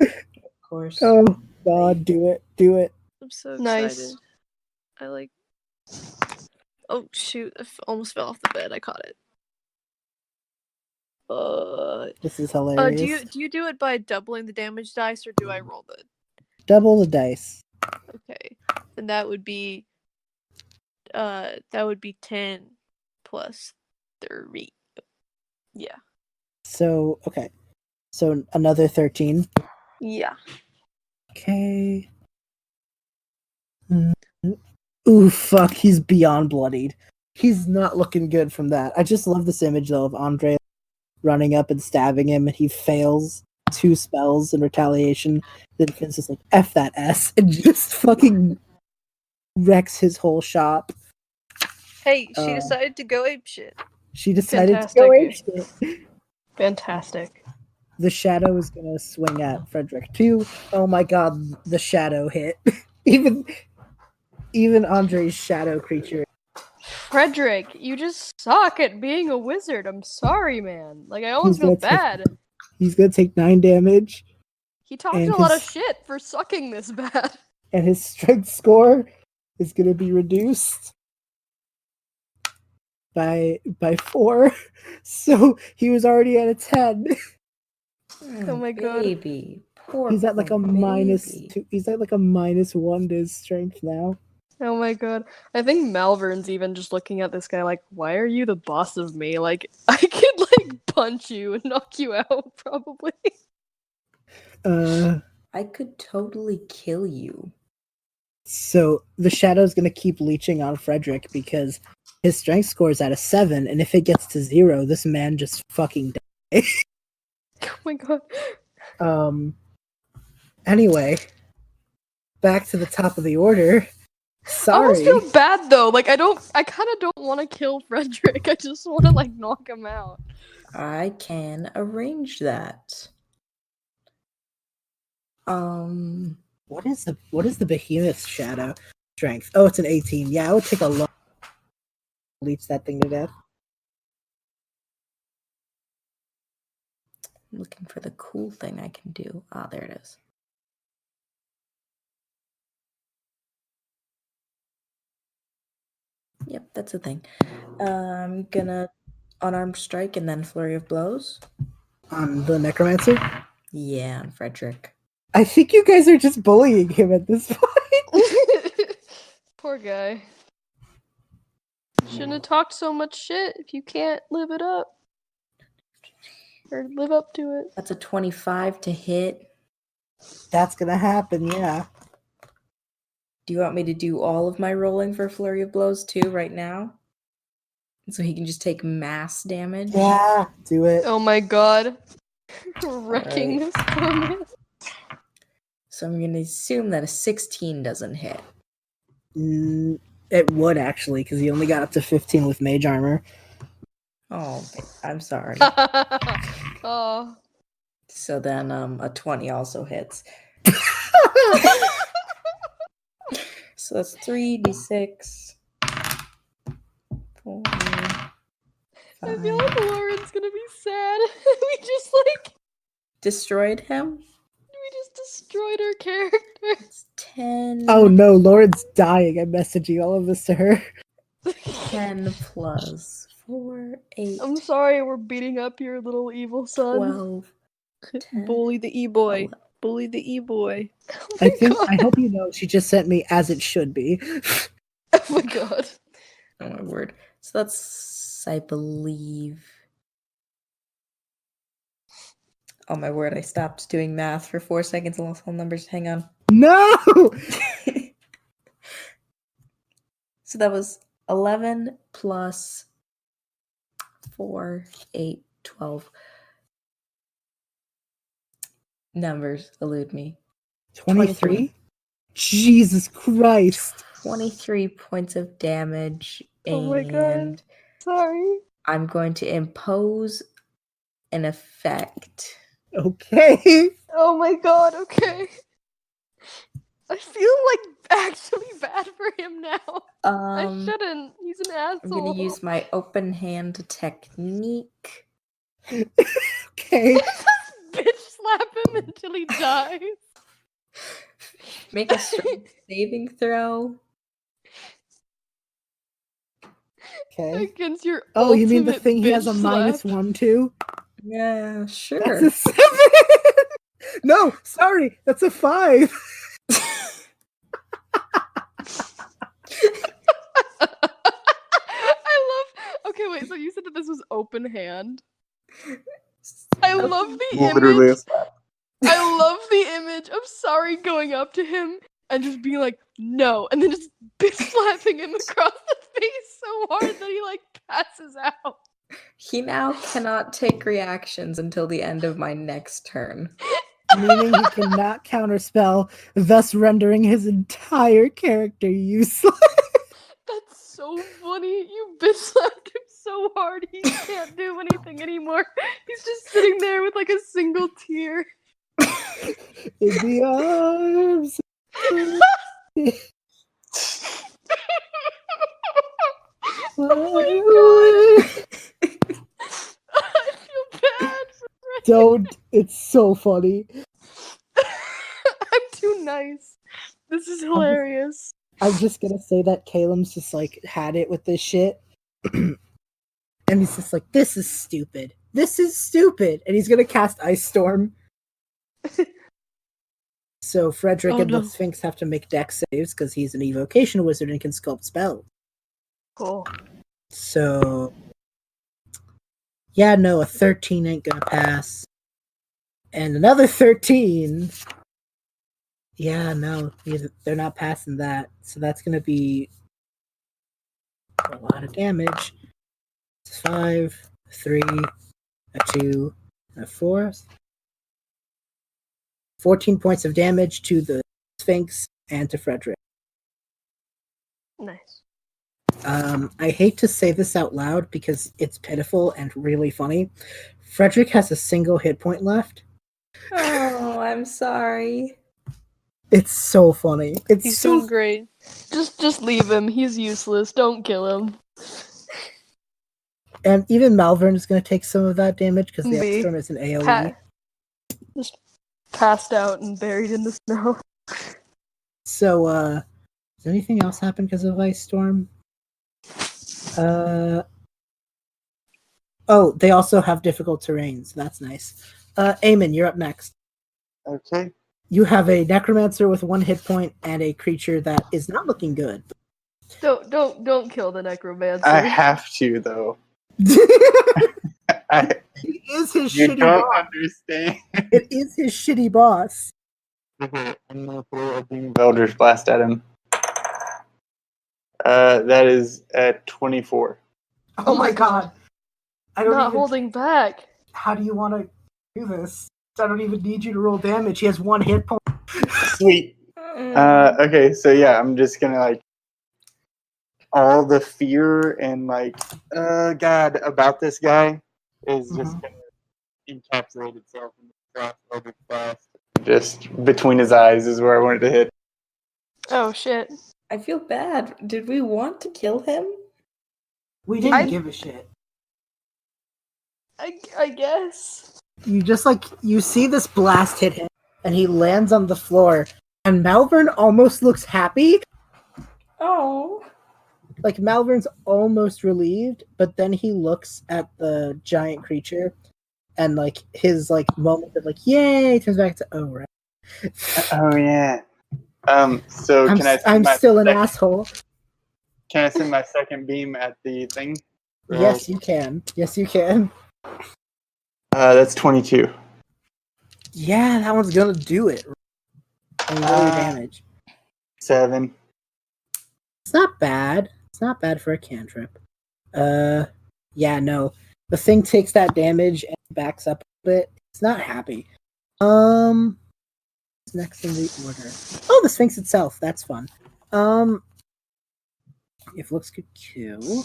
Of course. Oh god, do it. Do it. I'm so Nice. excited. Oh shoot, I almost fell off the bed. I caught it. This is hilarious. Do you do it by doubling the damage dice, or do I roll the? Double the dice. Okay, and that would be 10 plus 3. Yeah. So okay. So another 13. Yeah. Okay. Ooh, fuck! He's beyond bloodied. He's not looking good from that. I just love this image though of Andrei running up and stabbing him, and he fails 2 spells in retaliation. Then Finn's just like, F that S, and just fucking wrecks his whole shop. Hey, she decided to go apeshit. She decided to go apeshit. Fantastic. The shadow is gonna swing at Frederick too. Oh my god, the shadow hit. Even Andrei's shadow creature. Frederick, you just suck at being a wizard. I'm sorry, man. I almost feel bad. He's gonna take 9 damage, He talked And a lot of his- shit for sucking this bad. and his strength score is gonna be reduced by 4. So he was already at a 10. Oh my god. Baby. Poor, He's at like a poor minus baby. 2. He's at like a -1 to his strength now. Oh my god. I think Malvern's even just looking at this guy like, why are you the boss of me? Like, I could like punch you and knock you out, probably. I could totally kill you. So the shadow's gonna keep leeching on Frederick because his strength score is at a 7, and if it gets to 0, this man just fucking dies. Oh my god. Anyway, back to the top of the order. I almost Sorry. feel bad though. Like I kind of don't want to kill Frederick. I just want to like knock him out. I can arrange that. What is the behemoth shadow strength? Oh, it's an 18. Yeah, I would take a long leech that thing to death. I'm looking for the cool thing I can do. Ah, there it is. Yep, that's a thing. I'm gonna unarmed strike and then flurry of blows. On the necromancer? Yeah, on Frederick. I think you guys are just bullying him at this point. Poor guy. Shouldn't have talked so much shit if you can't live it up. Or live up to it. That's a 25 to hit. That's gonna happen, yeah. Do you want me to do all of my rolling for flurry of blows too right now? So he can just take mass damage? Yeah, do it. Oh my god. Wrecking Alright. this poor man. So I'm going to assume that a 16 doesn't hit. It would actually, because he only got up to 15 with mage armor. Oh, I'm sorry. Oh. So then a 20 also hits. So that's 3d6. 4, 5. I feel like Lauren's gonna be sad. We just like Destroyed him? we just destroyed her character. It's 10. Oh no, Lauren's dying. I'm messaging all of this to her. 10 plus 4, 8. I'm sorry, we're beating up your little evil son. 12. 10, Bully the e-boy. 11. Bully the e-boy. Oh my god. I hope you know she just sent me as it should be. Oh my god. Oh my word. So that's, I believe. Oh my word, I stopped doing math for 4 seconds and lost all numbers. Hang on. No! So that was 11 plus 4, 8, 12. Numbers elude me. 23? Jesus Christ. 23 points of damage. Oh my god. And Sorry. I'm going to impose an effect. Okay. Oh my god, okay. I feel like actually bad for him now. I shouldn't. He's an asshole. I'm going to use my open hand technique. Okay. Bitch slap him until he dies. Make a strength saving throw. Okay. Against your Oh, you mean the ultimate thing he has a bitch slap. -1 to? Yeah, sure. That's a 7! No, sorry, that's a 5. I love. Okay, wait. So you said that this was open hand. I love the Literally image. I love the image of Sari going up to him and just being like, "No," and then just bitch slapping him across the face so hard that he like passes out. He now cannot take reactions until the end of my next turn. Meaning he cannot counterspell, thus rendering his entire character useless. That's so funny. You bitch slapped him so hard he can't do anything anymore. He's just sitting there with like a single tear. In the arms. Oh my god. I feel bad for Fred. Don't. It's so funny. I'm too nice. This is hilarious. I'm just gonna say that Calem's just like had it with this shit. And he's just like, this is stupid. This is stupid. And he's gonna cast Ice Storm. So Frederick and the Sphinx have to make dex saves because he's an evocation wizard and can sculpt spells. Cool. So yeah, no, a 13 ain't gonna pass. And another 13. Yeah, no, they're not passing that. So that's gonna be a lot of damage. It's 5, 3, a 2, and a 4. 14 points of damage to the Sphinx and to Frederick. Nice. I hate to say this out loud because it's pitiful and really funny. Frederick has a single hit point left. Oh, I'm sorry. It's so funny. He's doing great. Just leave him. He's useless. Don't kill him. And even Malvern is going to take some of that damage because the Ice Storm is an AoE. Just passed out and buried in the snow. So, does anything else happen because of Ice Storm? Oh, they also have difficult terrain, so that's nice. Aemon, you're up next. Okay. You have a necromancer with 1 hit point and a creature that is not looking good. Don't kill the necromancer. I have to though. He is his You shitty don't boss. understand. It is his shitty boss. I'm gonna throw a beam of Eldritch Blast at him. That is at 24. Oh my god. I don't Not even... holding back. How do you want to do this? I don't even need you to roll damage. He has 1 hit point. Sweet. Okay, so yeah, I'm just gonna like all the fear and like God about this guy is just gonna encapsulate itself in the Eldritch Blast. Just between his eyes is where I wanted to hit. Oh shit. I feel bad. Did we want to kill him? We didn't give a shit. I guess. You just like, you see this blast hit him, and he lands on the floor, and Malvern almost looks happy. Oh. Like, Malvern's almost relieved, but then he looks at the giant creature, and like, his like moment of like, yay, turns back to, oh, right. Oh, yeah. So I'm still an asshole. Can I send my second beam at the thing? Yes, you can. Yes, you can. That's 22. Yeah, that one's gonna do it. I mean, what are your damage? 7. It's not bad. It's not bad for a cantrip. Yeah, no. The thing takes that damage and backs up a bit. It's not happy. What's next in the order? Oh, the Sphinx itself. That's fun. If looks could kill,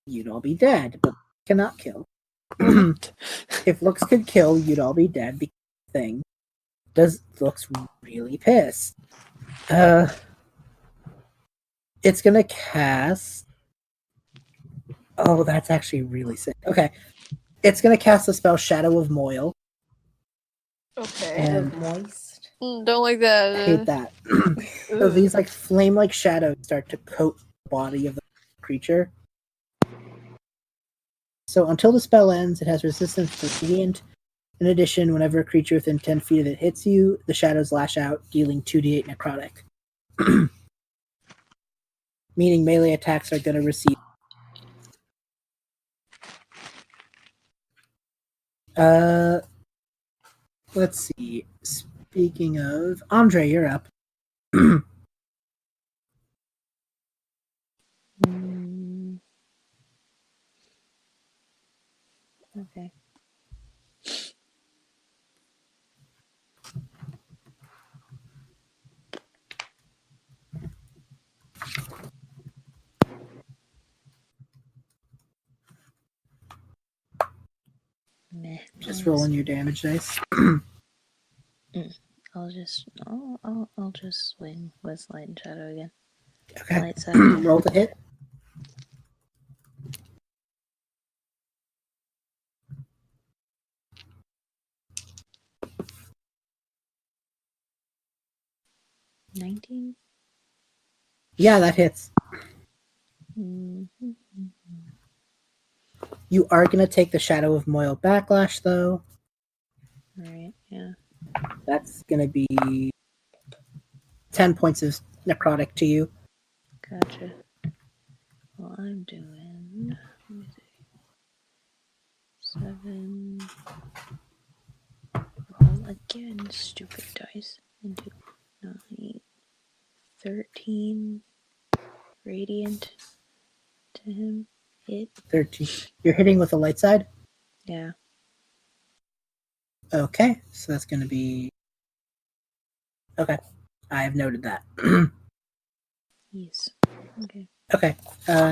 you'd all be dead, but cannot kill. If looks could kill, you'd all be dead because the thing looks really pissed. It's gonna cast. Oh, that's actually really sick. Okay, it's gonna cast the spell Shadow of Moil. Okay. And moist. Don't like that. I hate that. So these like flame-like shadows start to coat the body of the creature. So until the spell ends, it has resistance to radiant. In addition, whenever a creature within 10 feet of it hits you, the shadows lash out, dealing 2d8 necrotic. Meaning melee attacks are going to receive. Let's see. Speaking of, Andrei, you're up. Okay. Meh. Just rolling your damage dice. I'll just swing with light and shadow again. Okay. Light side. Roll the hit. 19? Yeah, that hits. Mm-hmm. You are going to take the Shadow of Moyle Backlash, though. Right, yeah. That's going to be 10 points of necrotic to you. Gotcha. Well, I'm doing... Let me see. 7... Roll again, stupid dice. And do 9... 13... Radiant to him. Hit. 13. You're hitting with the light side? Yeah. Okay, so that's going to be... Okay, I have noted that. Yes. Okay. Okay,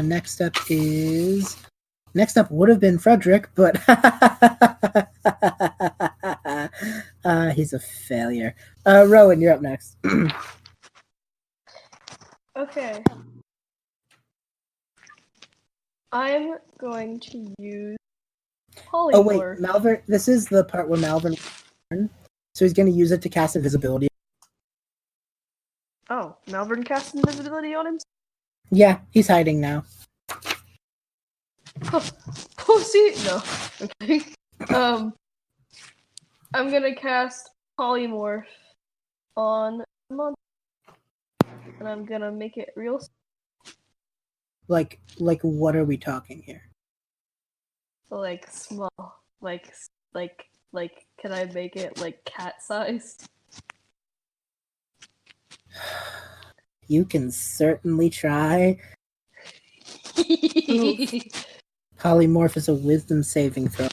next up would have been Frederick, but he's a failure. Rowan, you're up next. Okay. I'm going to use polymorph. Oh wait, Malvern. This is the part where Malvern, so he's going to use it to cast invisibility. Oh, Malvern cast invisibility on him? Yeah, he's hiding now. Pussy! No. Okay. I'm gonna cast polymorph on Aemon, and I'm gonna make it real. Like what are we talking here? Like small, like, can I make it like cat sized? You can certainly try. Polymorph is a wisdom saving throw.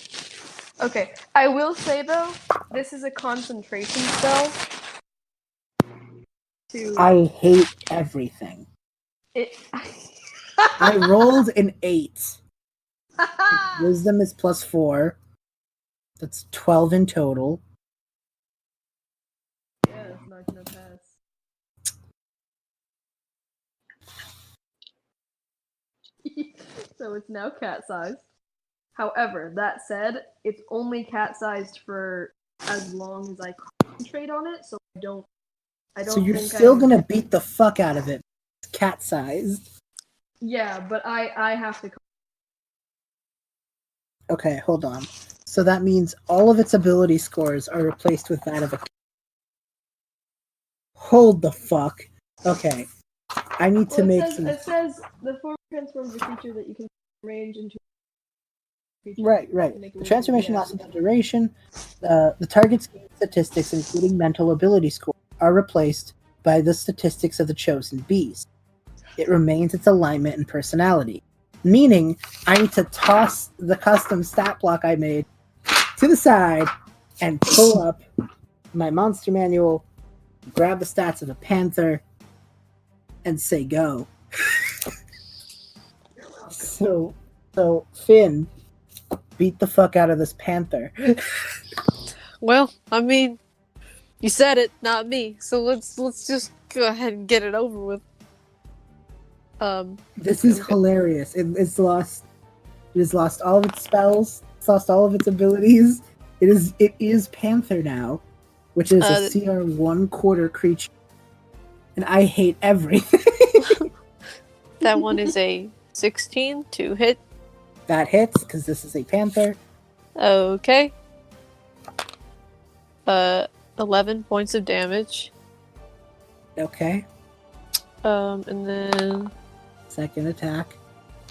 Okay, I will say though, this is a concentration spell. I hate everything. I rolled an 8. Wisdom is +4. That's 12 in total. Yeah, it's not gonna pass. So it's now cat sized. However, that said, it's only cat sized for as long as I concentrate on it, so I don't. So you're still gonna beat the fuck out of it. It's cat sized. Yeah, but I have to. Okay, hold on. So that means all of its ability scores are replaced with that of a. Hold the fuck. Okay. I need to make some. It says the form transforms a creature that you can range into. Right. The transformation lasts without duration. The target's statistics, including mental ability score, are replaced by the statistics of the chosen beast. It remains its alignment and personality. Meaning, I need to toss the custom stat block I made to the side and pull up my monster manual, grab the stats of a panther, and say go. So Finn, beat the fuck out of this panther. Well, I mean, you said it, not me. So let's just go ahead and get it over with. This is hilarious. It has lost all of its spells. It's lost all of its abilities. It is Panther now, which is a CR 1/4 creature, and I hate everything. That one is a 16 to hit. That hits because this is a Panther. Okay. 11 points of damage. Okay. And then second attack.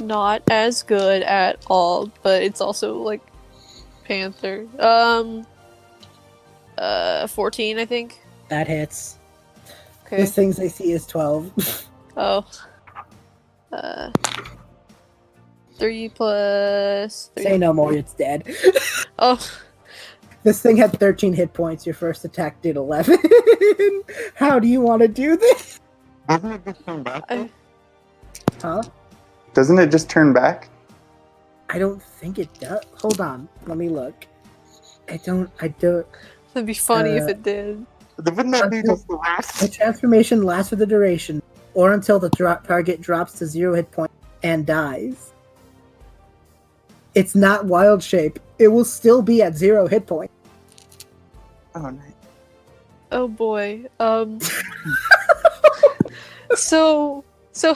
Not as good at all, but it's also like Panther. 14, I think. That hits. Okay. This thing's AC is 12. Oh. 3 plus 3. Say no more, it's dead. Oh. This thing had 13 hit points. Your first attack did 11. How do you want to do this? Doesn't it just turn back? Huh? Doesn't it just turn back? I don't think it does. Hold on. Let me look. I don't. That'd be funny if it did. Wouldn't that be just the last? The transformation lasts for the duration, or until the target drops to 0 hit points and dies. It's not wild shape. It will still be at 0 hit points. Oh, nice. Oh boy. So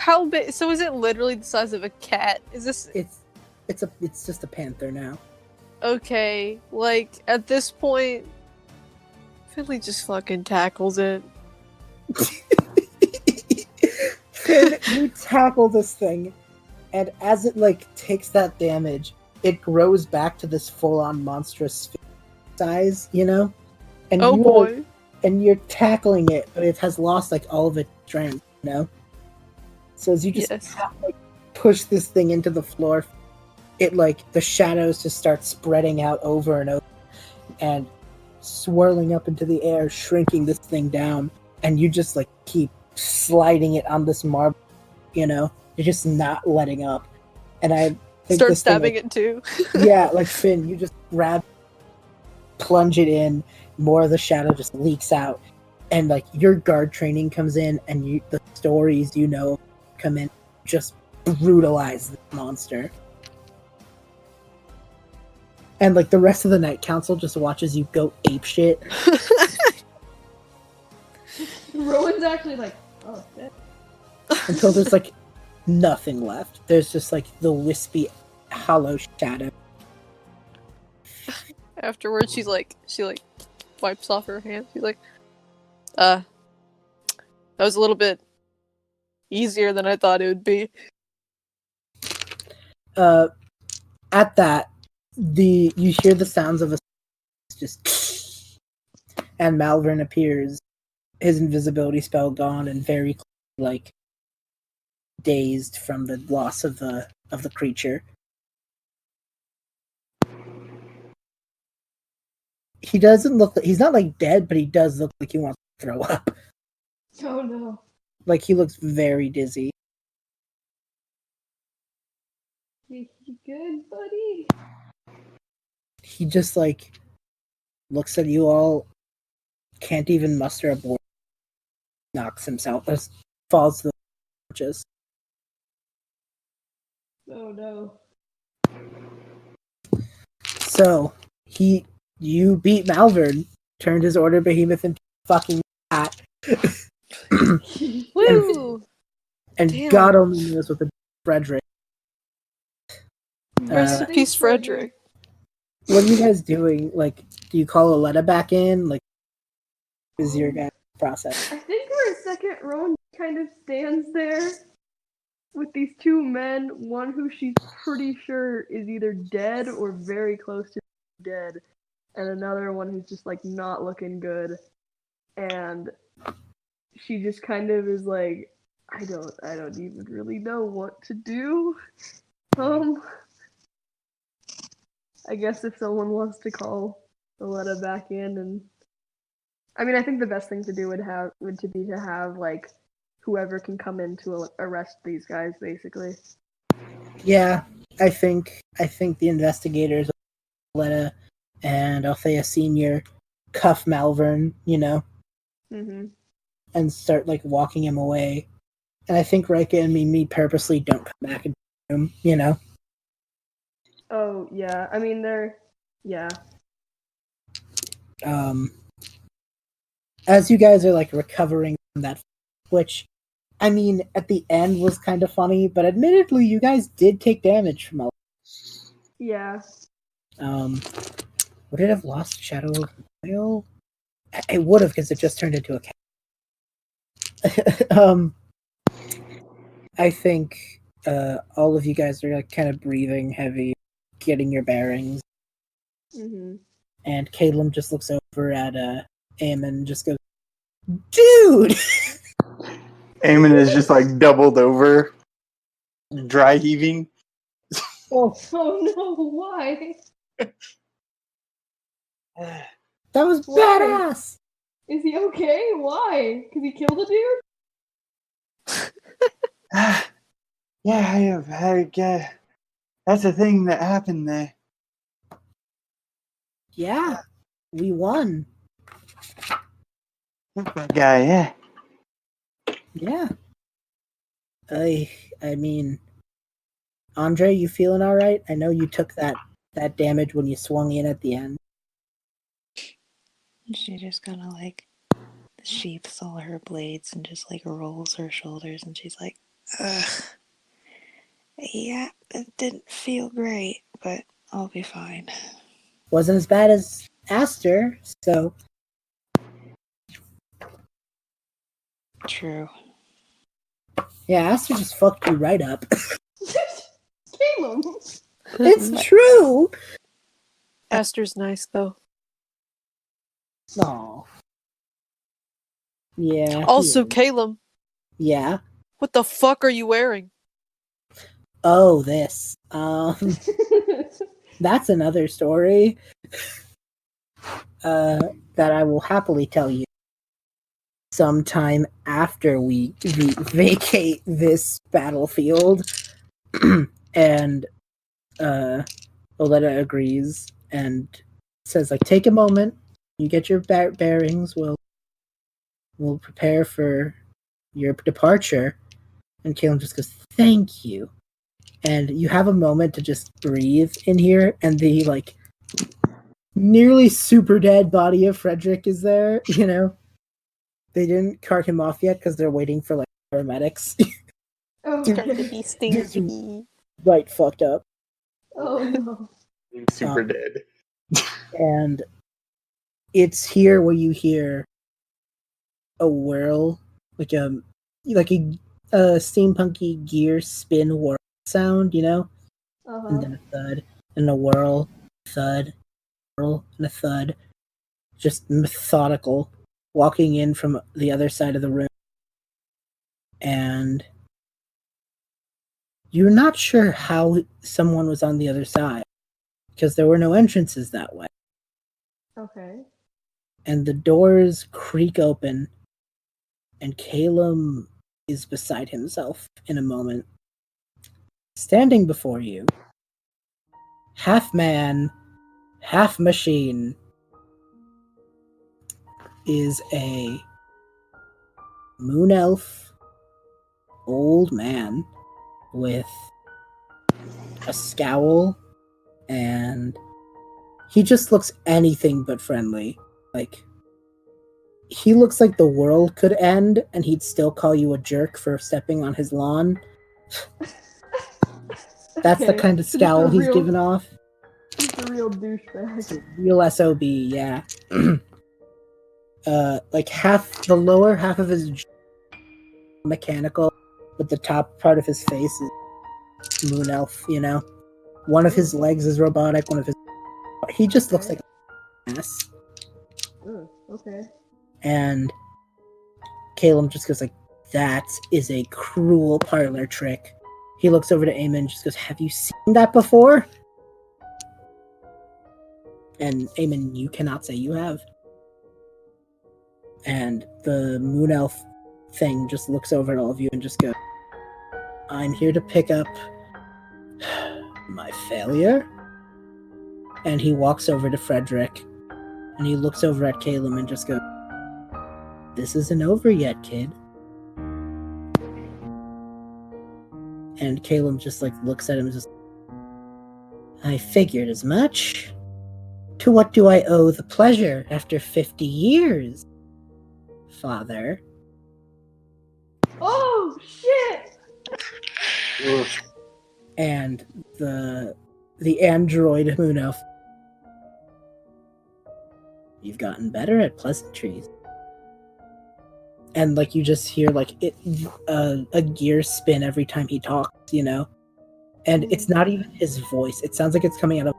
how big? So is it literally the size of a cat? Is this It's just a panther now. okay? Like at this point, Finley just fucking tackles it. Finn, you tackle this thing, and as it like takes that damage, it grows back to this full-on monstrous size, you know. And Oh boy! And you're tackling it, but it has lost like all of its strength, you know. So as you just push this thing into the floor, it like the shadows just start spreading out over and over, and swirling up into the air, shrinking this thing down, and you just like keep sliding it on this marble, you know. You're just not letting up, and I think start this stabbing thing, like, it too. yeah, like Finn, you just plunge it in. More of the shadow just leaks out, and like your guard training comes in, and the stories you know come in, just brutalize this monster. And like the rest of the Night Council just watches you go apeshit. Rowan's actually like, oh shit. Until there's like nothing left. There's just like the wispy, hollow shadow. Afterwards, she wipes off her hands. She's like, that was a little bit easier than I thought it would be. At that, you hear the sounds of a just, and Malvern appears, his invisibility spell gone and very like dazed from the loss of the creature. He doesn't look like, he's not like dead, but he does look like he wants to throw up. Oh no. Like he looks very dizzy. You good, buddy? He just like looks at you all, can't even muster a word, knocks himself, falls to the just. Oh no. So you beat Malvern, turned his order behemoth into a fucking cat. Woo! And Damn. God only knows what the Frederick. Rest in peace, Frederick. What are you guys doing? Like, do you call Aletta back in? Like, is your guys' process? I think for a second, Rowan kind of stands there with these two men, one who she's pretty sure is either dead or very close to dead, and another one who's just like not looking good. And she just kind of is like, I don't even really know what to do. I guess if someone wants to call Aletta back in, and I mean, I think the best thing to do would be to have like whoever can come in to arrest these guys, basically. Yeah, I think the investigators, Aletta and Althea Senior, cuff Malvern, you know, and start like walking him away. And I think Rika and me purposely don't come back into the room, you know. Oh yeah, I mean yeah. As you guys are like recovering from that, which, I mean, at the end was kind of funny, but admittedly, you guys did take damage from all. Yeah. Would it have lost Shadow of Oil? It would have, because it just turned into a cat. I think all of you guys are like kind of breathing heavy, getting your bearings. And Calem just looks over at Aemon and just goes, "Dude!" Aemon is just like doubled over, dry heaving. Oh no! Why? That was badass. Is he okay? Why? Because he killed a dude? Yeah, that's a thing that happened there. Yeah, we won. That guy, yeah. Yeah. I mean, Andrei, you feeling all right? I know you took that damage when you swung in at the end. She just kind of like sheaths all her blades and just like rolls her shoulders and she's like, ugh. Yeah, it didn't feel great, but I'll be fine. Wasn't as bad as Aster, so True. yeah, Aster just fucked you right up. Calem. It's true. Aster's nice though. Aw. Yeah. Also, Calem, Yeah. what the fuck are you wearing? Oh, this. That's another story. That I will happily tell you sometime after we vacate this battlefield. And Oleta agrees and says, like, take a moment. You get your bearings. We'll prepare for your departure. And Caleb just goes, thank you. And you have a moment to just breathe in here, and the, like, nearly super dead body of Frederick is there, you know? They didn't cart him off yet because they're waiting for, like, paramedics. Trying to be stinky. Right fucked up. Oh no. Super dead. And it's here where you hear a whirl, like a steampunky gear spin whirl sound, you know? And then a thud, and a whirl, thud, whirl, and a thud. Just methodical, walking in from the other side of the room. And you're not sure how someone was on the other side, because there were no entrances that way. Okay. And the doors creak open, and Calem is beside himself in a moment. Standing before you, half man, half machine, is a moon elf old man with a scowl, and he just looks anything but friendly. Like, he looks like the world could end and he'd still call you a jerk for stepping on his lawn. That's the kind of scowl he's giving off. He's a real douchebag. It's a real SOB, yeah. Like the lower half of his mechanical, but the top part of his face is moon elf, you know? One of his legs is robotic, he just looks like a mess. Okay. And Calem just goes like, that is a cruel parlor trick. He looks over to Aemon and just goes, have you seen that before? And Aemon, you cannot say you have. And the moon elf thing just looks over at all of you and just goes, I'm here to pick up my failure. And he walks over to Frederick and he looks over at Calem and just goes, this isn't over yet, kid. And Calem just like looks at him and just, I figured as much. To what do I owe the pleasure after 50 years, father? Oh shit! And the android moon elf, you've gotten better at pleasantries. And like you just hear like a gear spin every time he talks, you know? And it's not even his voice. It sounds like it's coming out of...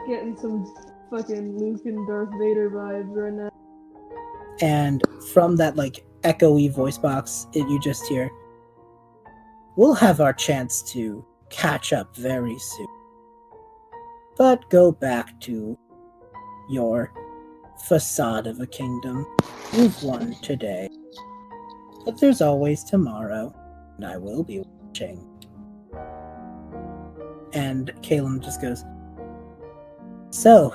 Getting some fucking Luke and Darth Vader vibes right now. And from that like echoey voice box, you just hear, we'll have our chance to catch up very soon. But go back to your facade of a kingdom. You've won today. But there's always tomorrow, and I will be watching. And Calem just goes, so,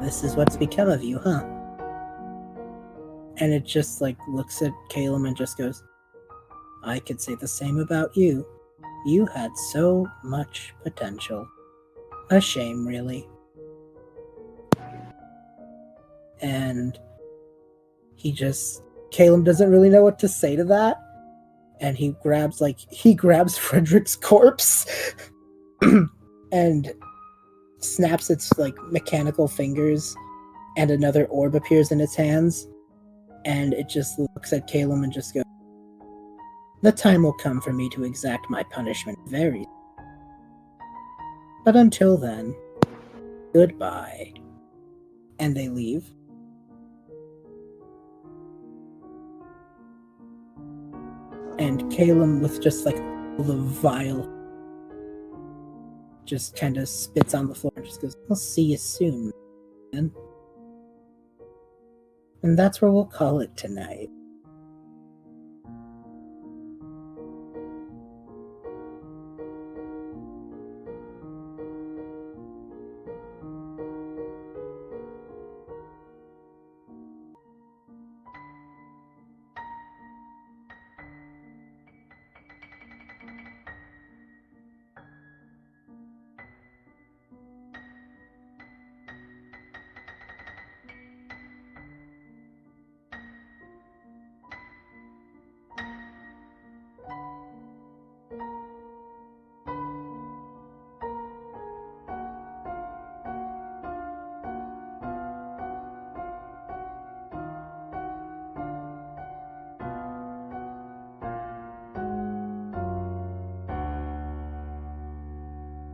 this is what's become of you, huh? And it just like looks at Calem and just goes, I could say the same about you. You had so much potential. A shame, really. And Calem doesn't really know what to say to that, and he grabs Frederick's corpse and snaps its mechanical fingers, and another orb appears in its hands, and it just looks at Calem and just goes, "The time will come for me to exact my punishment very soon. But until then, goodbye." And they leave. And Calem, with just the vial, just kind of spits on the floor and just goes, "I'll see you soon, man." And that's where we'll call it tonight.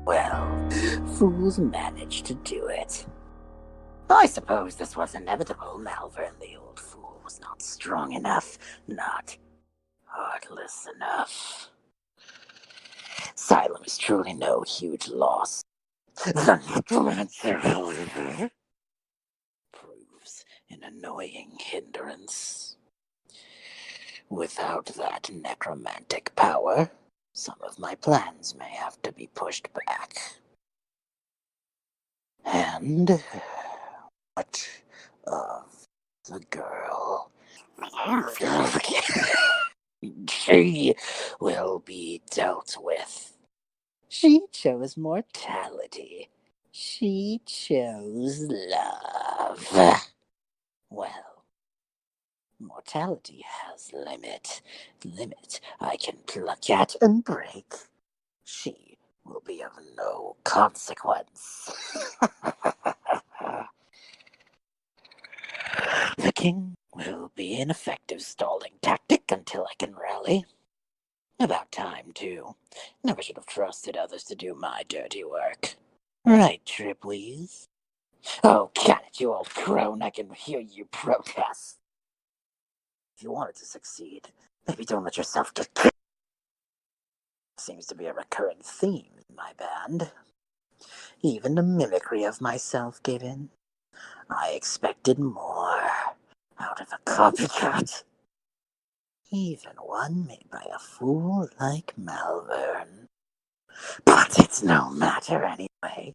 Well, fools managed to do it. I suppose this was inevitable. Malvern, the old fool, was not strong enough, not heartless enough. Sylum is truly no huge loss. The necromancer, however, proves an annoying hindrance. Without that necromantic power, some of my plans may have to be pushed back. And what of the girl? She will be dealt with. She chose mortality. She chose love. Well, mortality has limit. Limit I can pluck at and break. She will be of no consequence. The king will be an effective stalling tactic until I can rally. About time, too. Never should have trusted others to do my dirty work. Right, Tripweeze? Oh, got it, you old crone. I can hear you protest. If you wanted to succeed, maybe don't let yourself get killed. Seems to be a recurring theme in my band. Even the mimicry of myself gave in. I expected more out of a copycat. Even one made by a fool like Malvern. But it's no matter anyway.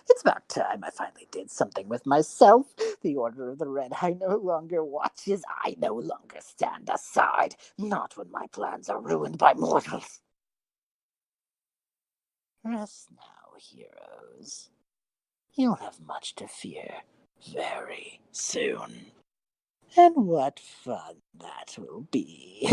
It's about time I finally did something with myself. The Order of the Red Eye no longer watches. I no longer stand aside. Not when my plans are ruined by mortals. Rest now, heroes. You'll have much to fear very soon. And what fun that will be.